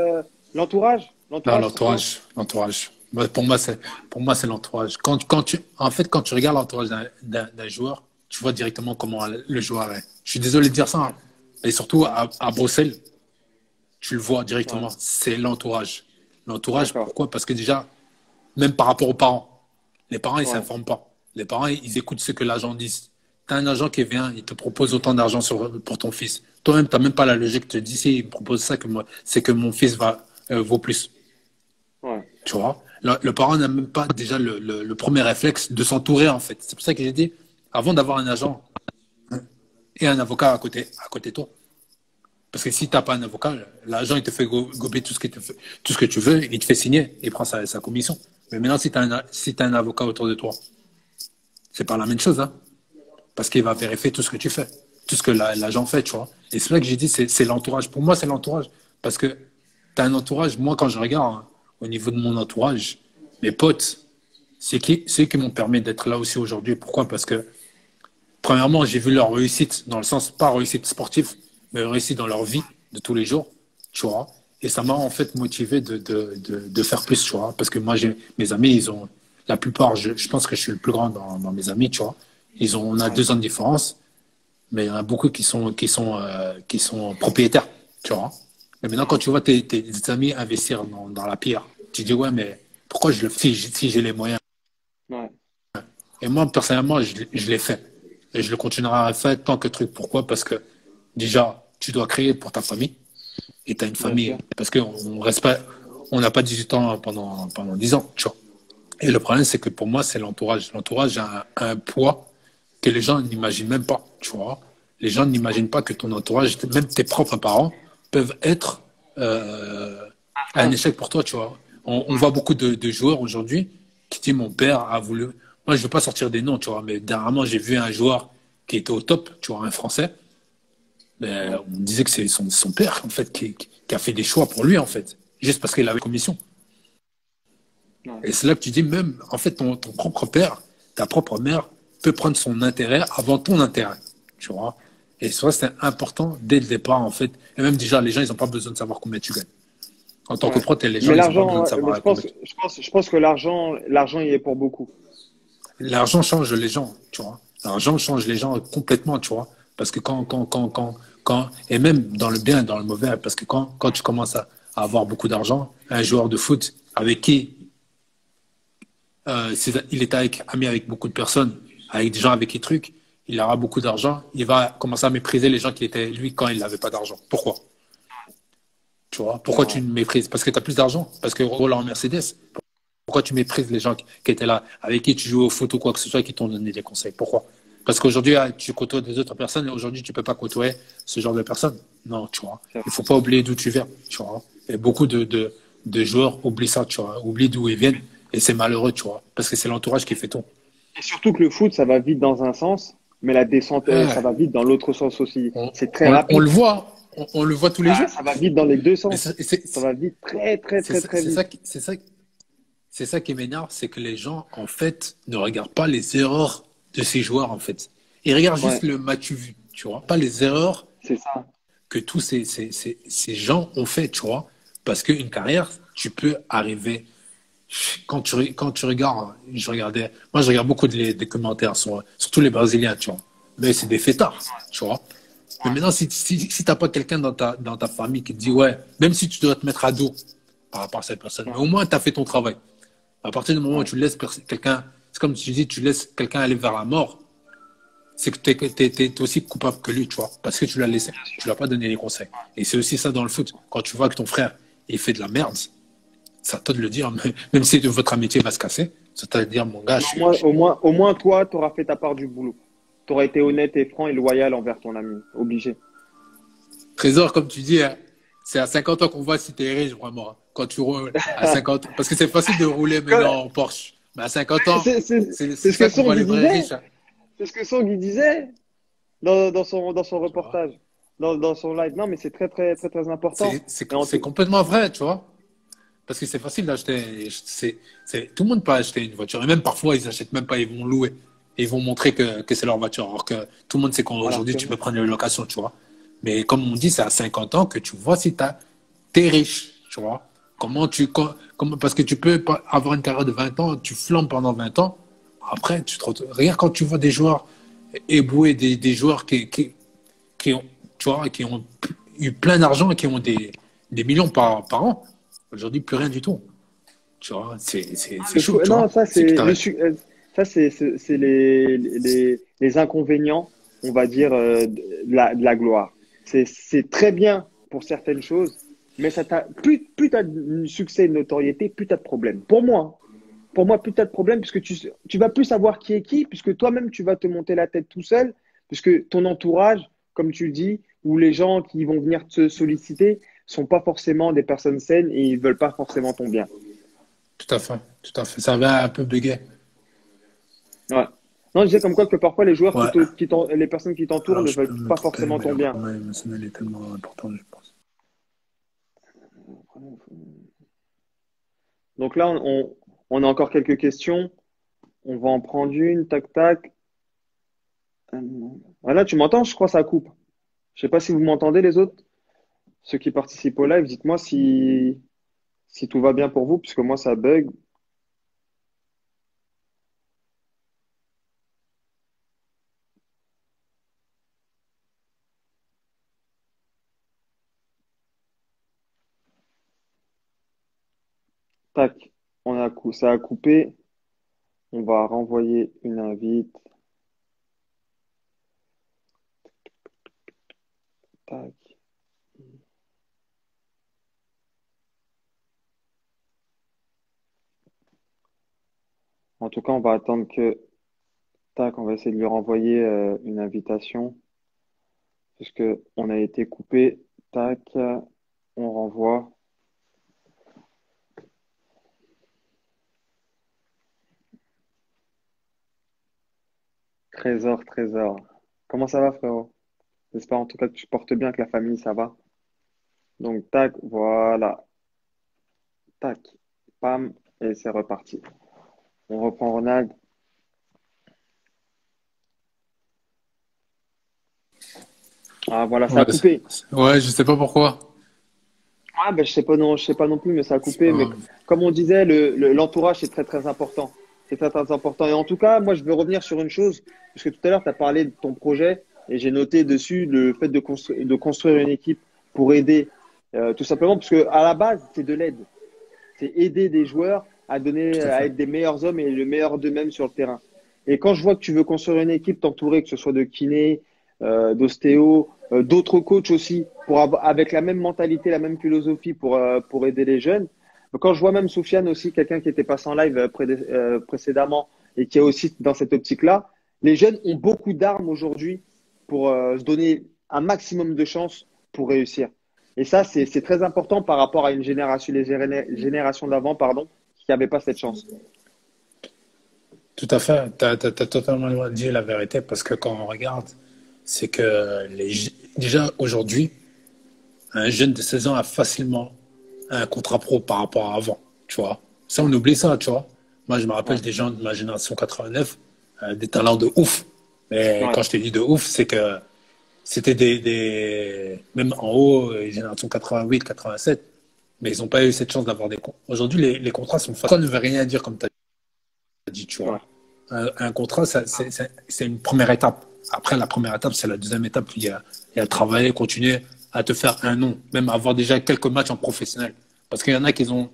l'entourage? Non, L'entourage, pourquoi? l'entourage. Pour moi, c'est l'entourage. En fait, quand tu regardes l'entourage d'un joueur, tu vois directement comment le joueur est. Je suis désolé de dire ça, hein. Et surtout à Bruxelles, tu le vois Ouais, directement. C'est l'entourage. L'entourage, d'accord. pourquoi? Parce que déjà, même par rapport aux parents, les parents, ils Ouais, s'informent pas. Les parents, ils écoutent ce que l'agent dit. Tu as un agent qui vient, il te propose autant d'argent pour ton fils. Toi-même, tu n'as même pas la logique. Tu te dis, si il me propose ça, c'est que mon fils vaut plus. ouais, Tu vois, le parent n'a même pas déjà le premier réflexe de s'entourer, en fait. C'est pour ça que j'ai dit, avant d'avoir un agent et un avocat à côté de toi. Parce que si tu n'as pas un avocat, l'agent, il te fait gober tout ce que tu veux, il te fait signer, il prend sa commission. Mais maintenant, si t'as un avocat autour de toi, c'est pas la même chose, hein. Parce qu'il va vérifier tout ce que tu fais, tout ce que l'agent fait, tu vois. Et c'est là que j'ai dit, c'est l'entourage. Pour moi, c'est l'entourage. Parce que tu as un entourage, moi, quand je regarde, hein, au niveau de mon entourage, mes potes, c'est qui m'ont permis d'être là aussi aujourd'hui. Pourquoi? Parce que, premièrement, j'ai vu leur réussite, dans le sens, pas réussite sportive, mais réussite dans leur vie de tous les jours, tu vois. Et ça m'a en fait motivé de faire plus, tu vois. Parce que moi, mes amis, ils ont, la plupart, je pense que je suis le plus grand dans mes amis, tu vois. On a Ouais, 2 ans de différence, mais il y en a beaucoup qui sont propriétaires, tu vois. Et maintenant, quand tu vois tes amis investir dans la pierre, tu dis, ouais, mais pourquoi je le fais si j'ai les moyens? ouais, Et moi, personnellement, je l'ai fait. Et je le continuerai à faire tant que truc. Pourquoi? Parce que déjà, tu dois créer pour ta famille. Et tu as une bien famille. sûr. Parce qu'on reste pas, on n'a pas 18 ans pendant 10 ans. Tu vois. Et le problème, c'est que pour moi, c'est l'entourage. L'entourage a un poids que les gens n'imaginent même pas. Tu vois. Les gens n'imaginent pas que ton entourage, même tes propres parents, peuvent être un Frein. échec pour toi. Tu vois. On voit beaucoup de joueurs aujourd'hui qui disent mon père a voulu. Moi, je ne veux pas sortir des noms, tu vois, mais dernièrement, j'ai vu un joueur qui était au top, tu vois, un Français. Ben, Ouais, on disait que c'est son père, en fait, qui a fait des choix pour lui, en fait, juste parce qu'il avait commission. ouais. Et c'est là que tu dis, même, en fait, ton propre père, ta propre mère peut prendre son intérêt avant ton intérêt, tu vois. Et ça, c'est important dès le départ, en fait. Et même déjà, les gens, ils n'ont pas besoin de savoir combien tu gagnes. En tant que Ouais. pro, les gens, Mais ils n'ont pas besoin l'argent, de mais savoir combien. je pense que l'argent, il est pour beaucoup. L'argent change les gens, tu vois. L'argent change les gens complètement, tu vois. Parce que et même dans le bien et dans le mauvais, parce que quand tu commences à avoir beaucoup d'argent, un joueur de foot avec qui il est ami avec beaucoup de personnes, avec des gens avec qui truc, il aura beaucoup d'argent, il va commencer à mépriser les gens qui étaient lui quand il n'avait pas d'argent. Pourquoi? Tu vois? C'est Pourquoi tu vrai. me méprises? Parce que tu as plus d'argent? Parce que roule en Mercedes? Pourquoi tu méprises les gens qui étaient là, avec qui tu joues au foot ou quoi que ce soit, qui t'ont donné des conseils? Pourquoi? Parce qu'aujourd'hui, tu côtoies des autres personnes et aujourd'hui, tu peux pas côtoyer ce genre de personnes. Non, tu vois. C'est vrai. Il faut pas oublier d'où tu viens, tu vois. Et beaucoup de joueurs oublient ça, tu vois. Oublient d'où ils viennent et c'est malheureux, tu vois. Parce que c'est l'entourage qui fait tout. Et surtout que le foot, ça va vite dans un sens, mais la descente, ça Ouais. va vite dans l'autre sens aussi. On, C'est très on rapide. le voit, on le voit tous les jours. Ça va vite dans les deux Mais sens. Ça va vite très, très, très, très c'est vite. ça, c'est ça qui m'énerve, c'est que les gens, en fait, ne regardent pas les erreurs de ces joueurs, en fait. Ils regardent juste Ouais, le match vu, tu vois, pas les erreurs c'est ça. que tous ces gens ont fait, tu vois. Parce qu'une carrière, tu peux arriver. Quand tu regardes, moi je regarde beaucoup des commentaires, surtout les Brésiliens, tu vois. Mais c'est des fêtards, tu vois. Mais maintenant, si t'as pas quelqu'un dans ta famille qui te dit, ouais, même si tu dois te mettre à dos par rapport à cette personne, mais Ouais, au moins tu as fait ton travail. À partir du moment où ouais. tu laisses quelqu'un, c'est comme tu dis, tu laisses quelqu'un aller vers la mort, c'est que tu es aussi coupable que lui, tu vois, parce que tu l'as laissé, tu l'as pas donné les conseils. Et c'est aussi ça dans le foot. Quand tu vois que ton frère, il fait de la merde, ça t'a de le dire, même si votre amitié va se casser, ça t'a de dire, mon gars, Mais au moins, toi, tu auras fait ta part du boulot. Tu auras été honnête et franc et loyal envers ton ami. Obligé. trésor, comme tu dis, hein, c'est à 50 ans qu'on voit si t'es riche, vraiment. Hein. Quand tu roules à 50 ans, parce que c'est facile de rouler maintenant en Porsche. Mais à 50 ans, c'est C'est ce que ça qu'on Song voit les il vrais disait. riches. Hein, C'est ce que Song il disait dans son tu vois. reportage, dans son live. Non, mais c'est très, très, très, très important. Et C'est complètement vrai, tu vois. Parce que c'est facile d'acheter. Tout le monde peut acheter une voiture. Et même parfois, ils n'achètent même pas, ils vont louer. Et ils vont montrer que c'est leur voiture. Alors que tout le monde sait alors qu'aujourd'hui, que tu peux prendre une location, tu vois. Mais comme on dit, c'est à 50 ans que tu vois si t'es riche, tu vois. Parce que tu peux avoir une carrière de 20 ans, tu flambes pendant 20 ans. Après, regarde quand tu vois des joueurs éboués, des joueurs qui ont, tu vois, qui ont eu plein d'argent et qui ont des millions par an. Aujourd'hui, plus rien du tout. Tu vois, c'est chaud, tu non, vois. C'est que t'arrêtes. ça, c'est les inconvénients, on va dire, de la gloire. C'est très bien pour certaines choses, mais plus tu as de succès et de notoriété, plus tu as de problèmes. Pour moi, plus tu as de problèmes, puisque tu vas plus savoir qui est qui, puisque toi-même, tu vas te monter la tête tout seul, puisque ton entourage, comme tu le dis, ou les gens qui vont venir te solliciter, sont pas forcément des personnes saines et ils veulent pas forcément ton bien. Tout à fait, tout à fait. Ça va un peu bugger. Ouais. Non, je disais comme quoi que parfois les joueurs Ouais. les personnes qui t'entourent Alors, ne je veulent peux me pas tromper, forcément mais ton le bien. travail émotionnel est tellement important, je pense. Donc là, on a encore quelques questions. On va en prendre une, tac, tac. Voilà, tu m'entends? Je crois que ça coupe. Je sais pas si vous m'entendez, les autres. Ceux qui participent au live, dites-moi si tout va bien pour vous, puisque moi, ça bug. Tac, ça a coupé. On va renvoyer une invite. Tac. En tout cas, on va attendre que. Tac, on va essayer de lui renvoyer une invitation. Puisque on a été coupé. Tac, on renvoie. Trésor, trésor. Comment ça va, frérot? J'espère en tout cas que tu portes bien, que la famille, ça va. Donc, tac, voilà. Tac, pam, et c'est reparti. On reprend Ronald. Ah, voilà, ça a Ouais, coupé. ouais, je sais pas pourquoi. Ah, ben, je sais pas non plus, mais ça a C'est coupé. pas Mais grave. comme on disait, l'entourage, c'est très, très important. C'est très, très important. Et en tout cas, moi, je veux revenir sur une chose, parce que tout à l'heure, tu as parlé de ton projet, et j'ai noté dessus le fait de construire une équipe pour aider, tout simplement, parce que à la base, c'est de l'aide. C'est aider des joueurs à donner, Tout à à fait. être des meilleurs hommes et le meilleur d'eux-mêmes sur le terrain. Et quand je vois que tu veux construire une équipe, t'entourer, que ce soit de kinés, d'ostéo, d'autres coachs aussi, avec la même mentalité, la même philosophie pour aider les jeunes. Quand je vois même Soufiane aussi, quelqu'un qui était passé en live précédemment et qui est aussi dans cette optique-là, les jeunes ont beaucoup d'armes aujourd'hui pour se donner un maximum de chances pour réussir. Et ça, c'est très important par rapport à une génération, générations d'avant, pardon, qui n'avaient pas cette chance. Tout à fait. Tu as totalement dit la vérité parce que quand on regarde, c'est que déjà aujourd'hui, un jeune de 16 ans a facilement un contrat pro par rapport à avant. Tu vois. Ça, on oublie ça, tu vois. Moi, je me rappelle Ouais, des gens de ma génération 89, des talents de ouf. Mais ouais. quand je te dis de ouf, c'est que c'était même en haut, génération 88, 87, mais ils n'ont pas eu cette chance d'avoir des contrats. Aujourd'hui, les contrats sont faciles. Ça ne veut rien dire, comme tu as dit, tu Ouais. vois. Un contrat, c'est une première étape. Après, la première étape, c'est la deuxième étape. Il y a travailler, continuer à te faire un nom, même avoir déjà quelques matchs en professionnel. Parce qu'il y en a qui ont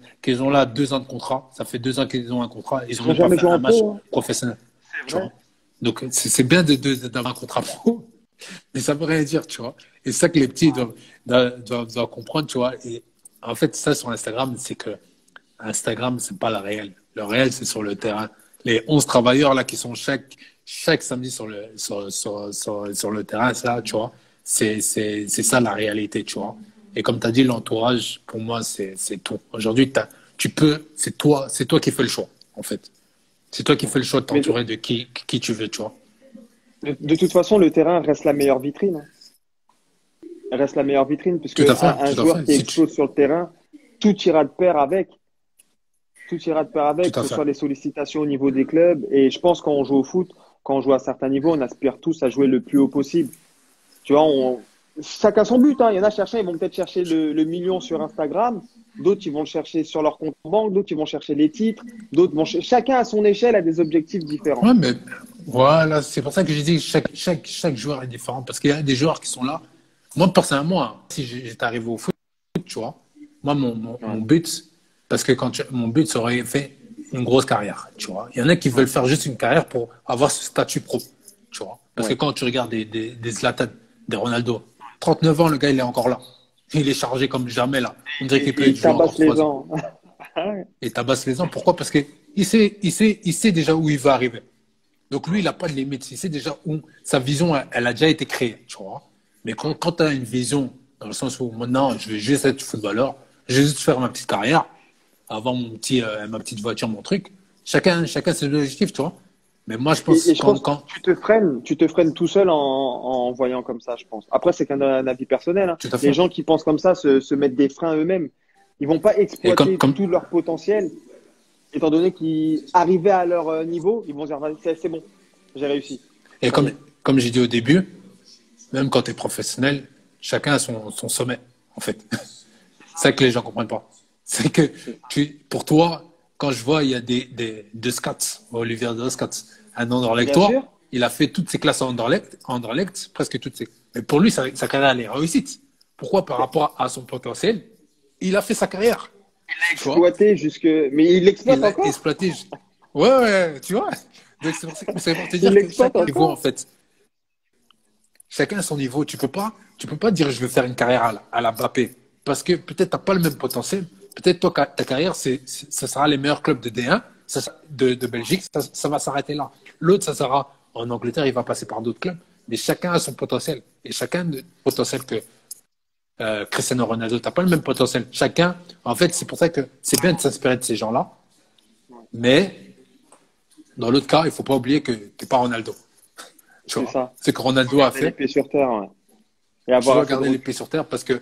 là 2 ans de contrat. Ça fait 2 ans qu'ils ont un contrat. Ils n'ont Ils n'ont même pas jamais fait joué un en match pro, hein. professionnel. C'est Tu vrai. vois. Donc, c'est bien d'avoir un contrat pro, mais ça veut rien dire, tu vois. Et c'est ça que les petits doivent comprendre, tu vois. Et en fait, ça sur Instagram, c'est que Instagram, c'est pas le réel. Le réel, c'est sur le terrain. Les 11 travailleurs là qui sont chaque samedi sur le terrain, ça, tu vois, c'est ça la réalité, tu vois. Et comme tu as dit, l'entourage, pour moi, c'est tout. Aujourd'hui, c'est toi qui fais le choix, en fait. C'est toi qui fais le choix de Mais t'entourer de qui tu veux, tu vois. de toute façon, le terrain reste la meilleure vitrine, hein. Reste la meilleure vitrine, puisque Tout à fait, un tout à joueur fait. qui explose sur le terrain, tout ira de pair avec. Tout ira de pair Tout avec, que à ce fait. soit les sollicitations au niveau des clubs. Et je pense quand on joue au foot, quand on joue à certains niveaux, on aspire tous à jouer le plus haut possible. Tu vois, chacun son but, hein. Il y en a cherchant, ils vont peut-être chercher le million sur Instagram. D'autres, ils vont le chercher sur leur compte en banque. D'autres, ils vont chercher les titres. Chacun à son échelle a des objectifs différents. Ouais, mais voilà, c'est pour ça que j'ai dit que chaque joueur est différent. Parce qu'il y a des joueurs qui sont là. Moi, personnellement, hein, si j'étais arrivé au foot, tu vois, moi, mon Ouais. but, parce que mon but, ça aurait fait une grosse carrière, tu vois. Il y en a qui veulent faire juste une carrière pour avoir ce statut pro, tu vois. Parce que Ouais. quand tu regardes des Zlatan, des Ronaldo, 39 ans, le gars, il est encore là. Il est chargé comme jamais là. On dirait qu'il peut Et il jouer encore tabasse les 3 ans. gens. Et tabasse les gens. Pourquoi? Parce qu'il sait déjà où il va arriver. Donc lui, il n'a pas de limite. Il sait déjà où sa vision, elle a déjà été créée, tu vois. Mais quand tu as une vision, dans le sens où maintenant, je vais juste être footballeur, je vais juste faire ma petite carrière, avoir ma petite voiture, mon truc, chacun ses objectifs, tu vois. Mais moi, je Et pense, je pense que quand tu te freines tout seul en voyant comme ça, je pense. Après, c'est qu'un avis personnel, hein. tout à Les fait. gens qui pensent comme ça se mettent des freins eux-mêmes. Ils vont pas Et exploiter tout leur potentiel. étant donné qu'ils arrivaient à leur niveau, ils vont se dire, c'est bon, j'ai réussi. Et comme j'ai dit au début, même quand tu es professionnel, chacun a son sommet, en fait. C'est ça que les gens ne comprennent pas. C'est que pour toi, quand je vois, il y a deux scats, Olivier de Scats, un Anderlecht, Bien sûr. il a fait toutes ses classes en Anderlecht, presque toutes ses. Mais pour lui, sa carrière, elle est réussite. Pourquoi? Par rapport à son potentiel, il a fait sa carrière. Exploité jusque. Mais il l'exploite encore. Exploité. Ouais, tu vois. Donc, c'est pour te dire que chaque niveau, en fait, chacun a son niveau. Tu peux pas dire je veux faire une carrière à la Mbappé. Parce que peut-être tu n'as pas le même potentiel. Peut-être toi, ta carrière, ça sera les meilleurs clubs de D1, de Belgique, ça va s'arrêter là. L'autre, ça sera en Angleterre, il va passer par d'autres clubs. Mais chacun a son potentiel. Et chacun a le potentiel que Cristiano Ronaldo. Tu n'as pas le même potentiel. Chacun, en fait, c'est pour ça que c'est bien de s'inspirer de ces gens-là. Mais dans l'autre cas, il ne faut pas oublier que tu n'es pas Ronaldo. C'est ça. Ce que Ronaldo a fait. Les pieds sur terre. Ouais. Et tu dois garder les pieds sur terre parce que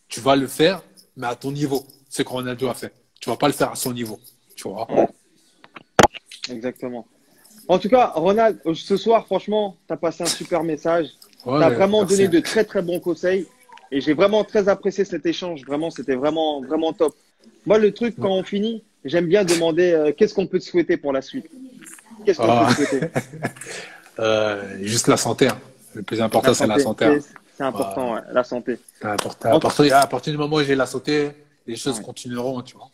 tu vas le faire, mais à ton niveau. Ce que Ronaldo a fait. Tu ne vas pas le faire à son niveau. Tu vois. Ouais. Exactement. En tout cas, Ronald, ce soir, franchement, tu as passé un super message. Tu as vraiment donné de très, très bons conseils. Et j'ai vraiment très apprécié cet échange. Vraiment, c'était vraiment, vraiment top. Moi, le truc, quand on finit, j'aime bien demander qu'est-ce qu'on peut te souhaiter pour la suite. Qu'est-ce qu'on peut te souhaiter? Juste la santé. Hein. Le plus important, c'est la santé. Hein. C'est important, ouais, la santé. À partir du moment où j'ai la santé, les choses continueront, tu vois.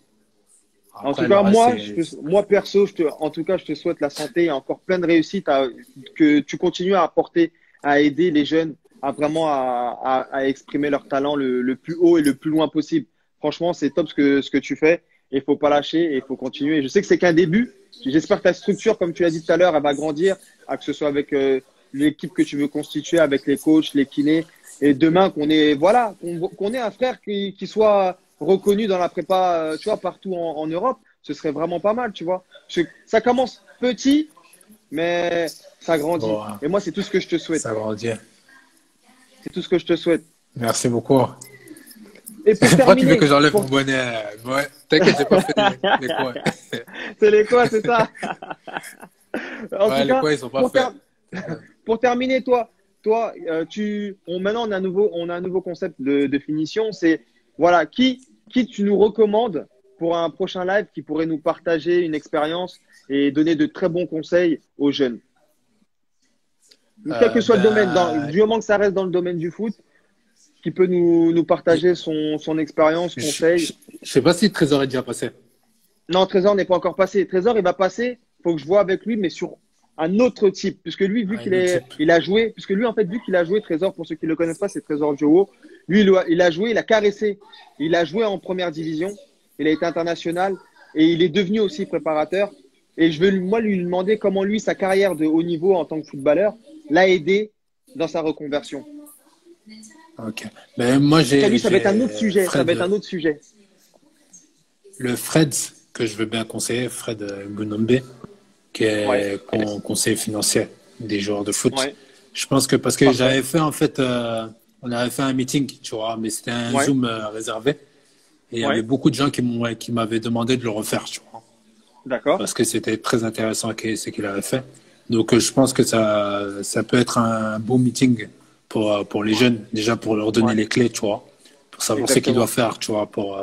Après, en tout cas, moi perso, je te souhaite la santé et encore plein de réussite, que tu continues à apporter, à aider les jeunes à vraiment à exprimer leur talent le plus haut et le plus loin possible. Franchement, c'est top ce que tu fais et il faut pas lâcher et il faut continuer. Je sais que c'est qu'un début. J'espère que ta structure, comme tu l'as dit tout à l'heure, elle va grandir, que ce soit avec l'équipe que tu veux constituer, avec les coachs, les kinés. Et demain, qu'on ait un frère qui soit reconnu dans la prépa, tu vois, partout en Europe, ce serait vraiment pas mal, tu vois. Ça commence petit, mais ça grandit. Bon, et moi, c'est tout ce que je te souhaite. Ça grandit. C'est tout ce que je te souhaite. Merci beaucoup. Et pour terminer, tu veux que j'enlève mon bonnet? Ouais, t'inquiète, j'ai pas fait les quoi. C'est les quoi, c'est ça. En tout les cas, quoi, ils sont pas faits. Pour terminer, toi, maintenant on a un nouveau concept de finition. C'est voilà, qui tu nous recommandes pour un prochain live qui pourrait nous partager une expérience et donner de très bons conseils aux jeunes. Quel que soit le domaine, du moment que ça reste dans le domaine du foot, qui peut nous partager son expérience, conseils. Je sais pas si Trésor est déjà passé. Non, Trésor n'est pas encore passé. Trésor, il va passer. Faut que je vois avec lui, mais sur un autre type, puisque lui, vu qu'il a joué, puisque lui, en fait, vu qu'il a joué Trésor, pour ceux qui ne le connaissent pas, c'est Trésor Jowo. Lui, il a joué, il a caressé. Il a joué en première division. Il a été international et il est devenu aussi préparateur. Et je vais lui demander comment lui, sa carrière de haut niveau en tant que footballeur, l'a aidé dans sa reconversion. Ok. Ben, moi, ça va être un autre sujet. Ça va être un autre sujet. Le Fred, que je veux bien conseiller, Fred Gounombe, qui est conseiller financier des joueurs de foot. Ouais. Je pense que parce que j'avais fait, en fait, on avait fait un meeting, tu vois, mais c'était un Zoom réservé. Et il y avait beaucoup de gens qui m'avaient demandé de le refaire, tu vois. D'accord. Parce que c'était très intéressant ce qu'il avait fait. Donc, je pense que ça peut être un beau meeting pour les jeunes, déjà pour leur donner les clés, tu vois, pour savoir ce qu'ils doivent faire, tu vois, pour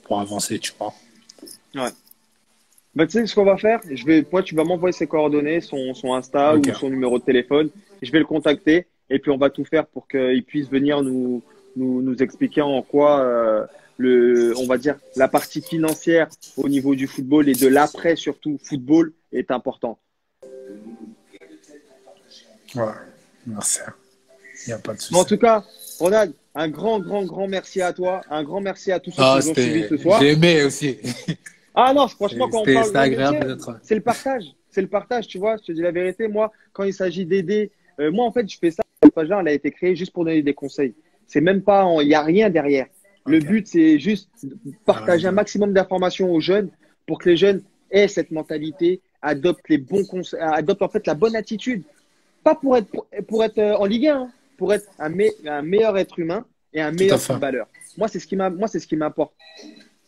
avancer, tu vois. Ouais. Bah, tu sais ce qu'on va faire? Tu vas m'envoyer ses coordonnées, son Insta ou son numéro de téléphone. Je vais le contacter et puis on va tout faire pour qu'il puisse venir nous expliquer en quoi on va dire la partie financière au niveau du football et de l'après surtout football est important. Ouais, merci. Il n'y a pas de souci. En tout cas, Ronald, un grand merci à toi. Un grand merci à tous ceux qui nous ont suivis ce soir. J'ai aimé aussi. Ah non, franchement, quand on parle c'était agréable d'être. C'est le partage. C'est le partage, tu vois. Je te dis la vérité. Moi, quand il s'agit d'aider, moi, en fait, je fais ça. Cette page-là, elle a été créée juste pour donner des conseils. C'est même pas, il n'y a rien derrière. Le but, c'est juste partager un maximum d'informations aux jeunes pour que les jeunes aient cette mentalité, adoptent les bons conseils, adoptent en fait la bonne attitude. Pas pour être en Ligue 1, hein, pour être un meilleur être humain et un meilleur footballeur. Moi, c'est ce qui m'importe.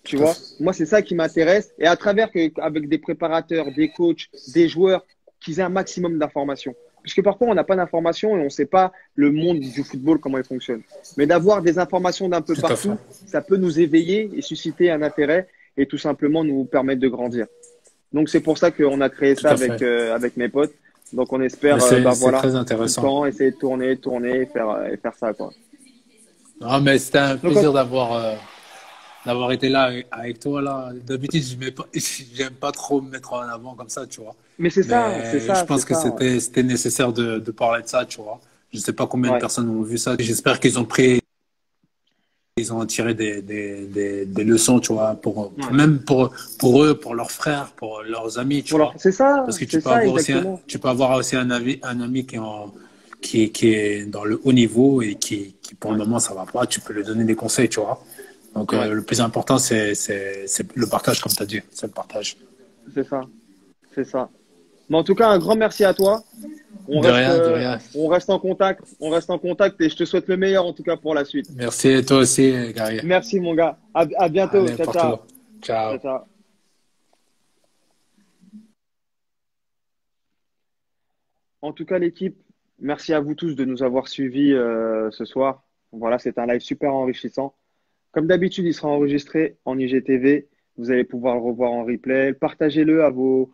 Tu tout à vois, fait. moi, c'est ça qui m'intéresse. Et à travers avec des préparateurs, des coachs, des joueurs, qu'ils aient un maximum d'informations. Puisque parfois, on n'a pas d'informations et on ne sait pas le monde du football, comment il fonctionne. Mais d'avoir des informations d'un peu Tout à fait. partout, ça peut nous éveiller et susciter un intérêt et tout simplement nous permettre de grandir. Donc, c'est pour ça qu'on a créé Tout ça à fait. avec mes potes. Donc, on Mais espère, c'est voilà, très tout le intéressant. temps, essayer de tourner, tourner et faire ça, quoi. Non, mais c'était un Donc, plaisir d'avoir été là avec toi là. D'habitude, j'aime pas trop me mettre en avant comme ça, tu vois. mais c'est ça, c'est Mais je ça, c'est pense que ça. c'était nécessaire de parler de ça, tu vois. Je sais pas combien de Ouais, personnes ont vu ça. J'espère ils ont tiré des leçons, tu vois, ouais. même pour eux, pour leurs frères, pour leurs amis, tu vois. Parce que C'est ça, exactement. tu peux avoir aussi un ami qui est dans le haut niveau et qui pour le Ouais, moment ça va pas, tu peux lui donner des conseils, tu vois. Donc ouais, le plus important c'est le partage comme tu as dit, c'est le partage. c'est ça, c'est ça. Mais en tout cas, un grand merci à toi. De rien, de rien. On reste en contact, on reste en contact et je te souhaite le meilleur en tout cas pour la suite. Merci et toi aussi, Gary. Merci mon gars. À bientôt. Allez, Ciao, ciao. partout. Ciao. Ciao, ciao. En tout cas, l'équipe, merci à vous tous de nous avoir suivis ce soir. Voilà, c'est un live super enrichissant. Comme d'habitude, il sera enregistré en IGTV. Vous allez pouvoir le revoir en replay. Partagez-le à vos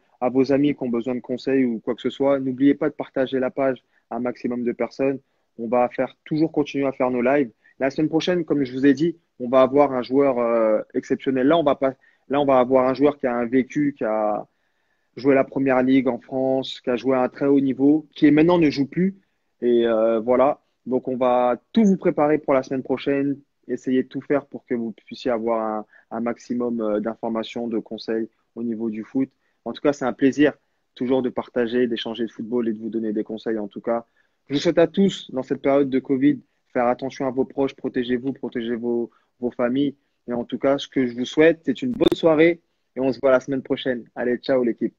amis qui ont besoin de conseils ou quoi que ce soit. N'oubliez pas de partager la page à un maximum de personnes. On va toujours continuer à faire nos lives. La semaine prochaine, comme je vous ai dit, on va avoir un joueur exceptionnel. Là, on va avoir un joueur qui a un vécu, qui a joué la première ligue en France, qui a joué à un très haut niveau, qui maintenant ne joue plus. Et voilà. Donc, on va tout vous préparer pour la semaine prochaine, essayer de tout faire pour que vous puissiez avoir un maximum d'informations, de conseils au niveau du foot. En tout cas, c'est un plaisir toujours de partager, d'échanger de football et de vous donner des conseils. En tout cas, je vous souhaite à tous, dans cette période de Covid, faire attention à vos proches, protégez-vous, protégez vos familles. Et en tout cas, ce que je vous souhaite, c'est une bonne soirée et on se voit la semaine prochaine. Allez, ciao l'équipe.